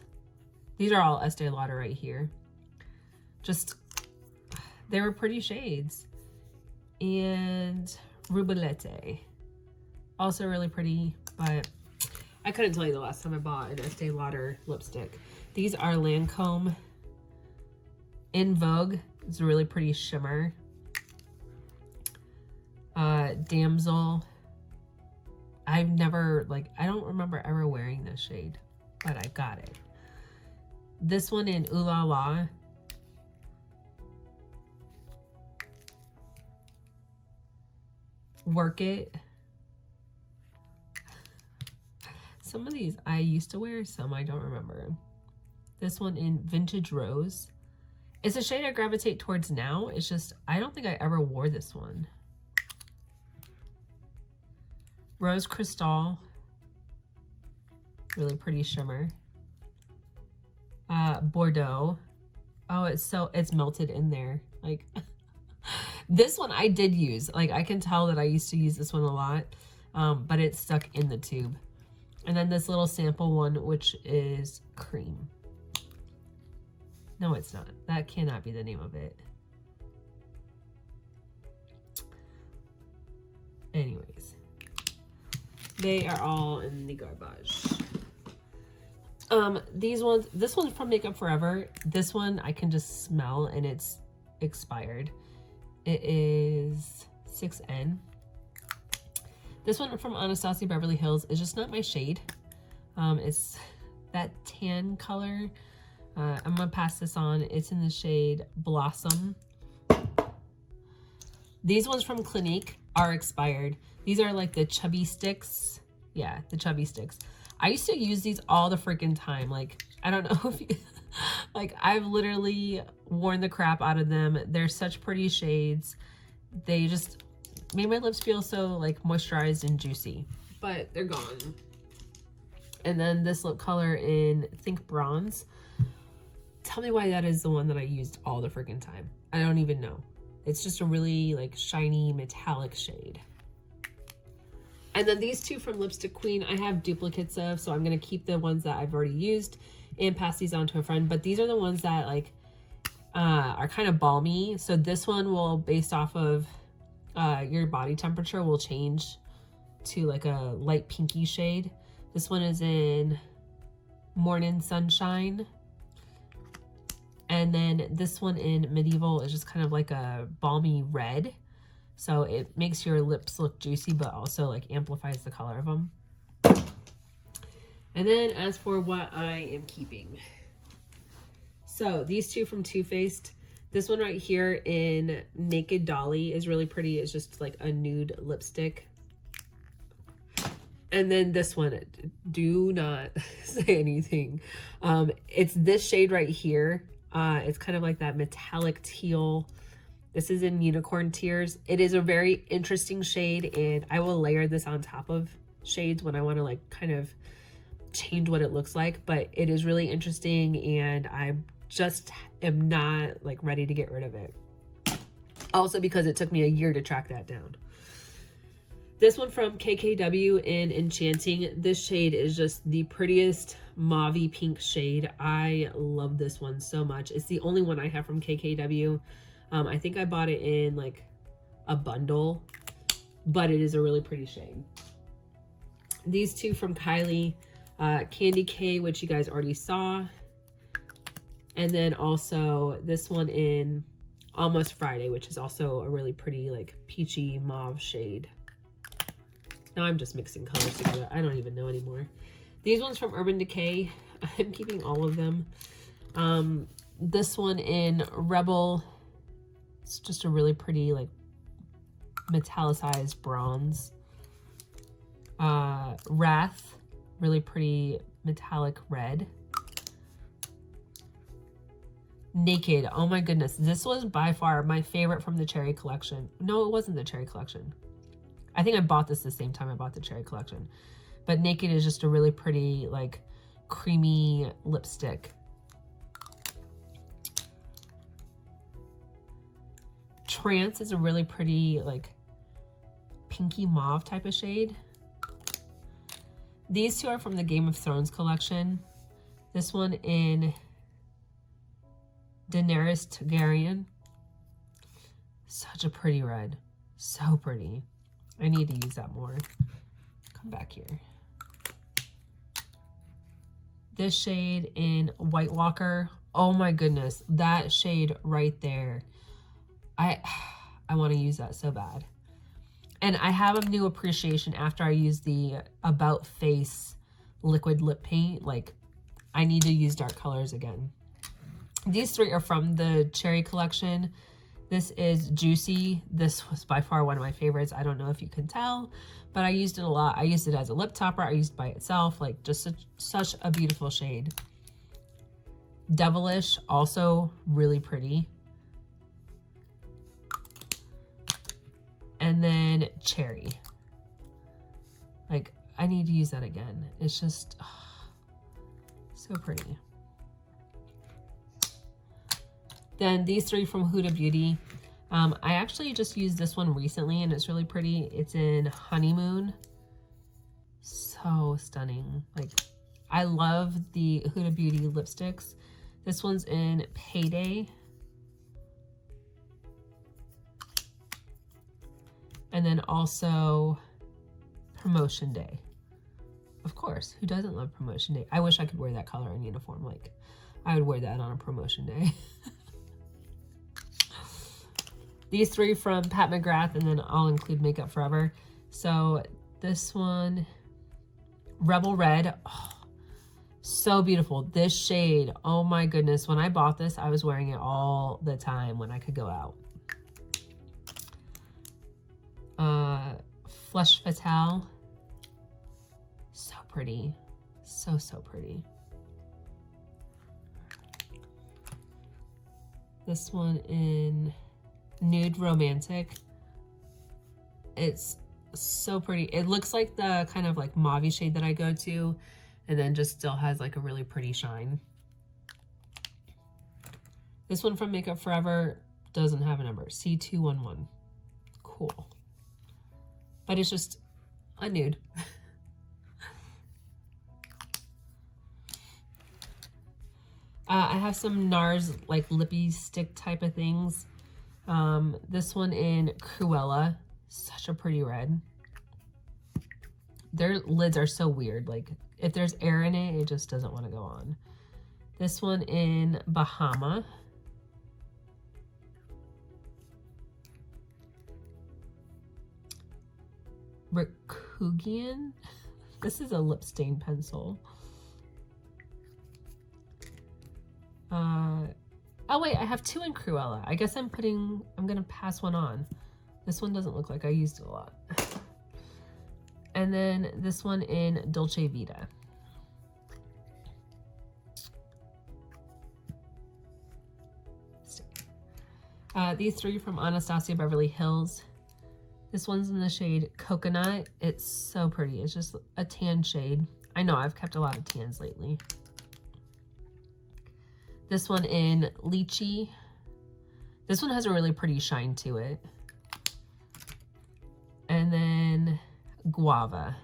These are all Estee Lauder right here. Just they were pretty shades. And Rubelete, also really pretty, but I couldn't tell you the last time I bought an Estee Lauder lipstick. These are Lancome In Vogue. It's a really pretty shimmer. Damsel. I've never, like, I don't remember ever wearing this shade, but I got it. This one in Ooh La La. Work It. Some of these I used to wear, some I don't remember. This one in Vintage Rose. It's a shade I gravitate towards now. It's just, I don't think I ever wore this one. Rose Crystal. Really pretty shimmer. Bordeaux. Oh, it's melted in there. Like, this one I did use. Like, I can tell that I used to use this one a lot, but it's stuck in the tube. And then this little sample one, which is Cream. No, it's not. That cannot be the name of it. Anyways, they are all in the garbage. These ones, this one's from Makeup Forever. This one I can just smell and it's expired. It is 6N. This one from Anastasia Beverly Hills is just not my shade. It's that tan color. I'm gonna pass this on. It's in the shade Blossom. These ones from Clinique are expired. These are like the chubby sticks. Yeah, the chubby sticks. I used to use these all the freaking time. Like, I don't know if you, like, I've literally worn the crap out of them. They're such pretty shades. They just made my lips feel so like moisturized and juicy, but they're gone. And then this lip color in Think Bronze. Tell me why that is the one that I used all the freaking time. I don't even know. It's just a really like shiny metallic shade. And then these two from Lipstick Queen, I have duplicates of, so I'm gonna keep the ones that I've already used and pass these on to a friend. But these are the ones that like are kind of balmy. So this one will, based off of your body temperature, will change to like a light pinky shade. This one is in Morning Sunshine. And then this one in Medieval is just kind of like a balmy red. So it makes your lips look juicy, but also like amplifies the color of them. And then as for what I am keeping. So these two from Too Faced. This one right here in Naked Dolly is really pretty. It's just like a nude lipstick. And then this one, do not say anything. It's this shade right here. It's kind of like that metallic teal. This is in Unicorn Tears. It is a very interesting shade, and I will layer this on top of shades when I want to like kind of change what it looks like, but it is really interesting and I just am not like ready to get rid of it. Also because it took me a year to track that down. This one from KKW in Enchanting. This shade is just the prettiest mauvey pink shade. I love this one so much. It's the only one I have from KKW. I think I bought it in like a bundle, but it is a really pretty shade. These two from Kylie, Candy K, which you guys already saw. And then also this one in Almost Friday, which is also a really pretty like peachy mauve shade. Now I'm just mixing colors together. I don't even know anymore. These ones from Urban Decay. I'm keeping all of them. This one in Rebel. It's just a really pretty like metallicized bronze. Wrath, really pretty metallic red. Naked, oh my goodness. This was by far my favorite from the Cherry collection. No, it wasn't the Cherry collection. I think I bought this the same time I bought the Cherry collection. But Naked is just a really pretty, like, creamy lipstick. Trance is a really pretty, like, pinky mauve type of shade. These two are from the Game of Thrones collection. This one in Daenerys Targaryen. Such a pretty red. So pretty. I need to use that more. Come back here. This shade in White Walker. Oh my goodness. That shade right there. I want to use that so bad. And I have a new appreciation after I use the About Face liquid lip paint. Like, I need to use dark colors again. These three are from the Cherry collection. This is Juicy. This was by far one of my favorites. I don't know if you can tell, but I used it a lot. I used it as a lip topper. I used it by itself. Like, just such a beautiful shade. Devilish, also really pretty. And then Cherry. Like, I need to use that again. It's just so pretty. Then these three from Huda Beauty. I actually just used this one recently and it's really pretty. It's in Honeymoon. So stunning. Like, I love the Huda Beauty lipsticks. This one's in Payday. And then also Promotion Day. Of course, who doesn't love Promotion Day? I wish I could wear that color in uniform. Like, I would wear that on a promotion day. These three from Pat McGrath, and then I'll include Makeup Forever. So this one, Rebel Red. Oh, so beautiful. This shade, oh my goodness. When I bought this, I was wearing it all the time when I could go out. Flesh Fatale. So pretty. So, so pretty. This one in Nude Romantic. It's so pretty. It looks like the kind of like mauve shade that I go to, and then just still has like a really pretty shine. This one from Makeup Forever doesn't have a number. C211. Cool. But it's just a nude. I have some NARS like lippy stick type of things. This one in Cruella. Such a pretty red. Their lids are so weird. Like, if there's air in it, it just doesn't want to go on. This one in Bahama. Rikugian. This is a lip stain pencil. Oh wait, I have two in Cruella. I guess I'm gonna pass one on. This one doesn't look like I used it a lot. And then this one in Dolce Vita. These three from Anastasia Beverly Hills. This one's in the shade Coconut. It's so pretty. It's just a tan shade. I know I've kept a lot of tans lately. This one in Lychee. This one has a really pretty shine to it. And then Guava.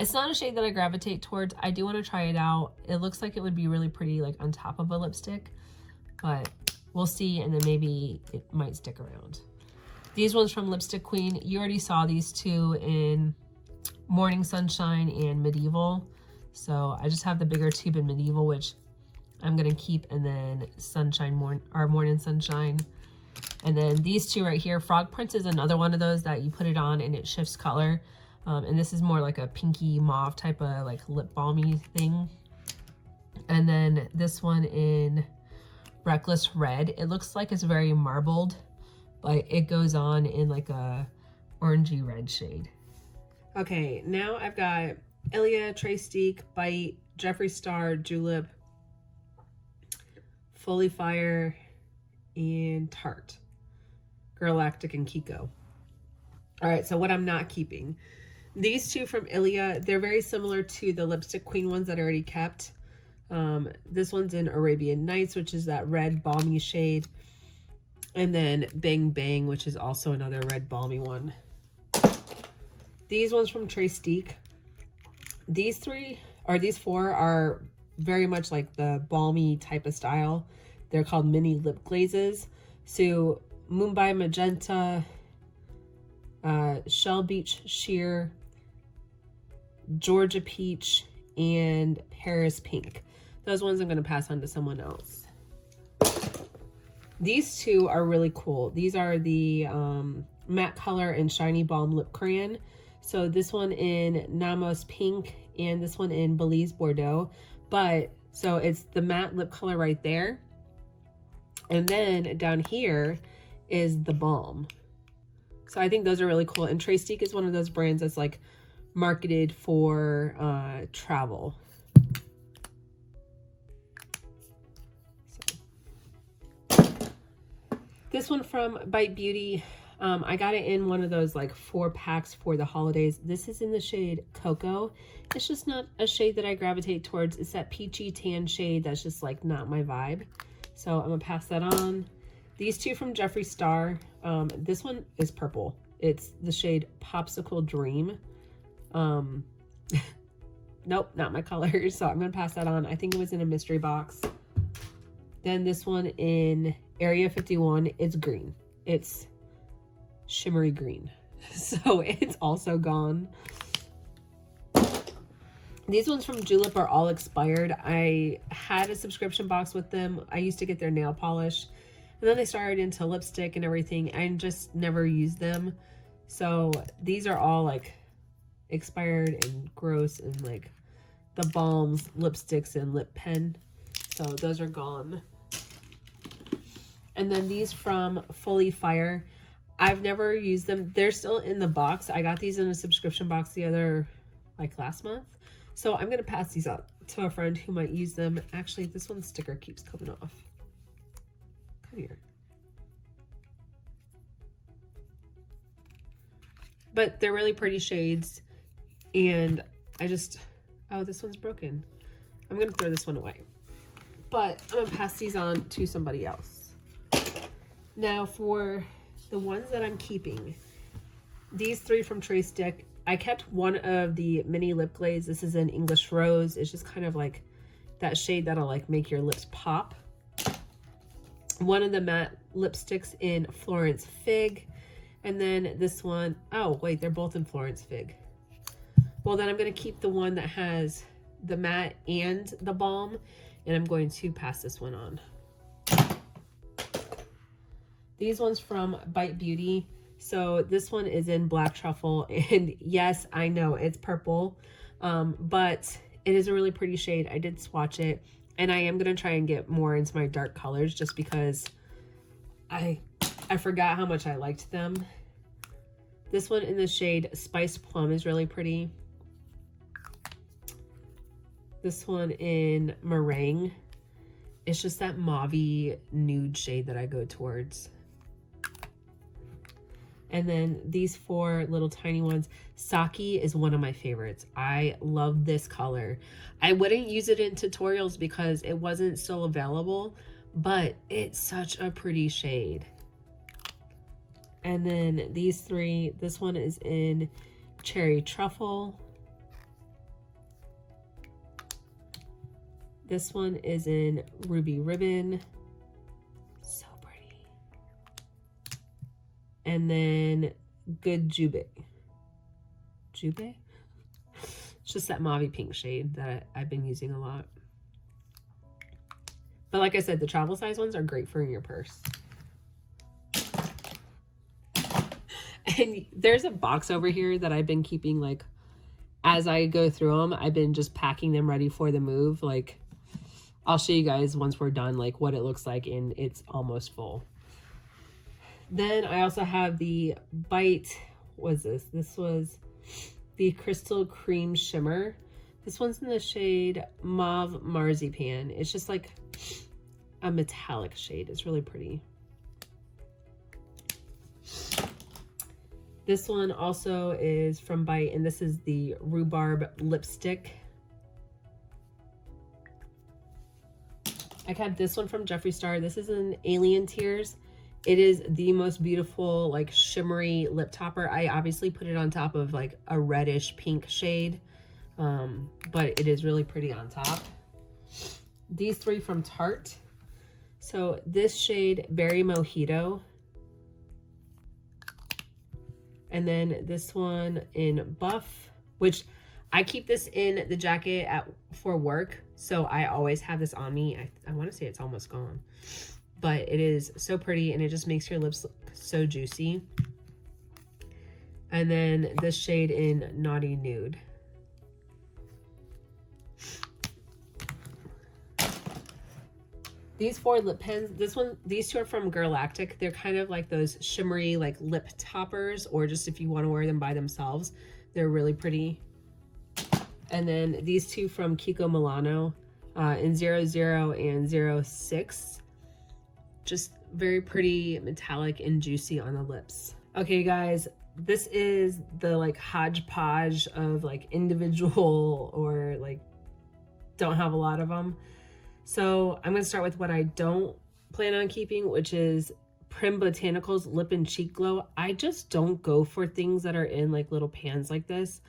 It's not a shade that I gravitate towards. I do want to try it out. It looks like it would be really pretty like on top of a lipstick, but we'll see, and then maybe it might stick around. These ones from Lipstick Queen. You already saw these two in Morning Sunshine and Medieval. So I just have the bigger tube in Medieval, which I'm gonna keep, and then Morning Sunshine. And then these two right here, Frog Prince is another one of those that you put it on and it shifts color. And this is more like a pinky mauve type of like lip balmy thing. And then this one in Reckless Red. It looks like it's very marbled, but it goes on in like a orangey red shade. Okay, now I've got Ilia, Trace Bite, Jeffree Star, Julep, Fully Fire, and Tarte, Galactic, and Kiko. All right, so what I'm not keeping. These two from Ilia, they're very similar to the Lipstick Queen ones that I already kept. This one's in Arabian Nights, which is that red balmy shade. And then Bang Bang, which is also another red balmy one. These ones from Trace. These four are very much like the balmy type of style. They're called mini lip glazes. So Mumbai Magenta, Shell Beach Sheer, Georgia Peach, and Paris Pink. Those ones I'm going to pass on to someone else. These two are really cool. These are the Matte Color and Shiny Balm Lip Crayon. So this one in Namos Pink and this one in Belize Bordeaux. But so it's the matte lip color right there. And then down here is the balm. So I think those are really cool. And Traystique is one of those brands that's like marketed for travel. So. This one from Bite Beauty. I got it in one of those like 4 packs for the holidays. This is in the shade Cocoa. It's just not a shade that I gravitate towards. It's that peachy tan shade that's just like not my vibe. So I'm gonna pass that on. These two from Jeffree Star. This one is purple. It's the shade Popsicle Dream. Nope, not my color. So I'm gonna pass that on. I think it was in a mystery box. Then this one in Area 51, it's green. It's shimmery green. So it's also gone. These ones from Julep are all expired. I had a subscription box with them. I used to get their nail polish. And then they started into lipstick and everything. I just never used them. So these are all like expired and gross and like the balms, lipsticks, and lip pen. So those are gone. And then these from Fully Fire. I've never used them. They're still in the box. I got these in a subscription box last month. So I'm going to pass these out to a friend who might use them. Actually, this one's sticker keeps coming off. Come here. But they're really pretty shades. And oh, this one's broken. I'm going to throw this one away. But I'm going to pass these on to somebody else. Now for the ones that I'm keeping, these 3 from Traystique. I kept one of the mini lip glaze. This is an English Rose. It's just kind of like that shade that'll like make your lips pop. One of the matte lipsticks in Florence Fig. And then this one, oh wait, they're both in Florence Fig. Well, then I'm going to keep the one that has the matte and the balm, and I'm going to pass this one on. These ones from Bite Beauty. So this one is in Black Truffle, and yes, I know it's purple, but it is a really pretty shade. I did swatch it, and I am going to try and get more into my dark colors just because I forgot how much I liked them. This one in the shade Spiced Plum is really pretty. This one in Meringue. It's just that mauvey nude shade that I go towards. And then these 4 little tiny ones. Saki is one of my favorites. I love this color. I wouldn't use it in tutorials because it wasn't still available, but it's such a pretty shade. And then these 3, this one is in Cherry Truffle. This one is in Ruby Ribbon. So pretty. And then Good Jube. Jube? It's just that mauve pink shade that I've been using a lot. But like I said, the travel size ones are great for in your purse. And there's a box over here that I've been keeping, like, as I go through them, I've been just packing them ready for the move. Like, I'll show you guys once we're done, like, what it looks like, and it's almost full. Then I also have the Bite, what is this? This was the Crystal Cream Shimmer. This one's in the shade Mauve Marzipan. It's just like a metallic shade. It's really pretty. This one also is from Bite, and this is the Rhubarb Lipstick. I got this one from Jeffree Star. This is an Alien Tears. It is the most beautiful, like, shimmery lip topper. I obviously put it on top of like a reddish pink shade, but it is really pretty on top. These 3 from Tarte. So this shade, Berry Mojito. And then this one in Buff, which I keep this in the jacket for work. So I always have this on me. I want to say it's almost gone. But it is so pretty and it just makes your lips look so juicy. And then this shade in Naughty Nude. These 4 lip pens, these 2 are from Galactic. They're kind of like those shimmery like lip toppers, or just if you want to wear them by themselves. They're really pretty. And then these 2 from Kiko Milano in 00 and 06. Just very pretty, metallic and juicy on the lips. Okay guys, this is the like hodgepodge of like individual or like don't have a lot of them. So I'm going to start with what I don't plan on keeping, which is Prim Botanicals Lip and Cheek Glow. I just don't go for things that are in like little pans like this.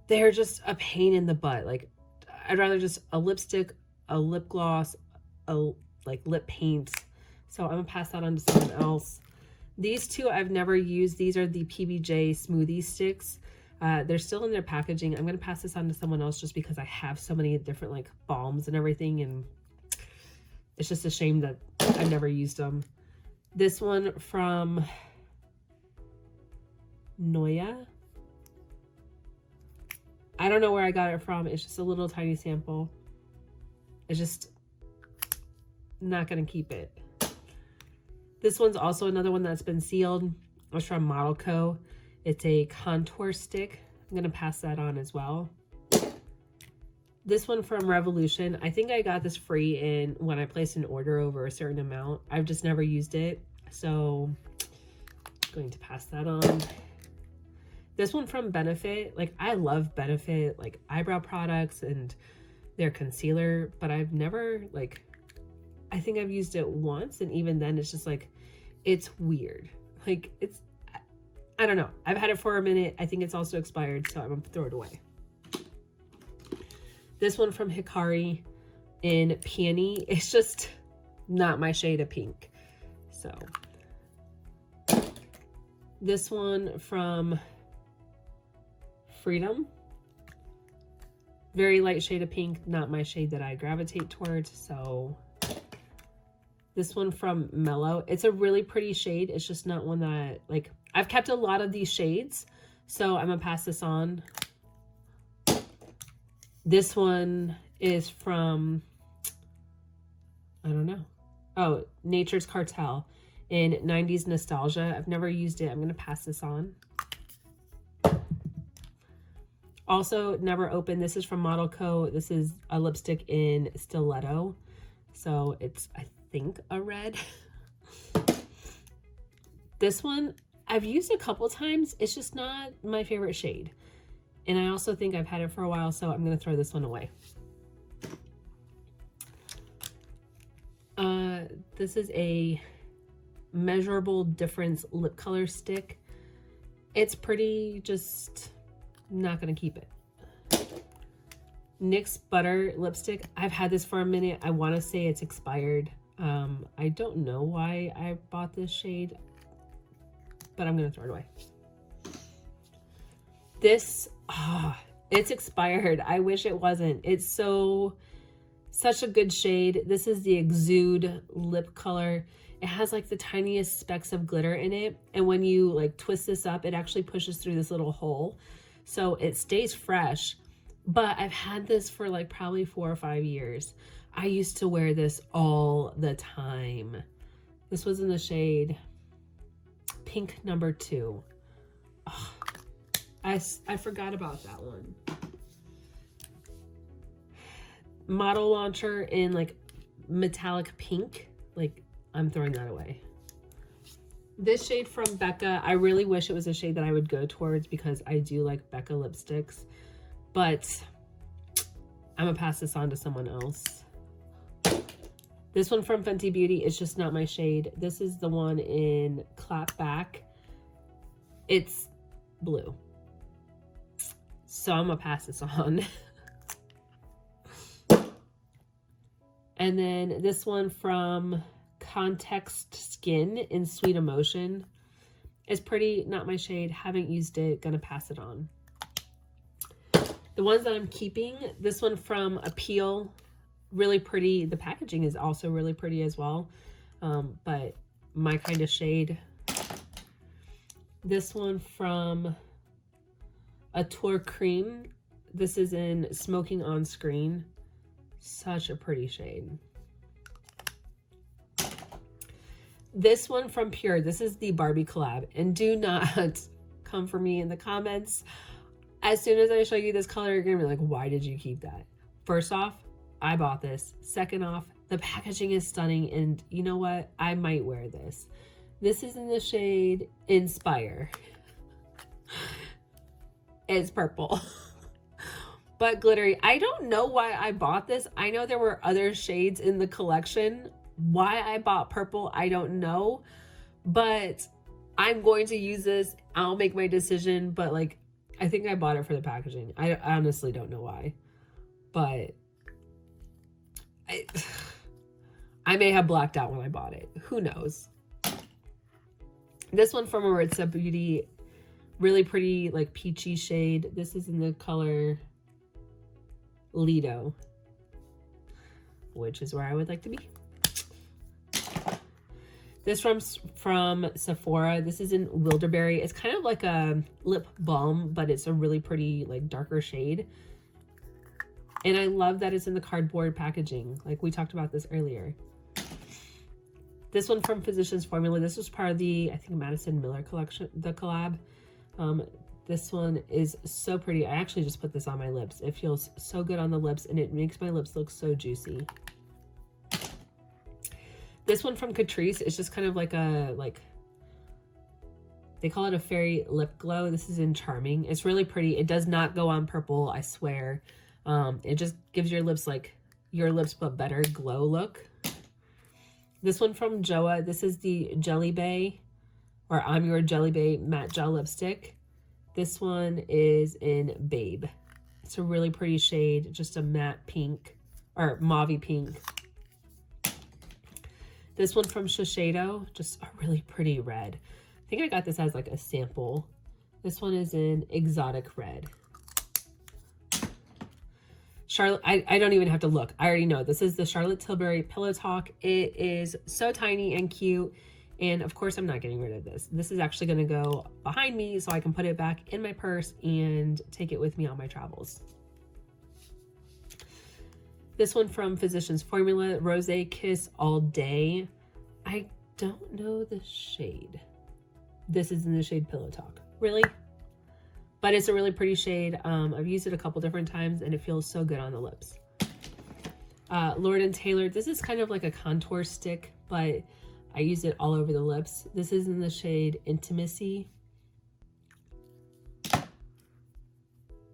They're just a pain in the butt. Like I'd rather just a lipstick, a lip gloss, a like lip paint. So I'm gonna pass that on to someone else. These 2 I've never used. These are the PBJ smoothie sticks. They're still in their packaging. I'm gonna pass this on to someone else just because I have so many different like balms and everything, and it's just a shame that I've never used them. This one from Noya. I don't know where I got it from. It's just a little tiny sample. It's just not gonna keep it. This one's also another one that's been sealed. It's from Model Co. It's a contour stick. I'm gonna pass that on as well. This one from Revolution. I think I got this free in when I placed an order over a certain amount. I've just never used it, so I'm going to pass that on. This one from Benefit. Like I love Benefit like eyebrow products and their concealer, but I've never like, I think I've used it once, and even then it's just like, it's weird. Like it's, I don't know. I've had it for a minute. I think it's also expired, so I'm gonna throw it away. This one from Hikari in Peony. It's just not my shade of pink. So this one from Freedom. Very light shade of pink, not my shade that I gravitate towards. So this one from Mellow. It's a really pretty shade. It's just not one that, like, I've kept a lot of these shades, so I'm gonna pass this on. This one is from, I don't know. Oh, Nature's Cartel in 90s Nostalgia. I've never used it. I'm gonna pass this on. Also, never opened. This is from Model Co. This is a lipstick in Stiletto. So it's, I think, a red. This one, I've used a couple times. It's just not my favorite shade. And I also think I've had it for a while, so I'm going to throw this one away. This is a Measurable Difference lip color stick. It's pretty, just not going to keep it. NYX Butter lipstick. I've had this for a minute. I want to say it's expired. I don't know why I bought this shade, but I'm going to throw it away. This, it's expired. I wish it wasn't. It's such a good shade. This is the Exude lip color. It has like the tiniest specks of glitter in it. And when you like twist this up, it actually pushes through this little hole. So it stays fresh. But I've had this for like probably 4 or 5 years. I used to wear this all the time. This was in the shade Pink number 2. Oh, I forgot about that one. Model Launcher in like metallic pink. Like, I'm throwing that away. This shade from Becca, I really wish it was a shade that I would go towards because I do like Becca lipsticks. But I'm gonna pass this on to someone else. This one from Fenty Beauty is just not my shade. This is the one in Clap Back. It's blue. So I'm gonna pass this on. And then this one from Context Skin in Sweet Emotion. It's pretty, not my shade. Haven't used it, gonna pass it on. The ones that I'm keeping, this one from Appeal, really pretty. The packaging is also really pretty as well, but my kind of shade. This one from A Tour Cream. This is in Smoking on Screen. Such a pretty shade. This one from Pure. This is the Barbie collab. And do not come for me in the comments. As soon as I show you this color, you're going to be like, why did you keep that? First off, I bought this. Second off, the packaging is stunning. And you know what? I might wear this. This is in the shade Inspire. It's purple. But glittery. I don't know why I bought this. I know there were other shades in the collection. Why I bought purple, I don't know. But I'm going to use this. I'll make my decision. But like, I think I bought it for the packaging. I honestly don't know why. But I may have blacked out when I bought it. Who knows? This one from Maritza Beauty. Really pretty, like peachy shade. This is in the color Lido, which is where I would like to be. This from Sephora. This is in Wilderberry. It's kind of like a lip balm, but it's a really pretty, like, darker shade. And I love that it's in the cardboard packaging. Like we talked about this earlier. This one from Physicians Formula. This was part of the, I think, Madison Miller collection, the collab. This one is so pretty. I actually just put this on my lips. It feels so good on the lips and it makes my lips look so juicy. This one from Catrice is just kind of like a, they call it a fairy lip glow. This is in Charming. It's really pretty. It does not go on purple, I swear. It just gives your lips like your lips but better glow look. This one from Joa. This is the Jelly Bay, or I'm Your Jelly Bay matte gel lipstick. This one is in Babe. It's a really pretty shade, just a matte pink or mauve pink. This one from Shiseido, just a really pretty red. I think I got this as like a sample. This one is in Exotic Red. Charlotte, I don't even have to look. I already know. This is the Charlotte Tilbury Pillow Talk. It is so tiny and cute. And of course, I'm not getting rid of this. This is actually going to go behind me so I can put it back in my purse and take it with me on my travels. This one from Physicians Formula, Rosé Kiss All Day. I don't know the shade. This is in the shade Pillow Talk. Really? But it's a really pretty shade. I've used it a couple different times and it feels so good on the lips. Lord & Taylor. This is kind of like a contour stick, but I use it all over the lips. This is in the shade Intimacy.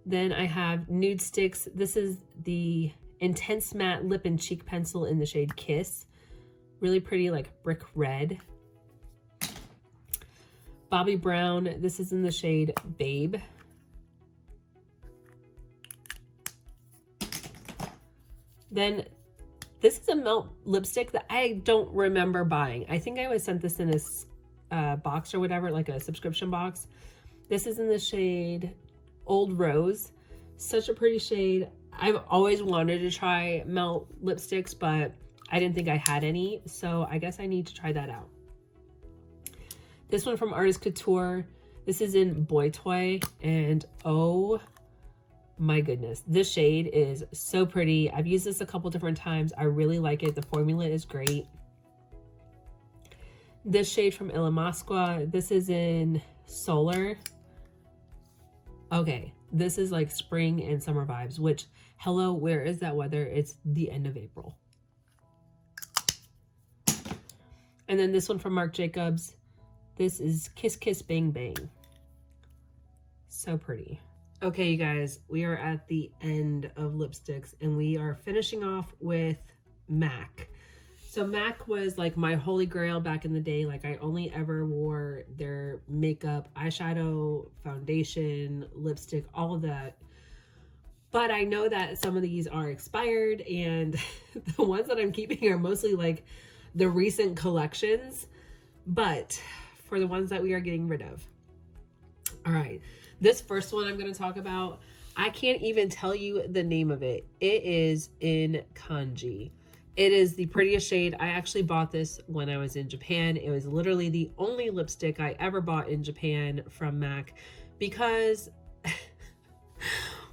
Then I have Nude Sticks. This is the Intense Matte Lip and Cheek Pencil in the shade Kiss. Really pretty, like brick red. Bobbi Brown. This is in the shade Babe. Then this is a Melt lipstick that I don't remember buying. I think I was sent this in a box or whatever, like a subscription box. This is in the shade Old Rose. Such a pretty shade. I've always wanted to try Melt lipsticks, but I didn't think I had any. So I guess I need to try that out. This one from Artist Couture. This is in Boy Toy. And oh my goodness, this shade is so pretty. I've used this a couple different times. I really like it. The formula is great. This shade from Ilamasqua. This is in Solar. Okay, this is like spring and summer vibes, which, hello, where is that weather? It's the end of April. And then this one from Marc Jacobs. This is Kiss Kiss Bang Bang. So pretty. Okay, you guys, we are at the end of lipsticks and we are finishing off with MAC. So MAC was like my holy grail back in the day. Like I only ever wore their makeup, eyeshadow, foundation, lipstick, all of that. But I know that some of these are expired and the ones that I'm keeping are mostly like the recent collections, but for the ones that we are getting rid of. All right, this first one I'm going to talk about, I can't even tell you the name of it. It is in kanji. It is the prettiest shade. I actually bought this when I was in Japan. It was literally the only lipstick I ever bought in Japan from MAC, because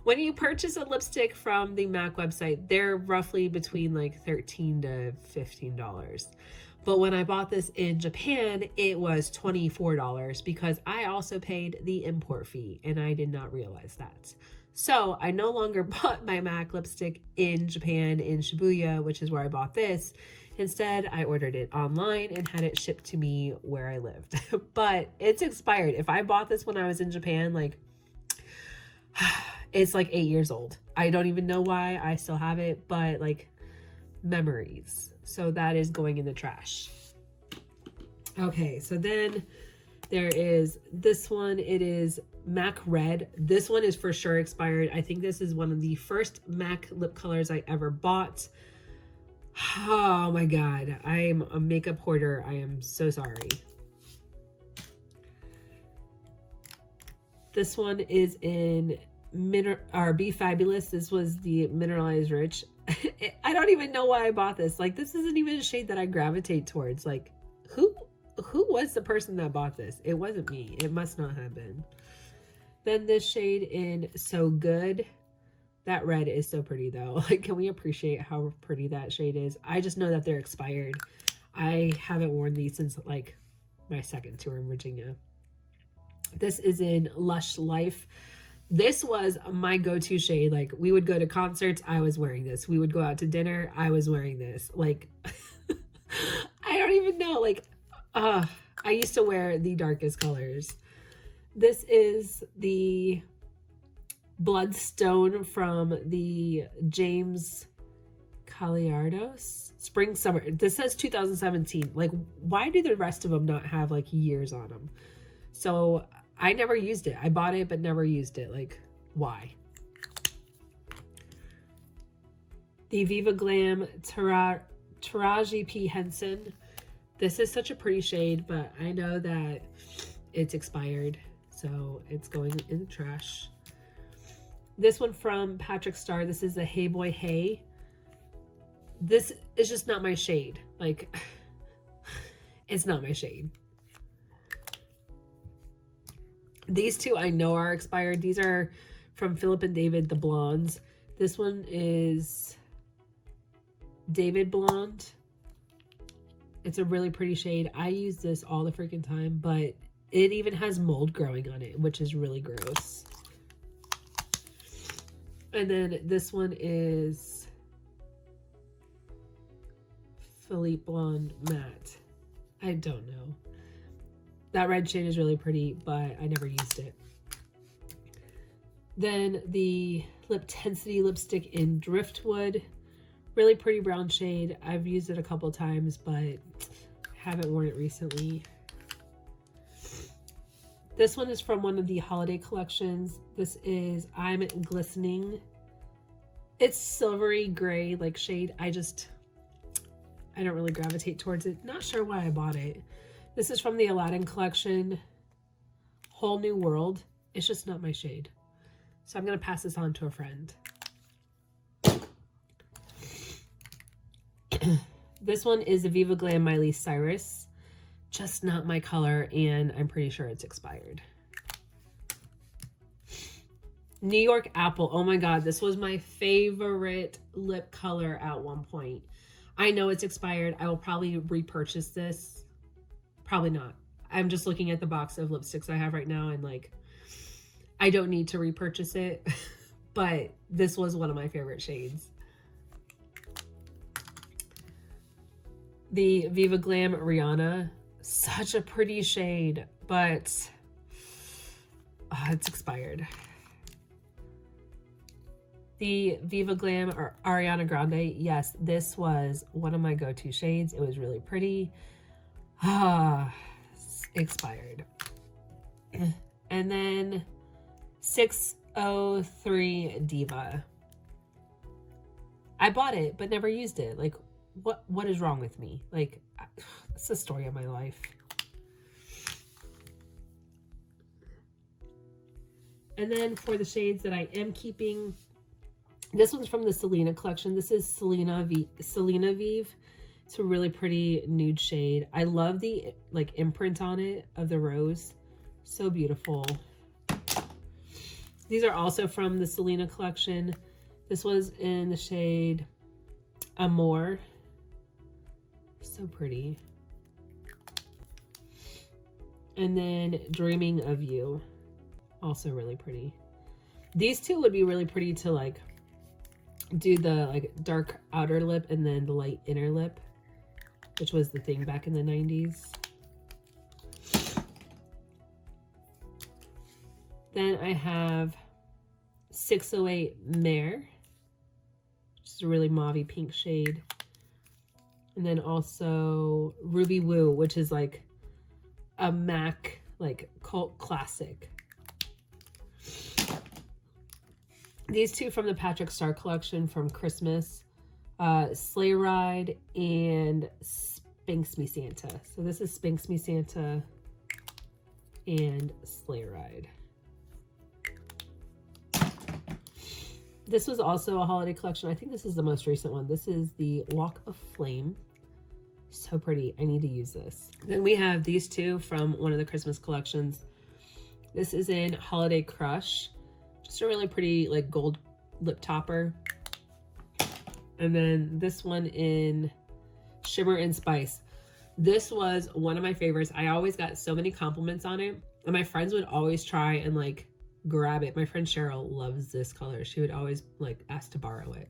when you purchase a lipstick from the MAC website, they're roughly between like $13 to $15. But when I bought this in Japan, it was $24 because I also paid the import fee and I did not realize that. So I no longer bought my MAC lipstick in Japan in Shibuya, which is where I bought this. Instead, I ordered it online and had it shipped to me where I lived. But it's expired. If I bought this when I was in Japan, like, it's like 8 years old. I don't even know why I still have it, but like, memories. So that is going in the trash. Okay, so then there is this one. It is MAC Red. This one is for sure expired. I think this is one of the first MAC lip colors I ever bought. Oh my God. I'm a makeup hoarder. I am so sorry. This one is in Be Fabulous. This was the Mineralized Rich. I don't even know why I bought this. Like, this isn't even a shade that I gravitate towards. Like, who was the person that bought this? It wasn't me. It must not have been. Then this shade in So Good. That red is so pretty though. Like, can we appreciate how pretty that shade is? I just know that they're expired. I haven't worn these since like my second tour in Virginia. This is in Lush Life. This was my go-to shade. Like, we would go to concerts, I was wearing this. We would go out to dinner, I was wearing this. Like, I don't even know. Like, I used to wear the darkest colors. This is the Bloodstone from the James Caliardos Spring Summer. This says 2017. Like, why do the rest of them not have like years on them? So I never used it. I bought it, but never used it. Like, why? The Viva Glam Taraji P. Henson. This is such a pretty shade, but I know that it's expired, so it's going in the trash. This one from Patrick Starr. This is the Hey Boy Hey. This is just not my shade. Like, it's not my shade. These two I know are expired. These are from Philip and David, the blondes. This one is David Blonde. It's a really pretty shade. I use this all the freaking time, but it even has mold growing on it, which is really gross. And then this one is Philippe Blonde Matte. I don't know. That red shade is really pretty, but I never used it. Then the Lip Tensity lipstick in Driftwood. Really pretty brown shade. I've used it a couple times, but haven't worn it recently. This one is from one of the holiday collections. This is I'm Glistening. It's silvery gray like shade. I don't really gravitate towards it. Not sure why I bought it. This is from the Aladdin collection. Whole New World. It's just not my shade. So I'm going to pass this on to a friend. This one is the Viva Glam Miley Cyrus. Just not my color, and I'm pretty sure it's expired. New York Apple. Oh my God, this was my favorite lip color at one point. I know it's expired. I will probably repurchase this. Probably not. I'm just looking at the box of lipsticks I have right now, and like, I don't need to repurchase it, but this was one of my favorite shades. The Viva Glam Rihanna. Such a pretty shade, but it's expired. The Viva Glam or Ariana Grande. Yes, this was one of my go-to shades. It was really pretty. Expired. And then 603 Diva. I bought it, but never used it. Like, what is wrong with me? Like, it's the story of my life. And then for the shades that I am keeping, this one's from the Selena collection. This is Selena Vive. It's a really pretty nude shade. I love the like imprint on it of the rose. So beautiful. These are also from the Selena collection. This was in the shade Amour. So pretty. And then Dreaming of You. Also really pretty. These two would be really pretty to like do the like dark outer lip and then the light inner lip, which was the thing back in the 90s. Then I have 608 Mare, which is a really mauvey pink shade. And then also Ruby Woo, which is like a MAC like cult classic. These two from the Patrick Star collection from Christmas, Sleigh Ride and Spanx Me Santa. So this is Spanx Me Santa and Sleigh Ride. This was also a holiday collection. I think this is the most recent one. This is the Walk of Flame. So pretty. I need to use this. Then we have these two from one of the Christmas collections. This is in Holiday Crush. Just a really pretty like gold lip topper. And then this one in Shimmer and Spice. This was one of my favorites. I always got so many compliments on it. And my friends would always try and like grab it. My friend Cheryl loves this color. She would always like ask to borrow it.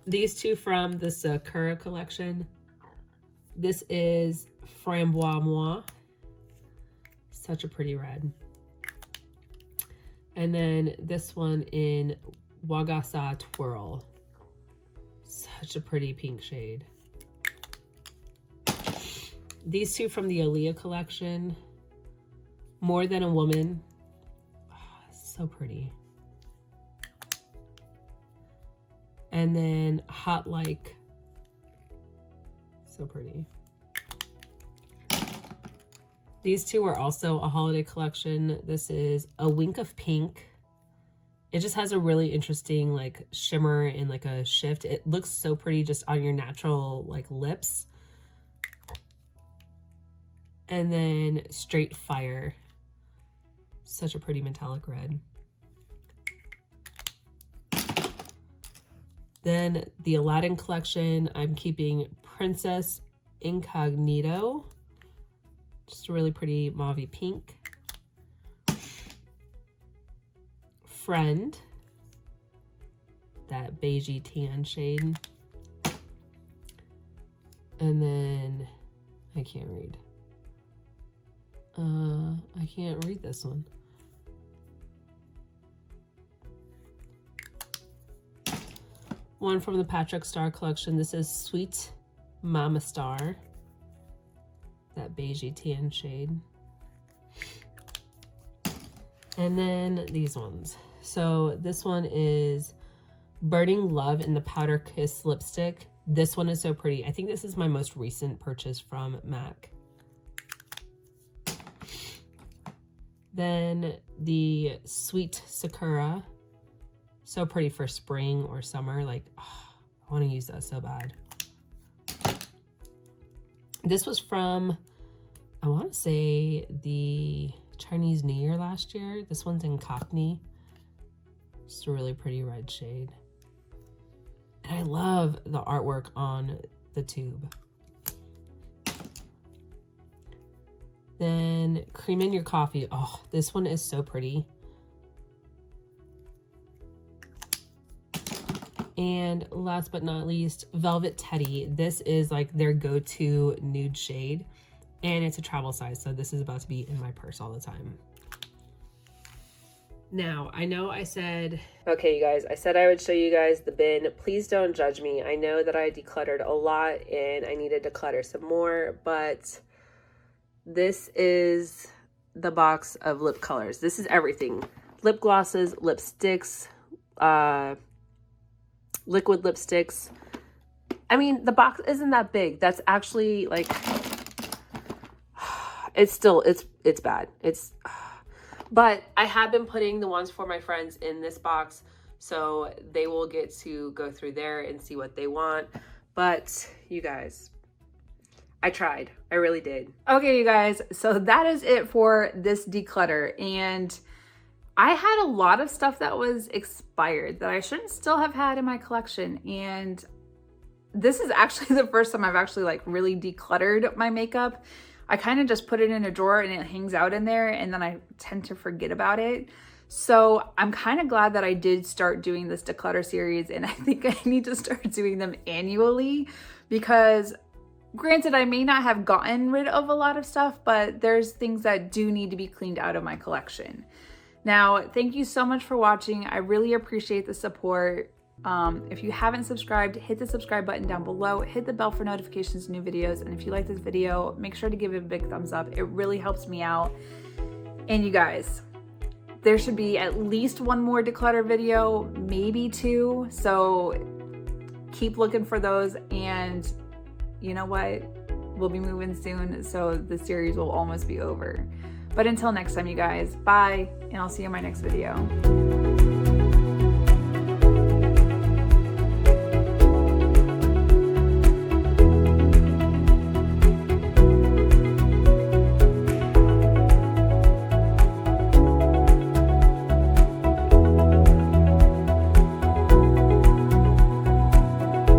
These two from the Sakura collection. This is Framboise Moi. Such a pretty red. And then this one in Wagasa Twirl. Such a pretty pink shade. These two from the Aaliyah collection. More Than a Woman. Oh, so pretty. And then Hot Like. So pretty. These two are also a holiday collection. This is A Wink of Pink. It just has a really interesting like shimmer and like a shift. It looks so pretty just on your natural like lips. And then Straight Fire. Such a pretty metallic red. Then the Aladdin collection, I'm keeping Princess Incognito. Just a really pretty mauvey pink. Friend. That beigey tan shade. And then, I can't read. I can't read this one. One from the Patrick Star collection. This is Sweet Mama Star. That beigey tan shade. And then these ones. So this one is Burning Love in the Powder Kiss lipstick. This one is so pretty. I think this is my most recent purchase from MAC. Then the Sweet Sakura. So pretty for spring or summer. Like, oh, I want to use that so bad. This was from, I want to say, the Chinese New Year last year. This one's in Cockney. Just a really pretty red shade. And I love the artwork on the tube. Then Cream in Your Coffee. Oh, this one is so pretty. And last but not least, Velvet Teddy. This is like their go-to nude shade. And it's a travel size, so this is about to be in my purse all the time. Now, I know I said... Okay, you guys, I said I would show you guys the bin. Please don't judge me. I know that I decluttered a lot and I needed to clutter some more, but this is the box of lip colors. This is everything. Lip glosses, lipsticks, liquid lipsticks. I mean, the box isn't that big. That's actually like, it's bad. But I have been putting the ones for my friends in this box, so they will get to go through there and see what they want. But you guys, I tried. I really did. Okay, you guys, so that is it for this declutter. And I had a lot of stuff that was expired that I shouldn't still have had in my collection. And this is actually the first time I've actually like really decluttered my makeup. I kind of just put it in a drawer and it hangs out in there, and then I tend to forget about it. So I'm kind of glad that I did start doing this declutter series, and I think I need to start doing them annually, because granted, I may not have gotten rid of a lot of stuff, but there's things that do need to be cleaned out of my collection. Now, thank you so much for watching. I really appreciate the support. If you haven't subscribed, hit the subscribe button down below, hit the bell for notifications of new videos, and if you like this video, make sure to give it a big thumbs up. It really helps me out. And you guys, there should be at least one more declutter video, maybe two, so keep looking for those. And you know what? We'll be moving soon, so the series will almost be over. But until next time, you guys, bye, and I'll see you in my next video.